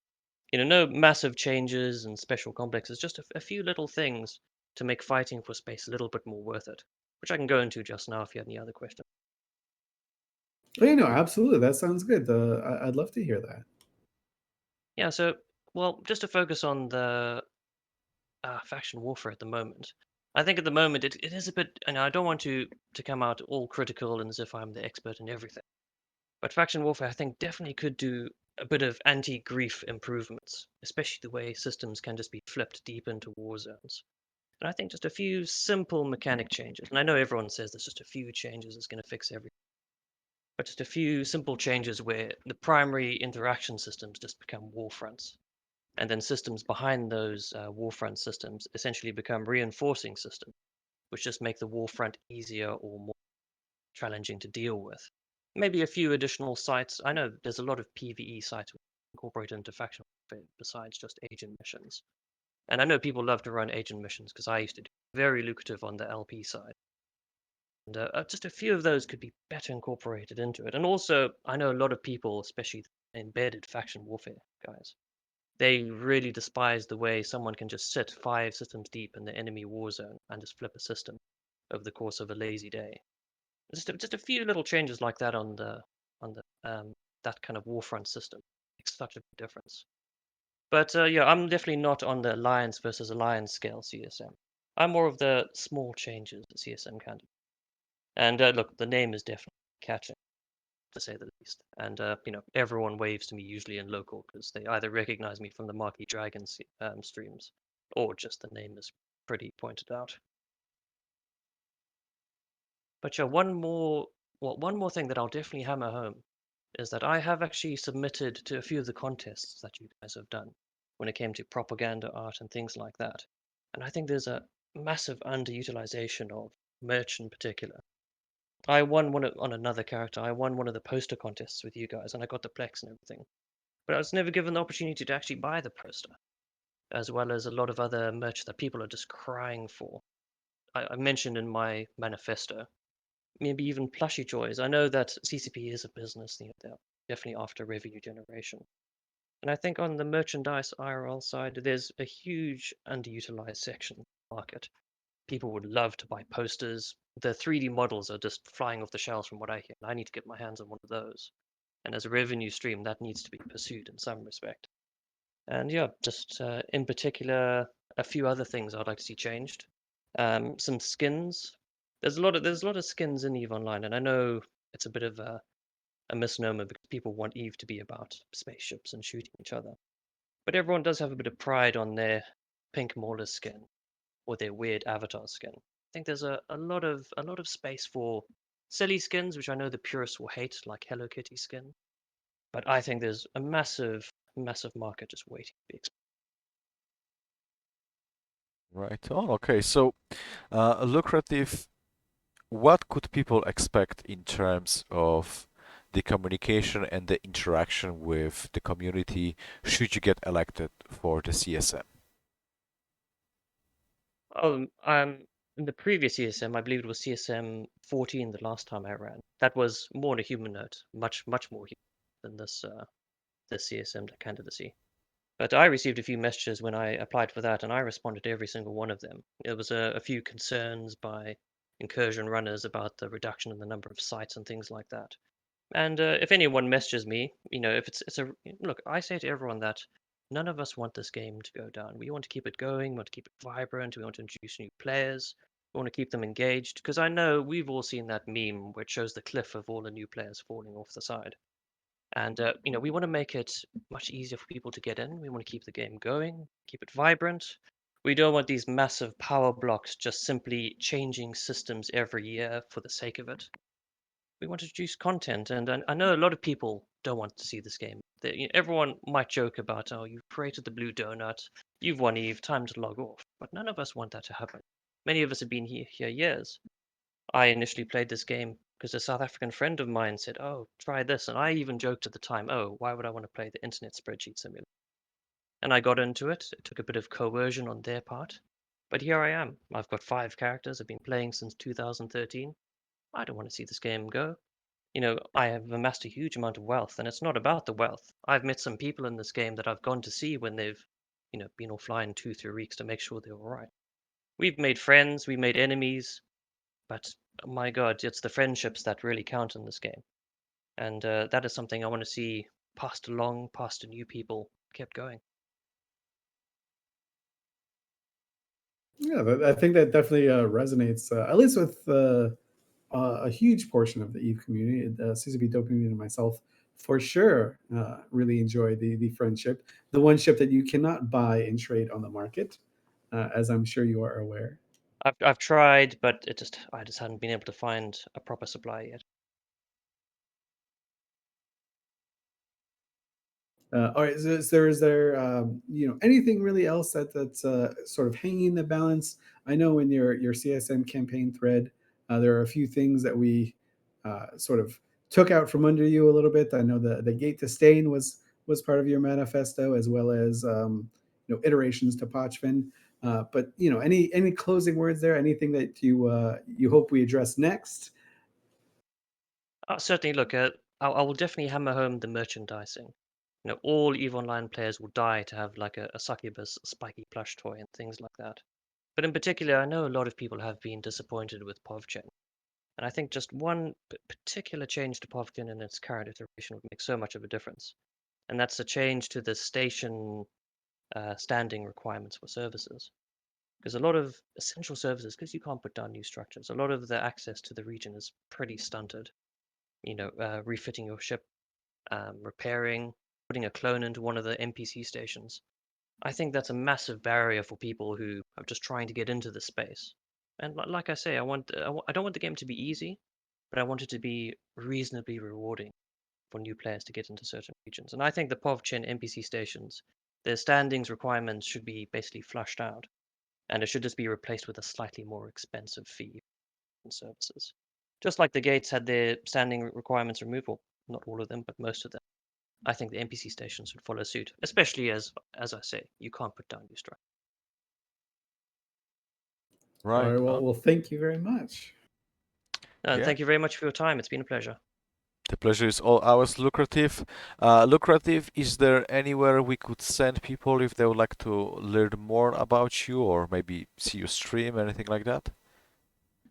No massive changes and special complexes, just a few little things to make fighting for space a little bit more worth it, which I can go into just now if you have any other questions. Absolutely. That sounds good. I'd love to hear that. Yeah, so, well, just to focus on the faction warfare at the moment. I think at the moment it is a bit, and I don't want to come out all critical and as if I'm the expert in everything. But faction warfare, I think, definitely could do a bit of anti-grief improvements, especially the way systems can just be flipped deep into war zones. And I think just a few simple mechanic changes. And I know everyone says there's just a few changes is going to fix everything. But just a few simple changes where the primary interaction systems just become war fronts. And then systems behind those war front systems essentially become reinforcing systems, which just make the war front easier or more challenging to deal with. Maybe a few additional sites. I know there's a lot of PvE sites incorporated into faction warfare besides just agent missions. And I know people love to run agent missions because I used to do very lucrative on the LP side. And just a few of those could be better incorporated into it. And also, I know a lot of people, especially embedded faction warfare guys, they really despise the way someone can just sit 5 systems deep in the enemy war zone and just flip a system over the course of a lazy day. Just a few little changes like that on the that kind of warfront system makes such a big difference. But yeah, I'm definitely not on the alliance versus alliance scale CSM. I'm more of the small changes that CSM can do. And look, the name is definitely catching, to say the least. And everyone waves to me usually in local because they either recognize me from the Marquee Dragon streams, or just the name is pretty pointed out. But yeah, one more thing that I'll definitely hammer home is that I have actually submitted to a few of the contests that you guys have done when it came to propaganda art and things like that. And I think there's a massive underutilization of merch in particular. I won one on another character. I won one of the poster contests with you guys, and I got the Plex and everything. But I was never given the opportunity to actually buy the poster, as well as a lot of other merch that people are just crying for. I mentioned in my manifesto, maybe even plushie toys. I know that CCP is a business, they're definitely after revenue generation. And I think on the merchandise IRL side, there's a huge underutilized section of the market. People would love to buy posters. The 3D models are just flying off the shelves from what I hear. I need to get my hands on one of those. And as a revenue stream, that needs to be pursued in some respect. And yeah, just in particular, a few other things I'd like to see changed. Some skins. There's a lot of skins in EVE Online, and I know it's a bit of a misnomer because people want EVE to be about spaceships and shooting each other. But everyone does have a bit of pride on their pink Mauler skin or their weird avatar skin. I think there's a lot of space for silly skins, which I know the purists will hate, like Hello Kitty skin. But I think there's a massive market just waiting to be explored. Right on. Okay, so Lucrative, what could people expect in terms of the communication and the interaction with the community should you get elected for the CSM? In the previous CSM, I believe it was CSM 14 the last time I ran. That was more on a human note, much more human than this CSM candidacy. But I received a few messages when I applied for that, and I responded to every single one of them. There was a few concerns by incursion runners about the reduction in the number of sites and things like that. And if anyone messages me, if it's a look, I say to everyone that none of us want this game to go down. We want to keep it going. We want to keep it vibrant. We want to introduce new players. We want to keep them engaged because I know we've all seen that meme where it shows the cliff of all the new players falling off the side. And we want to make it much easier for people to get in. We want to keep the game going, keep it vibrant. We don't want these massive power blocks just simply changing systems every year for the sake of it. We want to introduce content, and I know a lot of people don't want to see this game. Everyone might joke about, oh, you've created the blue donut, you've won EVE, time to log off. But none of us want that to happen. Many of us have been here years. I initially played this game because a South African friend of mine said, oh, try this. And I even joked at the time, oh, why would I want to play the internet spreadsheet simulator? And I got into it. It took a bit of coercion on their part. But here I am. I've got 5 characters. I've been playing since 2013. I don't want to see this game go. I have amassed a huge amount of wealth, and it's not about the wealth. I've met some people in this game that I've gone to see when they've, been offline 2-3 weeks to make sure they're all right. We've made friends, we made enemies, but my God, it's the friendships that really count in this game. And that is something I want to see passed along, passed to new people, kept going. Yeah, I think that definitely resonates, at least with a huge portion of the EVE community. CCP Dopamine and myself, for sure, really enjoy the friendship, the one ship that you cannot buy and trade on the market. as I'm sure you are aware. I've tried, but I just hadn't been able to find a proper supply yet. All right, is there anything really else that's sort of hanging in the balance? I know in your CSM campaign thread, there are a few things that we sort of took out from under you a little bit. I know the gate to stain was part of your manifesto, as well as iterations to Pochvin. But any closing words there? Anything that you hope we address next? Certainly, look, I will definitely hammer home the merchandising. All EVE Online players will die to have like a succubus spiky plush toy and things like that. But in particular, I know a lot of people have been disappointed with PovChain. And I think just one particular change to PovChain in its current iteration would make so much of a difference. And that's a change to the station standing requirements for services. Because a lot of essential services, because you can't put down new structures, a lot of the access to the region is pretty stunted. Refitting your ship, repairing, putting a clone into one of the NPC stations. I think that's a massive barrier for people who are just trying to get into the space. And like I say, I don't want the game to be easy, but I want it to be reasonably rewarding for new players to get into certain regions. And I think the PovChin NPC stations, their standings requirements should be basically flushed out, and it should just be replaced with a slightly more expensive fee and services. Just like the gates had their standing requirements removal, not all of them, but most of them. I think the NPC stations should follow suit, especially as I say, you can't put down new structure. All Right. right. Well, thank you very much. And Yeah. thank you very much for your time. It's been a pleasure. The pleasure is all ours, Lucrative. Lucrative, is there anywhere we could send people if they would like to learn more about you or maybe see you stream, anything like that?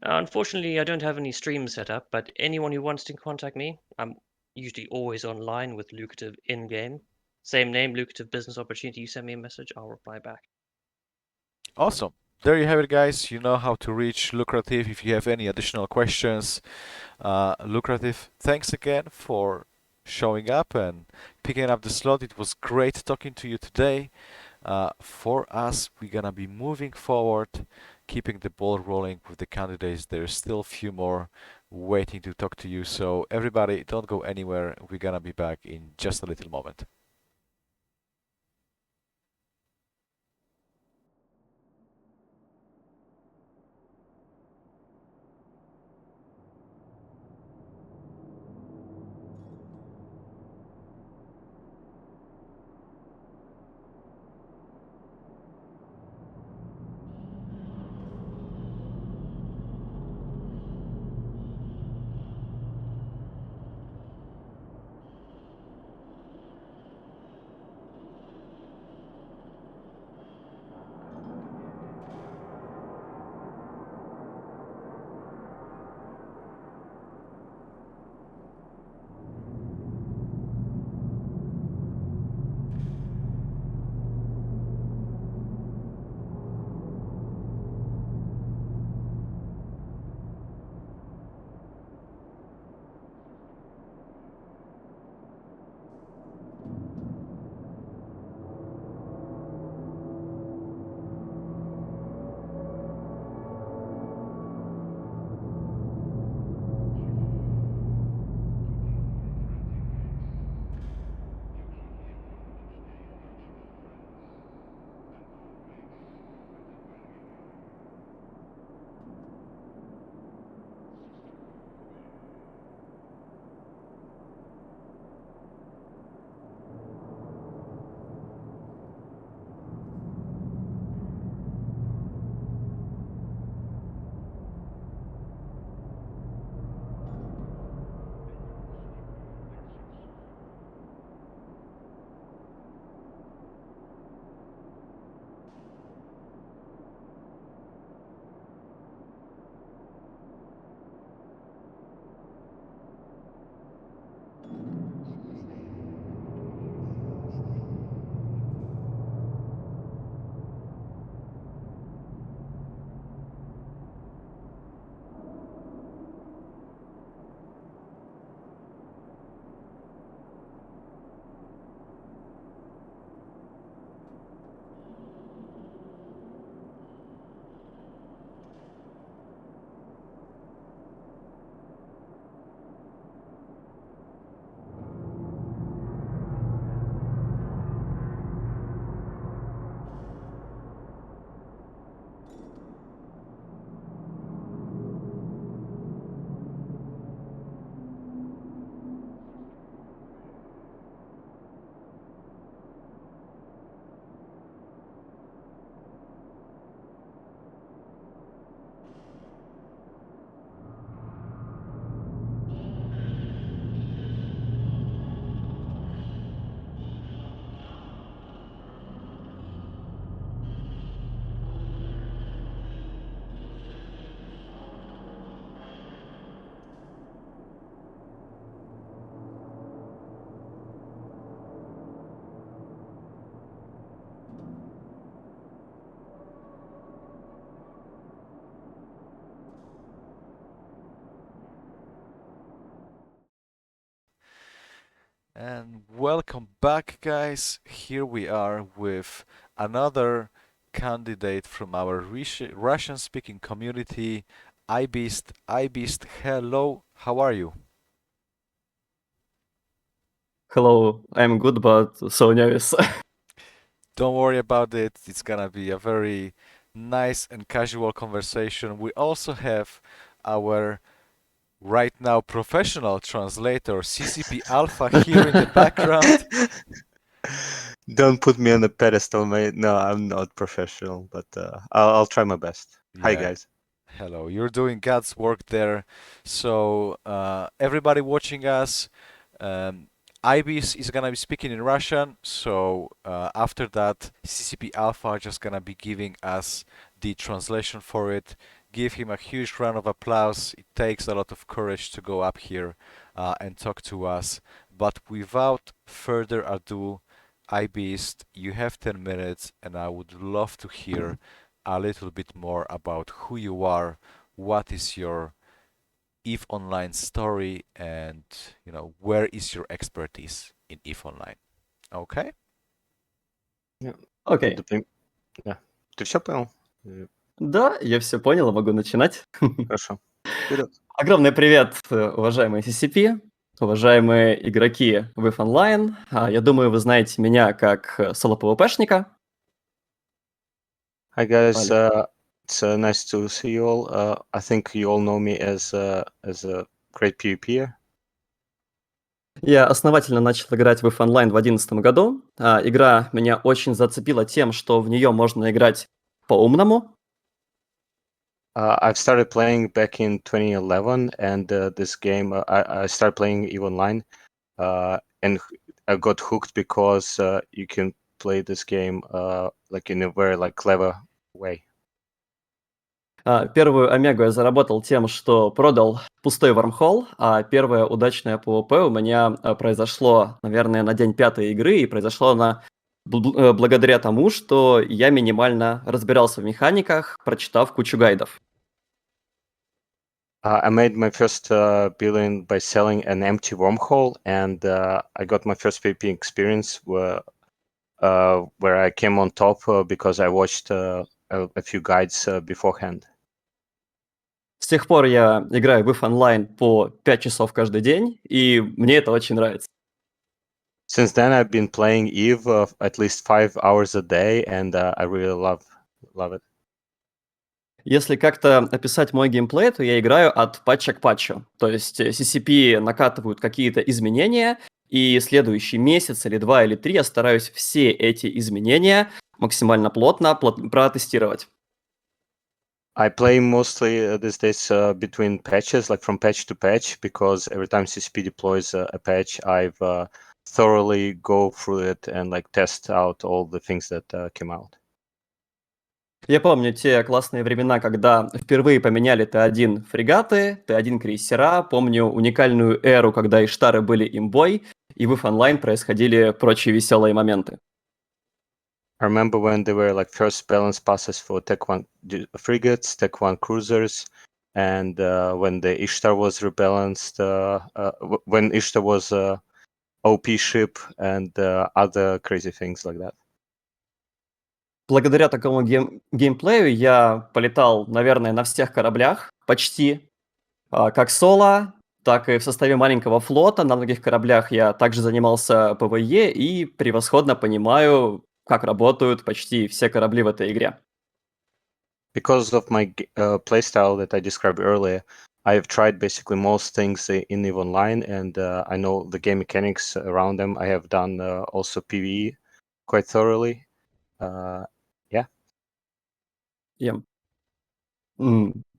Unfortunately, I don't have any streams set up, but anyone who wants to contact me, I'm usually always online with Lucrative in-game. Same name, Lucrative Business Opportunity. You send me a message, I'll reply back. Awesome. There you have it, guys. You know how to reach Lucrative if you have any additional questions. Lucrative, thanks again for showing up and picking up the slot. It was great talking to you today. For us, we're gonna be moving forward, keeping the ball rolling with the candidates. There's still a few more waiting to talk to you. So everybody, don't go anywhere. We're gonna be back in just a little moment. And welcome back, guys. Here we are with another candidate from our Russian-speaking community, iBeast. iBeast, hello. How are you? Hello, I'm good, but so nervous. Don't worry about it. It's gonna be a very nice and casual conversation. We also have our right now professional translator, CCP Alpha, here in the background. Don't put me on a pedestal, mate. No, I'm not professional, but I'll try my best. Hi, Yeah. guys. Hello, you're doing God's work there. So, everybody watching us, Ibis is gonna be speaking in Russian. So, after that, CCP Alpha just gonna be giving us the translation for it. Give him a huge round of applause. It takes a lot of courage to go up here and talk to us. But without further ado, Ibis, you have 10 minutes, and I would love to hear a little bit more about who you are, what is your EVE Online story, and where is your expertise in EVE Online. Okay? Окей. Да. Ты все понял? Да, я все понял, могу начинать. Хорошо. Вперед. Огромный привет, уважаемые CCP, уважаемые игроки в EVE Online. Я думаю, вы знаете меня как соло-ПВПшника. Hi, guys. Вали. It's nice to see you all. I think you all know me as a great PvPer. Я основательно начал играть в EVE Online в 2011 году. Игра меня очень зацепила тем, что в нее можно играть по-умному. I've started playing back in 2011, and this game I started playing EVE Online, and I got hooked because you can play this game like in a very clever way. Первую омегу я заработал тем, что продал пустой вармхол, а первое удачное PvP у меня произошло, наверное, на день 5-й игры, и произошло она благодаря тому, что я минимально разбирался в механиках, прочитав кучу гайдов. I made my first billion by selling an empty wormhole, and I got my first PvP experience where I came on top because I watched a few guides beforehand. С тех пор я играю в EVE Online по 5 часов каждый день, и мне это очень нравится. Since then, I've been playing EVE at least 5 hours a day, and I really love it. Если как-то описать мой геймплей, то я играю от патча к патчу. То есть CCP накатывают какие-то изменения, и следующий месяц или 2 или 3 я стараюсь все эти изменения максимально плотно протестировать. I play mostly these days between patches, like from patch to patch, because every time CCP deploys a patch, I've thoroughly go through it and test out all the things that came out. Я помню те классные времена, когда впервые поменяли Т1 фрегаты, Т1 крейсера. Помню уникальную эру, когда Иштары были имбой, и в EVE Online происходили прочие веселые моменты. I remember when there were first balance passes for Tech 1 frigates, Tech 1 cruisers, and when the Ishtar was rebalanced, when Ishtar was OP ship and other crazy things like that. Благодаря такому геймплею я полетал, наверное, на всех кораблях, почти, как соло, так и в составе маленького флота. На многих кораблях я также занимался ПВЕ и превосходно понимаю, как работают почти все корабли в этой игре. Because of my playstyle that I described earlier, I've tried basically most things in EVE Online, and I know the game mechanics around them. I have done also PvE quite thoroughly.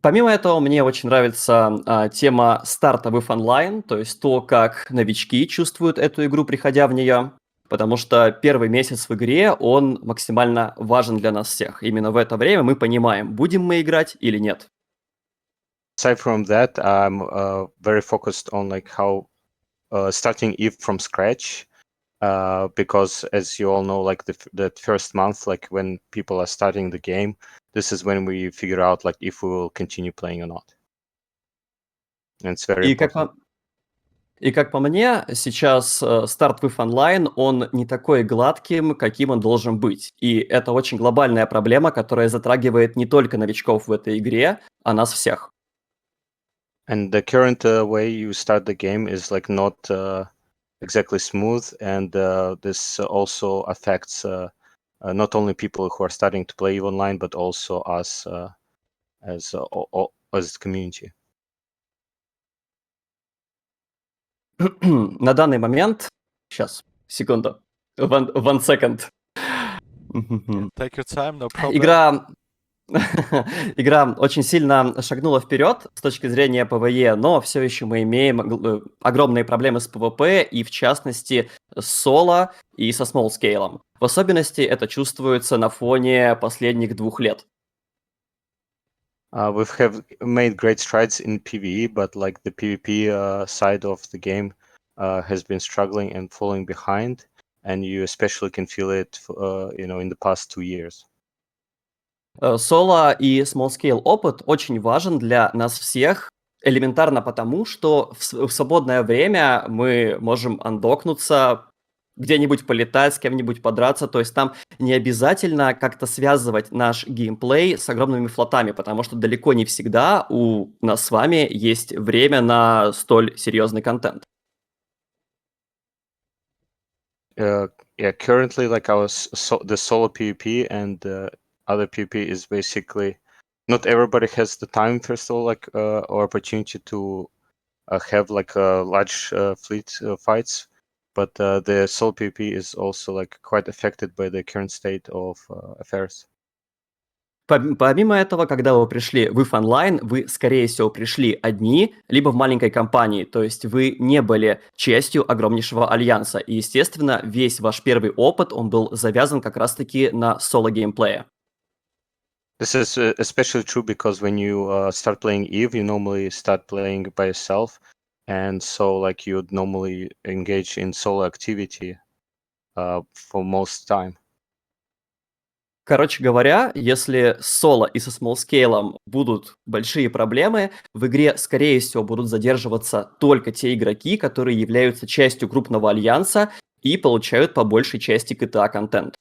Помимо этого, мне очень нравится тема старта в EVE Online, то есть то, как новички чувствуют эту игру, приходя в нее, потому что первый месяц в игре, он максимально важен для нас всех. Именно в это время мы понимаем, будем мы играть или нет. Aside from that, I'm very focused on how starting EVE from scratch, because as you all know, the first month, when people are starting the game, this is when we figure out if we will continue playing or not. And it's very important. И как по мне, сейчас старт WIF Online, он не такой гладким, каким он должен быть. И это очень глобальная проблема, которая затрагивает не только новичков в этой игре, а нас всех. And the current way you start the game is like not exactly smooth, and this also affects not only people who are starting to play online, but also us as the community. На данный момент... Сейчас, секунду. One second. Yeah, take your time, no problem. Игра очень сильно шагнула вперед с точки зрения PvE, но все еще мы имеем огромные проблемы с PvP и, в частности, с соло и со смолл-скейлом. В особенности это чувствуется на фоне последних 2 лет. We have made great strides in PvE, but like the PvP side of the game has been struggling and falling behind, and you especially can feel it, in the past 2 years. Соло и small-scale опыт очень важен для нас всех, элементарно потому, что в свободное время мы можем андокнуться, где-нибудь полетать, с кем-нибудь подраться, то есть там не обязательно как-то связывать наш геймплей с огромными флотами, потому что далеко не всегда у нас с вами есть время на столь серьезный контент. Currently, like the solo PvP and other PvP is basically not everybody has the time, first of all, like or opportunity to have like large fleet fights, but the solo PvP is also like quite affected by the current state of affairs. Помимо этого, когда вы пришли в WIF Online, вы, скорее всего, пришли одни, либо в маленькой компании, то есть вы не были частью огромнейшего альянса. И, естественно, весь ваш первый опыт, он был завязан как раз-таки на соло-геймплее. This is especially true because when you start playing EVE, you normally start playing by yourself, and so like you'd normally engage in solo activity for most time. Короче говоря, если с соло и со смолл-скейлом будут большие проблемы, в игре, скорее всего, будут задерживаться только те игроки, которые являются частью крупного альянса и получают по большей части GTA-контент.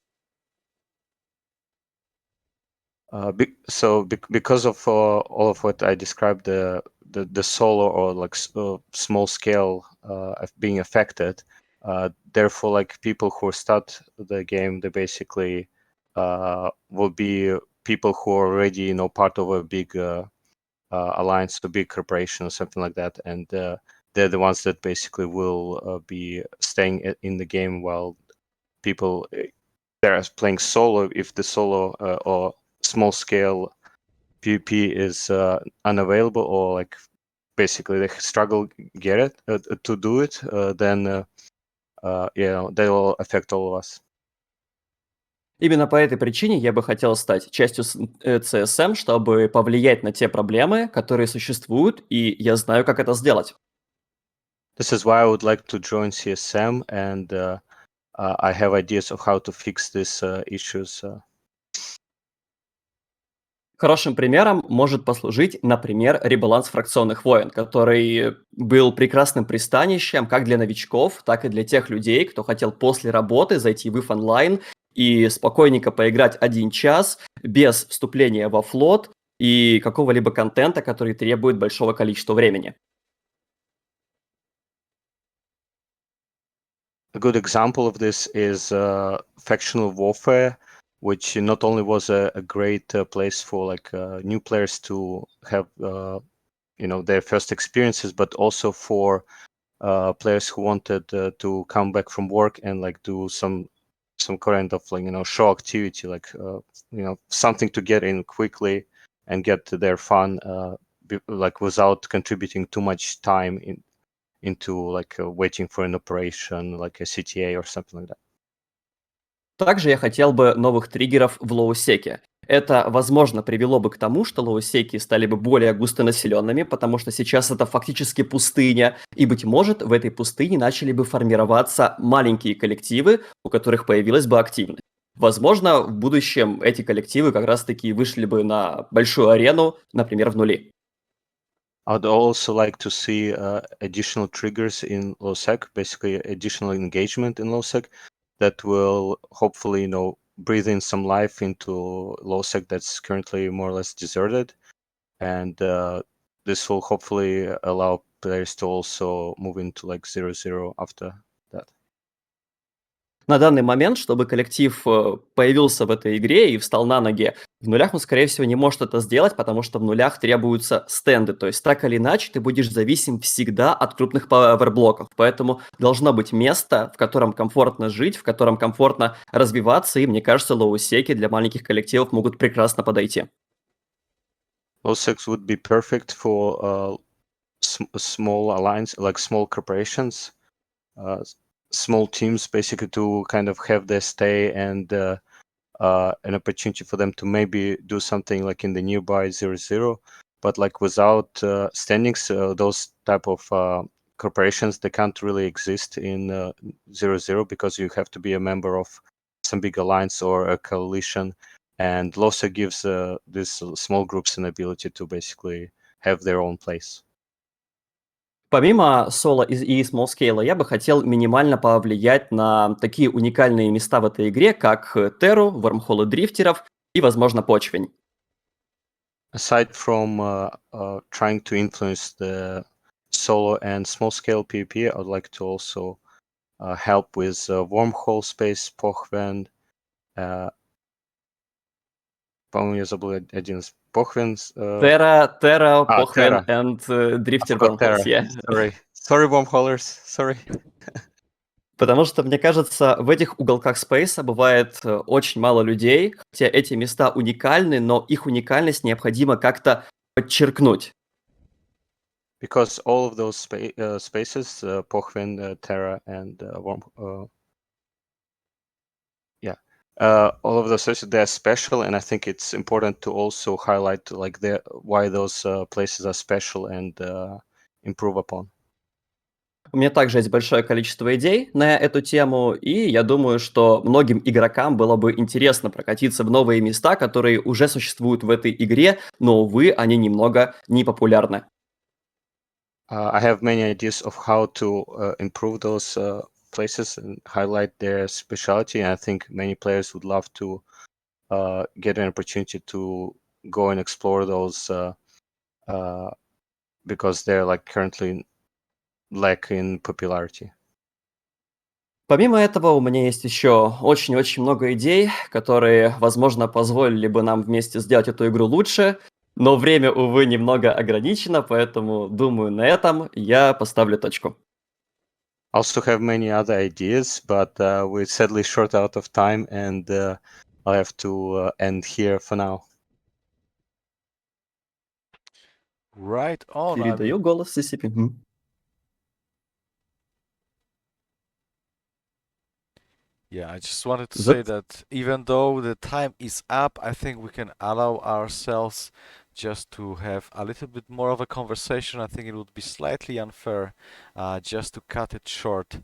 Because of all of what I described, the solo or like small scale being affected, therefore, like people who start the game, they basically will be people who are already, part of a big alliance, a big corporation or something like that, and they're the ones that basically will be staying in the game while people they're playing solo. If the solo or small scale PvP is unavailable, or like basically they struggle get it to do it, then they will affect all of us. Именно по этой причине я бы хотел стать частью CSM, чтобы повлиять на те проблемы, которые существуют, и я знаю, как это сделать. This is why I would like to join CSM, and I have ideas of how to fix these issues. Хорошим примером может послужить, например, ребаланс фракционных войн, который был прекрасным пристанищем как для новичков, так и для тех людей, кто хотел после работы зайти в WIF Online и спокойненько поиграть 1 час без вступления во флот и какого-либо контента, который требует большого количества времени. A good example of this is factional warfare, which not only was a great place for like new players to have their first experiences, but also for players who wanted to come back from work and like do some kind of like show activity, like something to get in quickly and get their fun like without contributing too much time into like waiting for an operation like a CTA or something like that. Также я хотел бы новых триггеров в лоусеке. Это, возможно, привело бы к тому, что лоусеки стали бы более густонаселенными, потому что сейчас это фактически пустыня, и, быть может, в этой пустыне начали бы формироваться маленькие коллективы, у которых появилась бы активность. Возможно, в будущем эти коллективы как раз-таки вышли бы на большую арену, например, в нули. I'd also like to see additional triggers in lowsec, basically additional engagement in lowsec that will hopefully, breathe in some life into lowsec that's currently more or less deserted. And this will hopefully allow players to also move into like 0-0 after that. На данный момент, чтобы коллектив появился в этой игре и встал на ноги, в нулях он, скорее всего, не может это сделать, потому что в нулях требуются стенды. То есть так или иначе ты будешь зависим всегда от крупных пауэрблоков. Поэтому должно быть место, в котором комфортно жить, в котором комфортно развиваться. И мне кажется, лоусеки для маленьких коллективов могут прекрасно подойти. Lowsecs would be perfect for small alliance, like small corporations, small teams, basically to kind of have their stay and an opportunity for them to maybe do something like in the nearby 0-0, but like without standings, those type of corporations, they can't really exist in 0-0 because you have to be a member of some big alliance or a coalition. And LOSA gives these small groups an ability to basically have their own place. Помимо соло и смолскейла, я бы хотел минимально повлиять на такие уникальные места в этой игре, как Терру, вормхолы дрифтеров и, возможно, почвень. Aside from trying to influence the solo and small-scale PvP, I would like to also help with wormhole space, Pochven. По-моему, я забыл один из Pochven. Terra, Pochven and Drifter Wormholes, yeah. Sorry, wormholers, sorry. Потому что, мне кажется, в этих уголках спейса бывает очень мало людей, хотя эти места уникальны, но их уникальность необходимо как-то подчеркнуть. Because all of those spaces, Pochven, Terra, and all of those spaces, they're special, and I think it's important to also highlight like why those places are special and improve upon. У меня также есть большое количество идей на эту тему, и я думаю, что многим игрокам было бы интересно прокатиться в новые места, которые уже существуют в этой игре, но, увы, они немного не популярны. I have many ideas of how to improve those places and highlight their specialty, and I think many players would love to get an opportunity to go and explore those because they're like currently lack in popularity. Помимо этого, у меня есть еще очень-очень много идей, которые, возможно, позволили бы нам вместе сделать эту игру лучше, но время, увы, немного ограничено, поэтому, думаю, на этом я поставлю точку. Also have many other ideas, but we're sadly short out of time, and I have to end here for now. Right on. Передаю голос CCP. Yeah, I just wanted to say that even though the time is up, I think we can allow ourselves just to have a little bit more of a conversation. I think it would be slightly unfair just to cut it short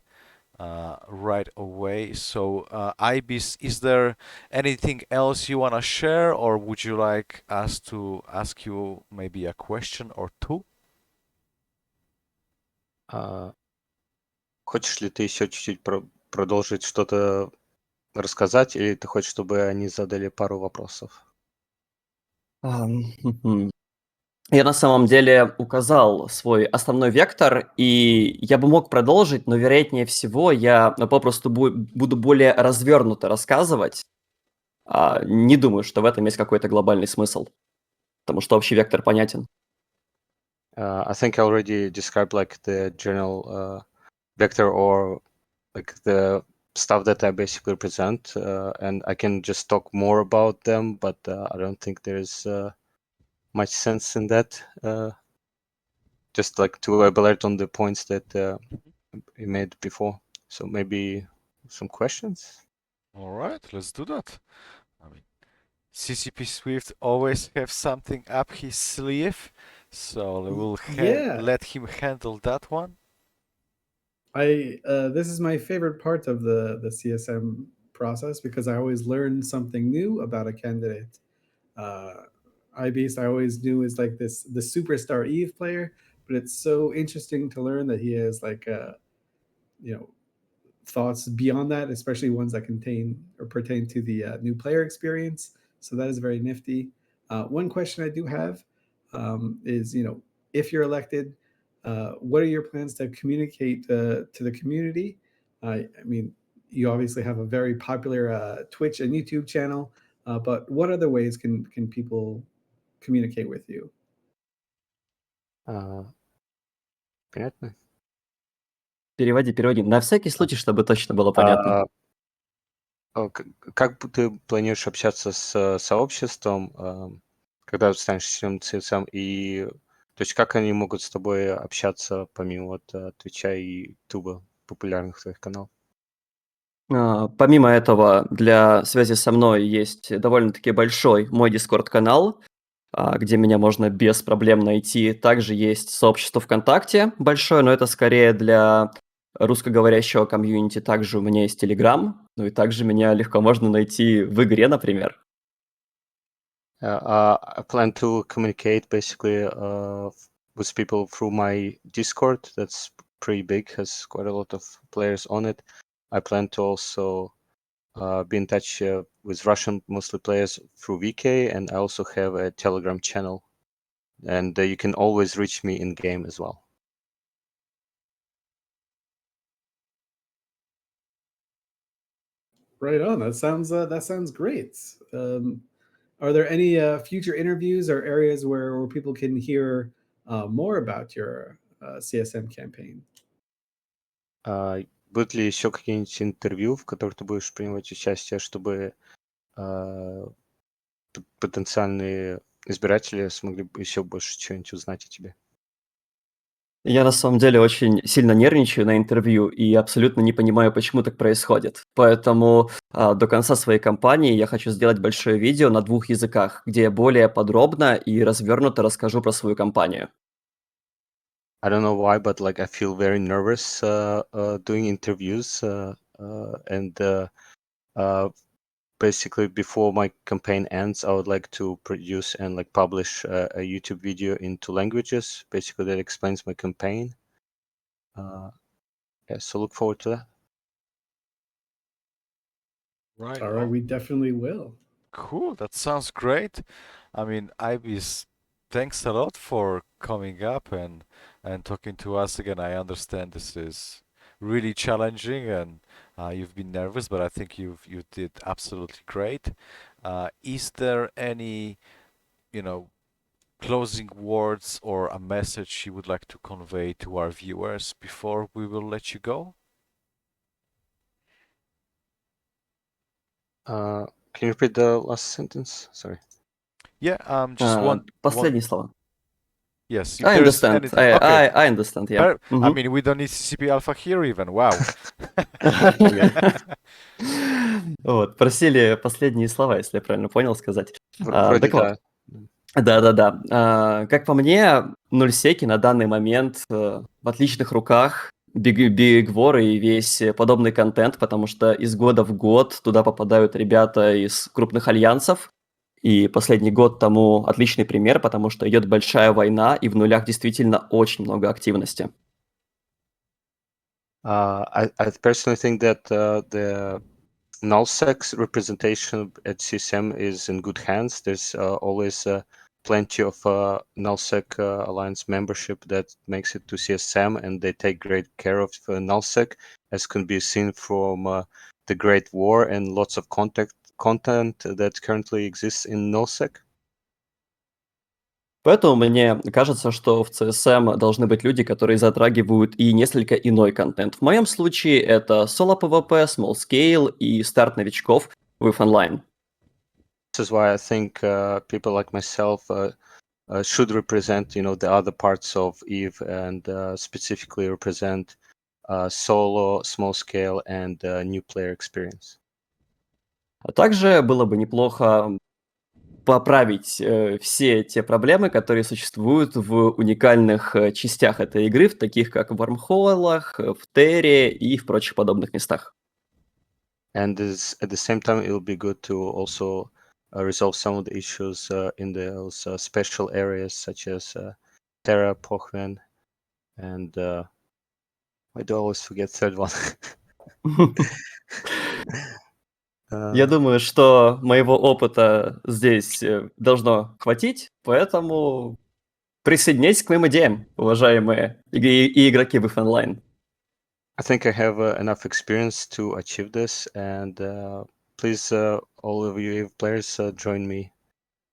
right away. So, Ibis, is there anything else you want to share, or would you like us to ask you maybe a question or two? Хочешь ли ты еще чуть-чуть продолжить что-то рассказать, или ты хочешь, чтобы они задали пару вопросов? Я на самом деле указал свой основной вектор, и я бы мог продолжить, но, вероятнее всего, я попросту буду более развернуто рассказывать. Не думаю, что в этом есть какой-то глобальный смысл, потому что общий вектор понятен. I think I already described like the general vector or like the stuff that I basically present, and I can just talk more about them, but I don't think there's much sense in that. Just like to elaborate on the points that we made before. So maybe some questions? All right, let's do that. I mean, CCP Swift always have something up his sleeve, so we'll let him handle that one. This is my favorite part of the CSM process because I always learn something new about a candidate. iBeast I always knew as like the superstar Eve player, but it's so interesting to learn that he has like thoughts beyond that, especially ones that contain or pertain to the new player experience. So that is very nifty. One question I do have is, if you're elected, what are your plans to communicate to the community? I mean, you obviously have a very popular Twitch and YouTube channel, but what other ways can people communicate with you? Понятно? Переводи. На всякий случай, чтобы точно было понятно. Как ты планируешь общаться с сообществом, когда станешь членом CSM, и то есть как они могут с тобой общаться помимо вот Твича и Ютуба, популярных твоих каналов? Помимо этого, для связи со мной есть довольно-таки большой мой Discord-канал, где меня можно без проблем найти. Также есть сообщество ВКонтакте большое, но это скорее для русскоговорящего комьюнити. Также у меня есть Telegram, ну и также меня легко можно найти в игре, например. I plan to communicate basically with people through my Discord. That's pretty big, has quite a lot of players on it. I plan to also be in touch with Russian mostly players through VK, and I also have a Telegram channel. And you can always reach me in game as well. Right on. That sounds great. Are there any future interviews or areas where people can hear more about your CSM campaign? Будут ли еще какие-нибудь интервью, в которых ты будешь принимать участие, чтобы потенциальные избиратели смогли еще больше чего-нибудь узнать о тебе? Я на самом деле очень сильно нервничаю на интервью и абсолютно не понимаю, почему так происходит. Поэтому до конца своей кампании я хочу сделать большое видео на 2 языках, где я более подробно и развернуто расскажу про свою кампанию. I don't know why, but like I feel very nervous doing interviews, and basically before my campaign ends, I would like to produce and like publish a YouTube video in 2 languages, basically that explains my campaign. Yeah, so look forward to that. Right. All right, we definitely will. Cool. That sounds great. I mean, Ibis, thanks a lot for coming up and talking to us again. I understand this is really challenging and you've been nervous, but I think you did absolutely great. Is there any, closing words or a message you would like to convey to our viewers before we will let you go? Can you repeat the last sentence? Sorry. Yeah, just one. Последние слова. Yes, if I there's understand. anything. Okay. I understand, yeah. I mean, we don't need CCP Alpha here even. Wow. Вот, просили последние слова, если я правильно понял, сказать. Вроде Так вот. Да. Как по мне, нульсеки на данный момент в отличных руках. Big War и весь подобный контент, потому что из года в год туда попадают ребята из крупных альянсов. И последний год тому отличный пример, потому что идет большая война, и в нулях действительно очень много активности. I personally think that the nullsec representation at CSM is in good hands. There's always plenty of nullsec alliance membership that makes it to CSM, and they take great care of nullsec, as can be seen from the Great War and lots of content that currently exists in nullsec. Поэтому мне кажется, что в CSM должны быть люди, которые затрагивают и несколько иной контент. В моем случае это соло-PvP, small scale и старт новичков в EVE Online. This is why I think people like myself should represent, the other parts of EVE and specifically represent solo, small scale and new player experience. А также было бы неплохо поправить все те проблемы, которые существуют в уникальных частях этой игры, в таких как в вармхоллах, в Терре и в прочих подобных местах. And at the same time, it will be good to also resolve some of the issues in those special areas such as Terra, Pohven, and I do always forget third one. Я думаю, что моего опыта здесь должно хватить, поэтому присоединяйтесь к моим идеям, уважаемые и игроки в онлайн. I think I have enough experience to achieve this, and please, all of you players, join me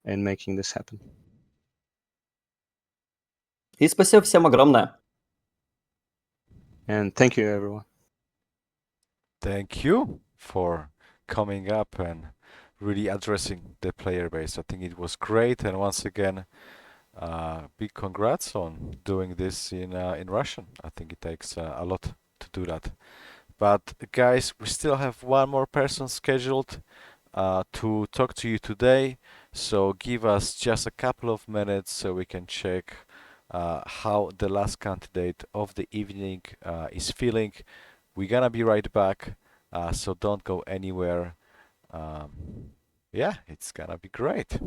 in making this happen. И спасибо всем огромное. And thank you, everyone. Thank you for coming up and really addressing the player base. I think it was great, and once again, big congrats on doing this in Russian. I think it takes a lot to do that. But guys, we still have one more person scheduled to talk to you today. So give us just a couple of minutes so we can check how the last candidate of the evening is feeling. We're gonna be right back, so don't go anywhere. Yeah, it's gonna be great.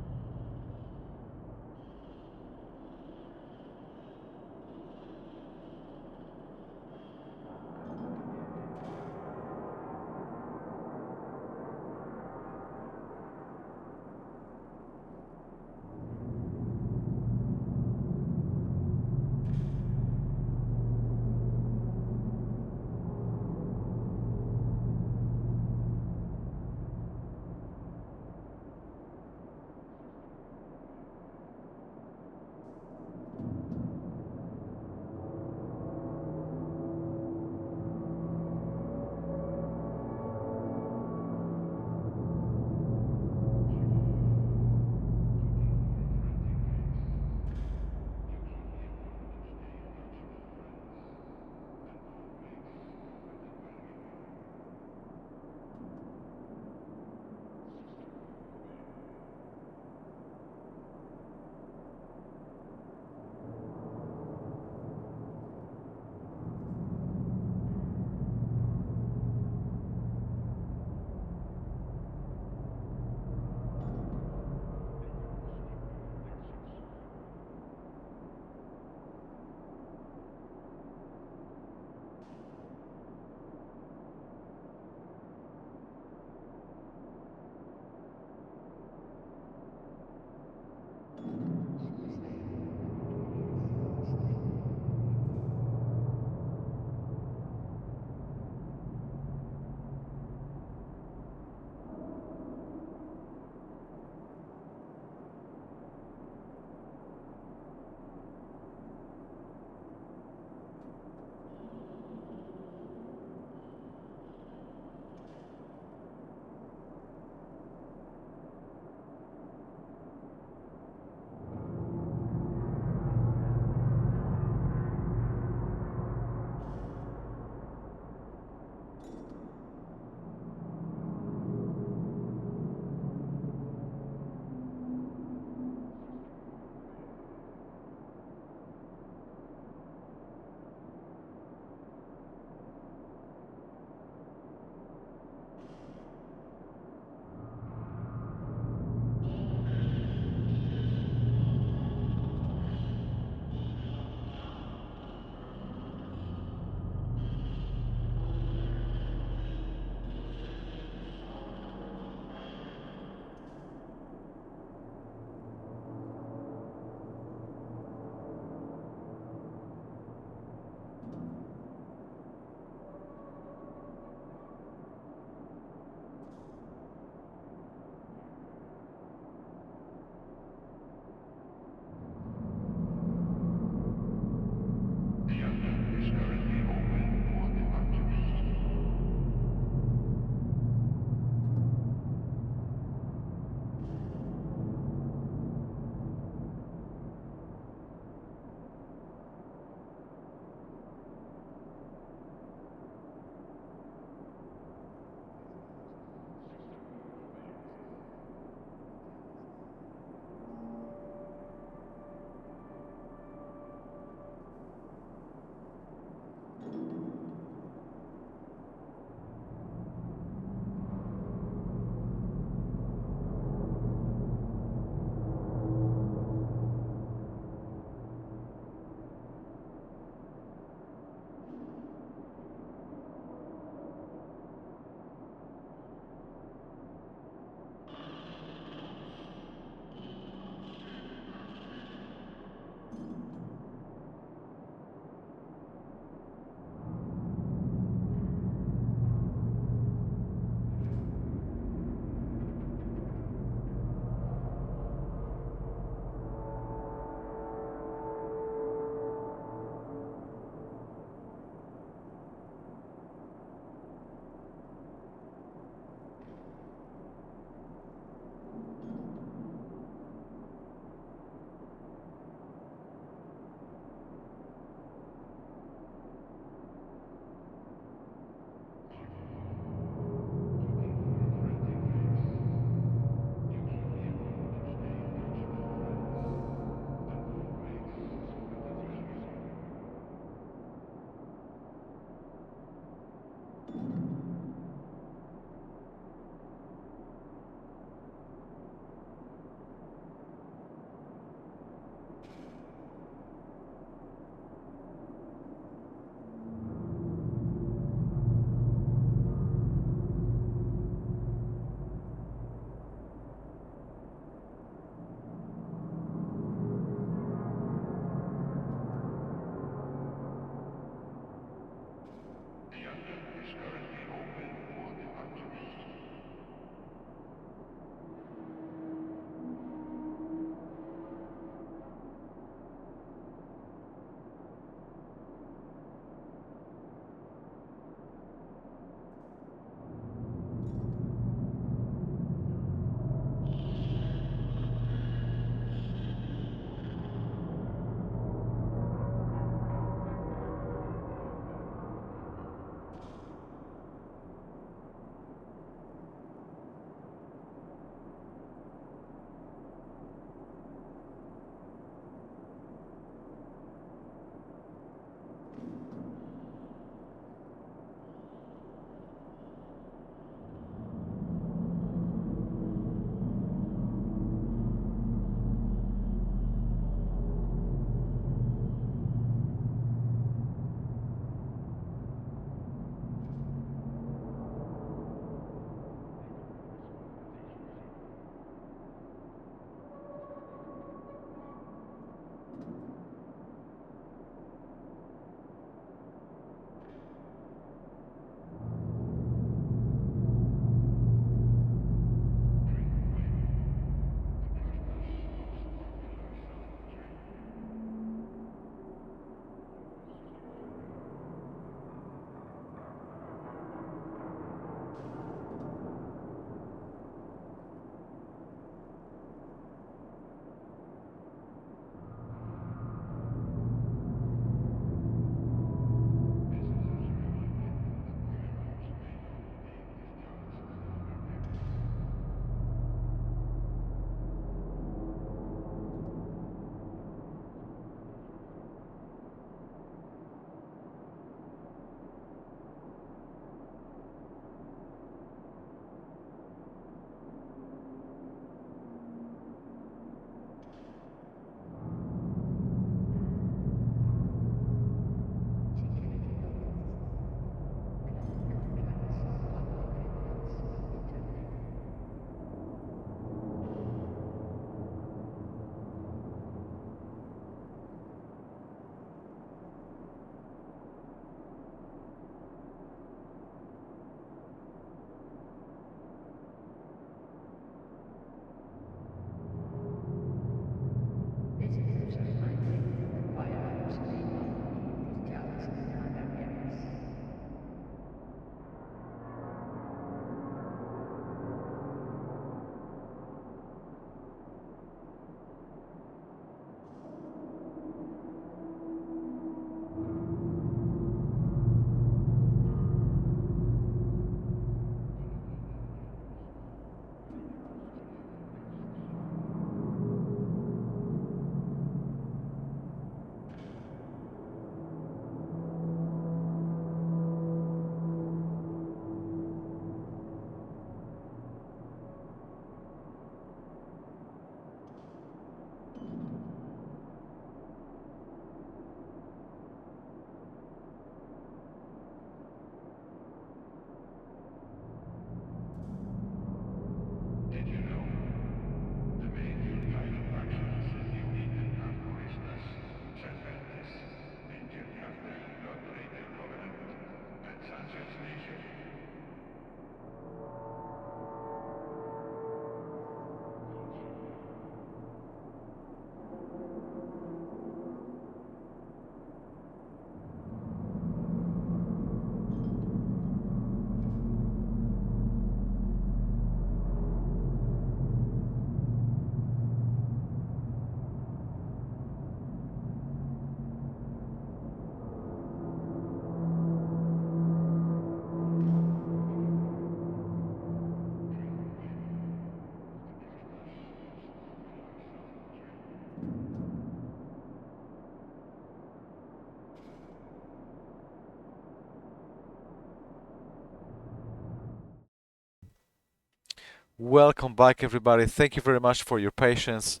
Welcome back, everybody. Thank you very much for your patience.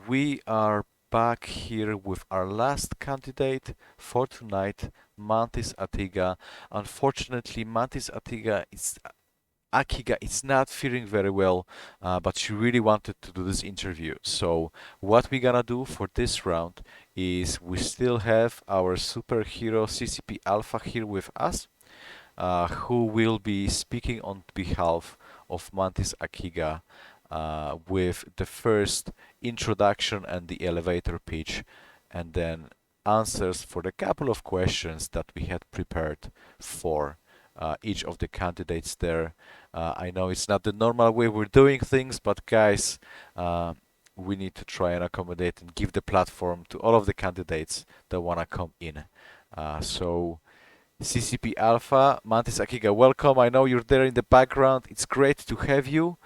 We are back here with our last candidate for tonight, Mantis Akiga. Unfortunately, Mantis Akiga is not feeling very well, but she really wanted to do this interview. So what we're gonna do for this round is we still have our superhero CCP Alpha here with us, who will be speaking on behalf of Mantis Akiga with the first introduction and the elevator pitch, and then answers for the couple of questions that we had prepared for each of the candidates there. I know it's not the normal way we're doing things, but guys, we need to try and accommodate and give the platform to all of the candidates that want to come in. So CCP Alpha, Mantis Akiga, welcome. I know you're there in the background. It's great to have you.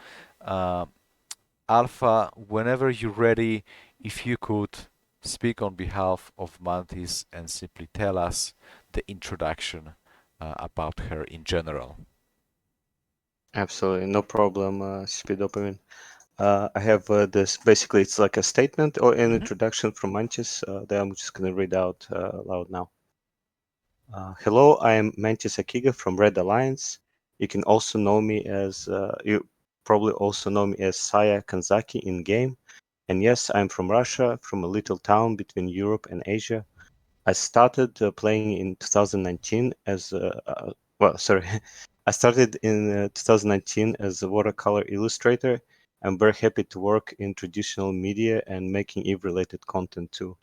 Alpha, whenever you're ready, if you could speak on behalf of Mantis and simply tell us the introduction about her in general. Absolutely, no problem, Speed Dopamine. I have this, basically it's like a statement or an introduction from Mantis that I'm just going to read out loud now. Hello, I am Mantis Akiga from Red Alliance. You can also know me as, you probably also know me as Saya Kanzaki in game. And yes, I'm from Russia, from a little town between Europe and Asia. I started playing in 2019 as, I started in 2019 as a watercolor illustrator. I'm very happy to work in traditional media and making EVE-related content too.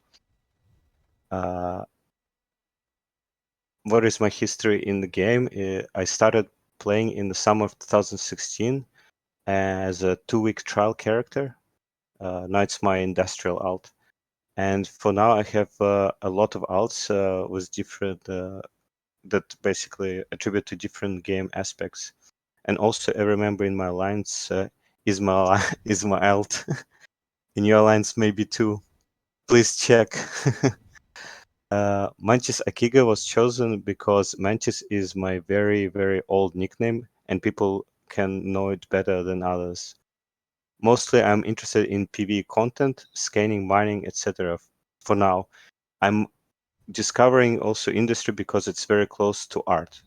What is my history in the game? I started playing in the summer of 2016 as a 2-week trial character. Now it's my industrial alt. And for now, I have a lot of alts with different, that basically attribute to different game aspects. And also every member in my alliance is my alt. In your alliance, maybe too. Please check. Mantis Akiga was chosen because Mantis is my very, very old nickname and people can know it better than others. Mostly I'm interested in PvE content, scanning, mining, etc. For now. I'm discovering also industry because it's very close to art.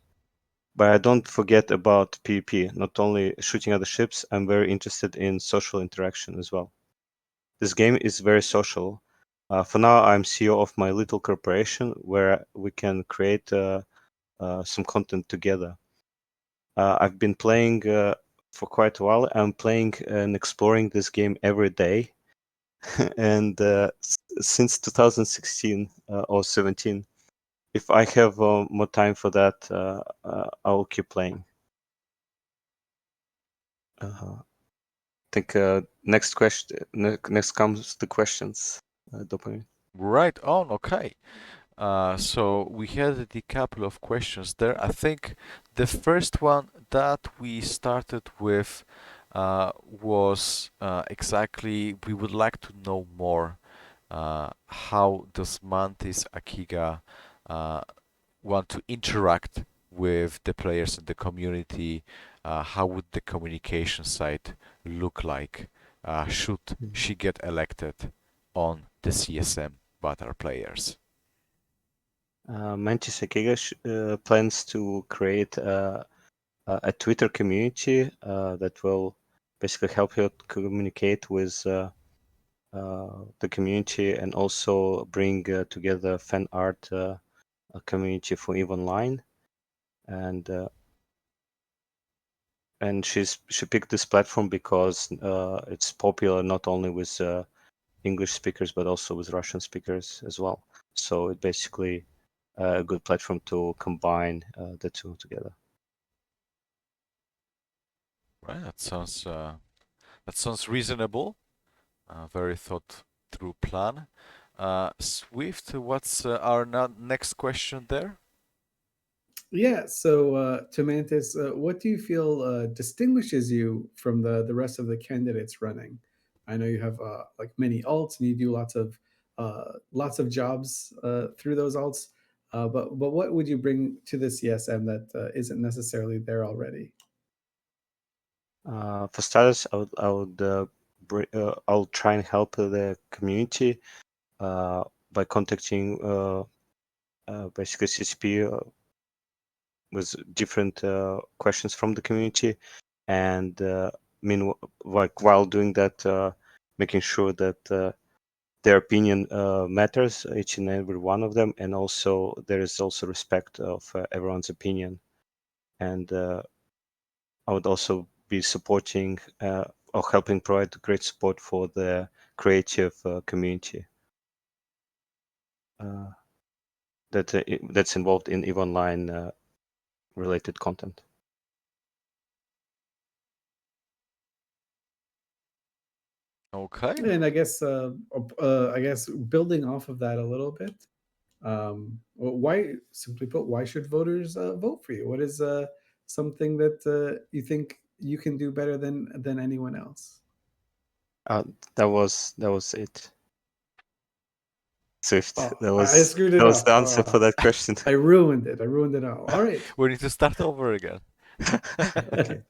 But I don't forget about PvP. Not only shooting other ships, I'm very interested in social interaction as well. This game is very social. For now, I'm CEO of my little corporation where we can create some content together. I've been playing for quite a while. I'm playing and exploring this game every day. And since 2016 or 17, if I have more time for that, I will keep playing. I think next question. Next comes the questions. Dopamine. Right on, okay. So we had a couple of questions there. I think the first one that we started with was exactly, we would like to know more. How does Mantis Akiga want to interact with the players in the community? How would the communication side look like should she get elected on the CSM Battle players? Mantis Akiga plans to create a Twitter community that will basically help her communicate with the community and also bring together fan art community for EVE Online. And she picked this platform because it's popular not only with English speakers but also with Russian speakers as well. So it basically a good platform to combine the two together. Right, that sounds reasonable. Very thought through plan. Swift, what's our next question there? Yeah, so to Mantis, what do you feel distinguishes you from the rest of the candidates running? I know you have like many alts and you do lots of jobs through those alts, but what would you bring to the CSM that isn't necessarily there already? For starters, I'll try and help the community by contacting basically CCP with different questions from the community, and while doing that, making sure that their opinion matters, each and every one of them, and also there is also respect of everyone's opinion. And I would also be supporting or helping provide great support for the creative community that's involved in EVE Online related content. Okay. And I guess building off of that a little bit, why, simply put, why should voters vote for you? What is something that you think you can do better than anyone else? That was it. Swift. Oh, that I was screwed it that was up. the answer for that question. I ruined it. I ruined it all. All right. We need to start over again. Okay.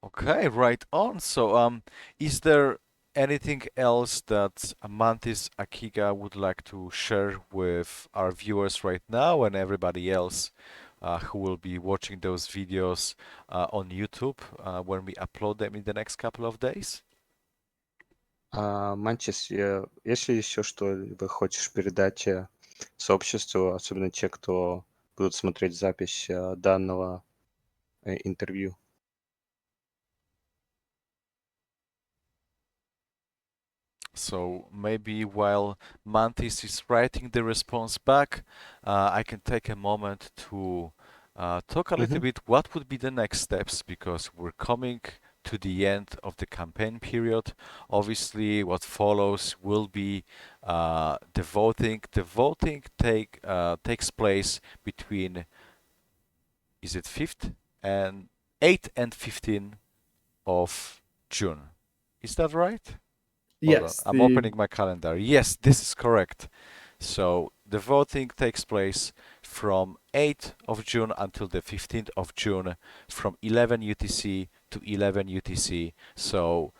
Okay, right on. So, is there anything else that Mantis Akiga would like to share with our viewers right now and everybody else who will be watching those videos on YouTube when we upload them in the next couple of days? Манчес, есть ли еще что-либо хочешь передать сообществу, особенно те, кто будут смотреть запись данного интервью? So maybe while Mantis is writing the response back, I can take a moment to talk a little bit what would be the next steps, because we're coming to the end of the campaign period. Obviously, what follows will be the voting. The voting takes place between, is it 5th and 8th and 15th of June. Is that right? Yes. I'm opening my calendar. Yes, this is correct. So the voting takes place from 8th of June until the 15th of June from 11 UTC to 11 UTC. So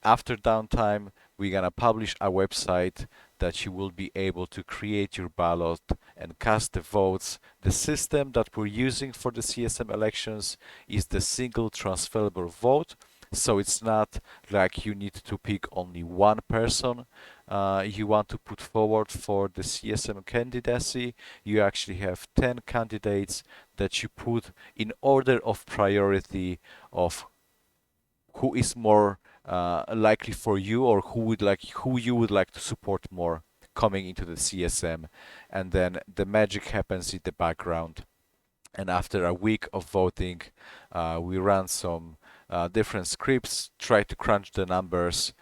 after downtime, we're gonna publish a website that you will be able to create your ballot and cast the votes. The system that we're using for the CSM elections is the single transferable vote. So it's not like you need to pick only one person you want to put forward for the CSM candidacy. You actually have 10 candidates that you put in order of priority of who is more likely for you, or who you would like to support more coming into the CSM, and then the magic happens in the background. And after a week of voting, we ran some different scripts, try to crunch the numbers,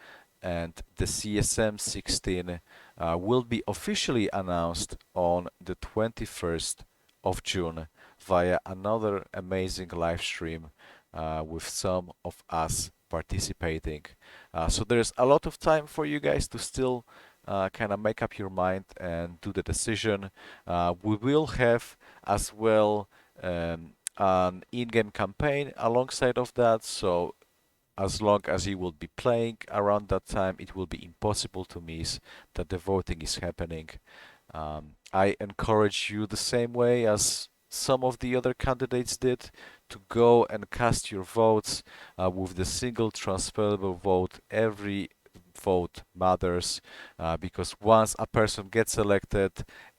and the CSM16 will be officially announced on the 21st of June via another amazing live stream with some of us participating. So there's a lot of time for you guys to still kind of make up your mind and do the decision. We will have as well an in-game campaign alongside of that, so as long as you will be playing around that time, it will be impossible to miss that the voting is happening. I encourage you the same way as some of the other candidates did to go and cast your votes with the single transferable vote. Every vote matters because once a person gets elected,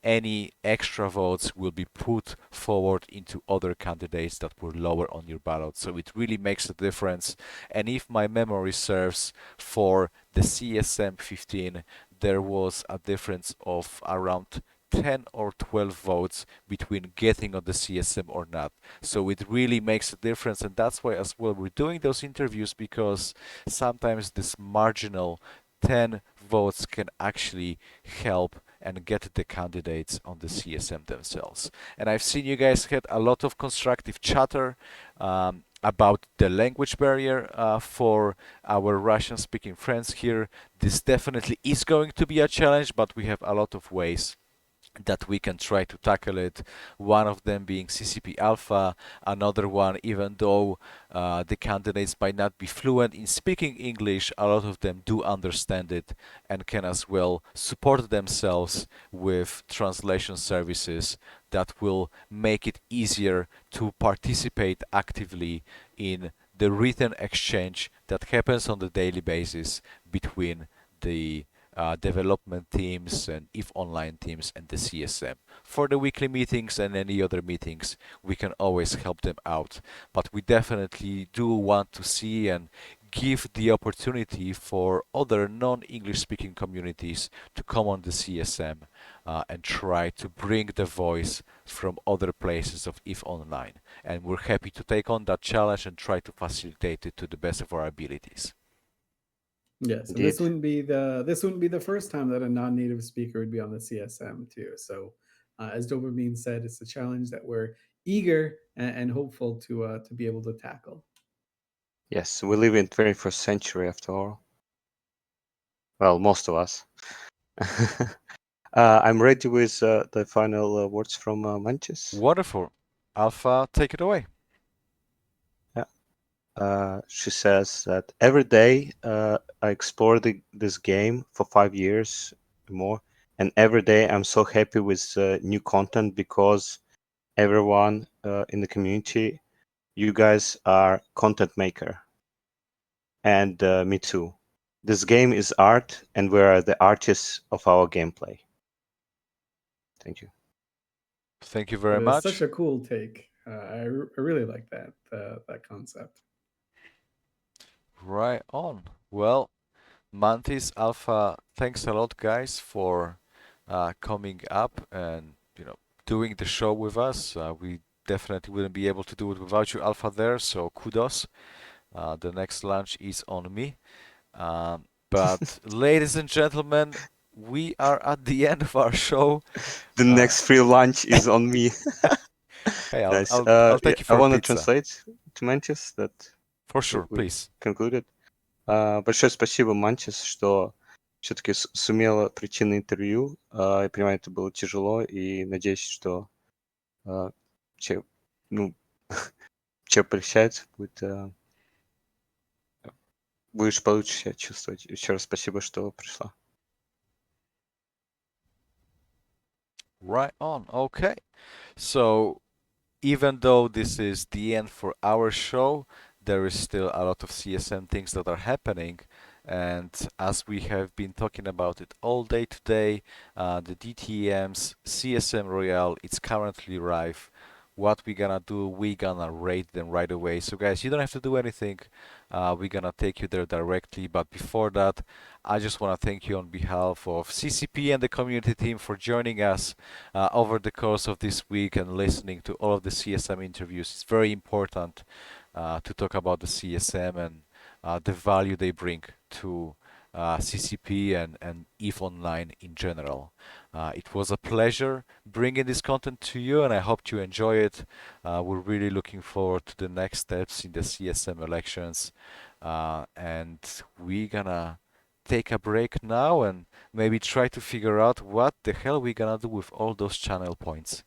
any extra votes will be put forward into other candidates that were lower on your ballot. So it really makes a difference. And if my memory serves, for the CSM 15, there was a difference of around 10 or 12 votes between getting on the CSM or not. So it really makes a difference, and that's why as well we're doing those interviews, because sometimes this marginal 10 votes can actually help and get the candidates on the CSM themselves. And I've seen you guys had a lot of constructive chatter about the language barrier for our Russian-speaking friends here. This definitely is going to be a challenge, but we have a lot of ways that we can try to tackle it. One of them being CCP Alpha, another one, even though the candidates might not be fluent in speaking English, a lot of them do understand it and can as well support themselves with translation services that will make it easier to participate actively in the written exchange that happens on the daily basis between the development teams and if online teams and the CSM. For the weekly meetings and any other meetings, we can always help them out. But we definitely do want to see and give the opportunity for other non-English speaking communities to come on the CSM and try to bring the voice from other places of if online. And we're happy to take on that challenge and try to facilitate it to the best of our abilities. Yes, and Indeed. this wouldn't be the first time that a non-native speaker would be on the CSM too. So, as Dopamine said, it's a challenge that we're eager and hopeful to be able to tackle. Yes, we live in 21st century after all. Well, most of us. I'm ready with the final words from Mantis. Wonderful. Alpha, take it away. She says that every day I explore this game for 5 years more, and every day I'm so happy with new content because everyone in the community, you guys are content maker, and me too. This game is art, and we are the artists of our gameplay. Thank you. Thank you very That is much. such a cool take. I really like that concept. Right on. Well, Mantis Alpha, thanks a lot, guys, for coming up and doing the show with us. We definitely wouldn't be able to do it without you, Alpha. There, so kudos. The next lunch is on me. But ladies and gentlemen, we are at the end of our show. The next free lunch is on me. Hey, Nice. I'll take you for I want to pizza. translate to Mantis that For sure, we please. concluded. Большое спасибо, Манчес, что все-таки сумела прийти на интервью. Я понимаю, это было тяжело, и надеюсь, что человек прощается, будешь получше себя чувствовать. Еще раз спасибо, что пришла. Right on. Okay. So even though this is the end for our show, there is still a lot of CSM things that are happening. And as we have been talking about it all day today, the DTMs, CSM Royale, it's currently live. What we gonna do, we gonna rate them right away. So guys, you don't have to do anything. We're gonna take you there directly. But before that, I just want to thank you on behalf of CCP and the community team for joining us over the course of this week and listening to all of the CSM interviews. It's very important to talk about the CSM and the value they bring to CCP and EVE Online in general. It was a pleasure bringing this content to you, and I hope you enjoy it. We're really looking forward to the next steps in the CSM elections, and we're gonna take a break now and maybe try to figure out what the hell we're gonna do with all those channel points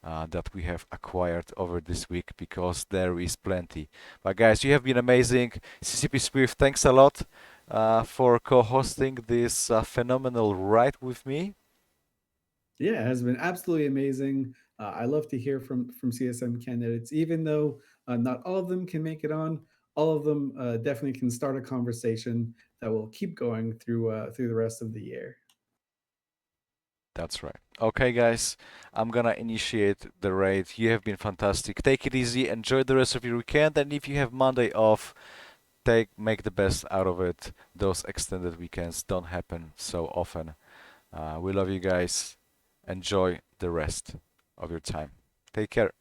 that we have acquired over this week, because there is plenty. But guys, you have been amazing. CCP Swift, thanks a lot for co-hosting this phenomenal ride with me. Yeah, it has been absolutely amazing. I love to hear from CSM candidates, even though not all of them can make it on. All of them definitely can start a conversation that will keep going through the rest of the year. That's right. Okay, guys, I'm gonna initiate the raid. You have been fantastic. Take it easy. Enjoy the rest of your weekend, and if you have Monday off, make the best out of it. Those extended weekends don't happen so often. We love you guys. Enjoy the rest of your time. Take care.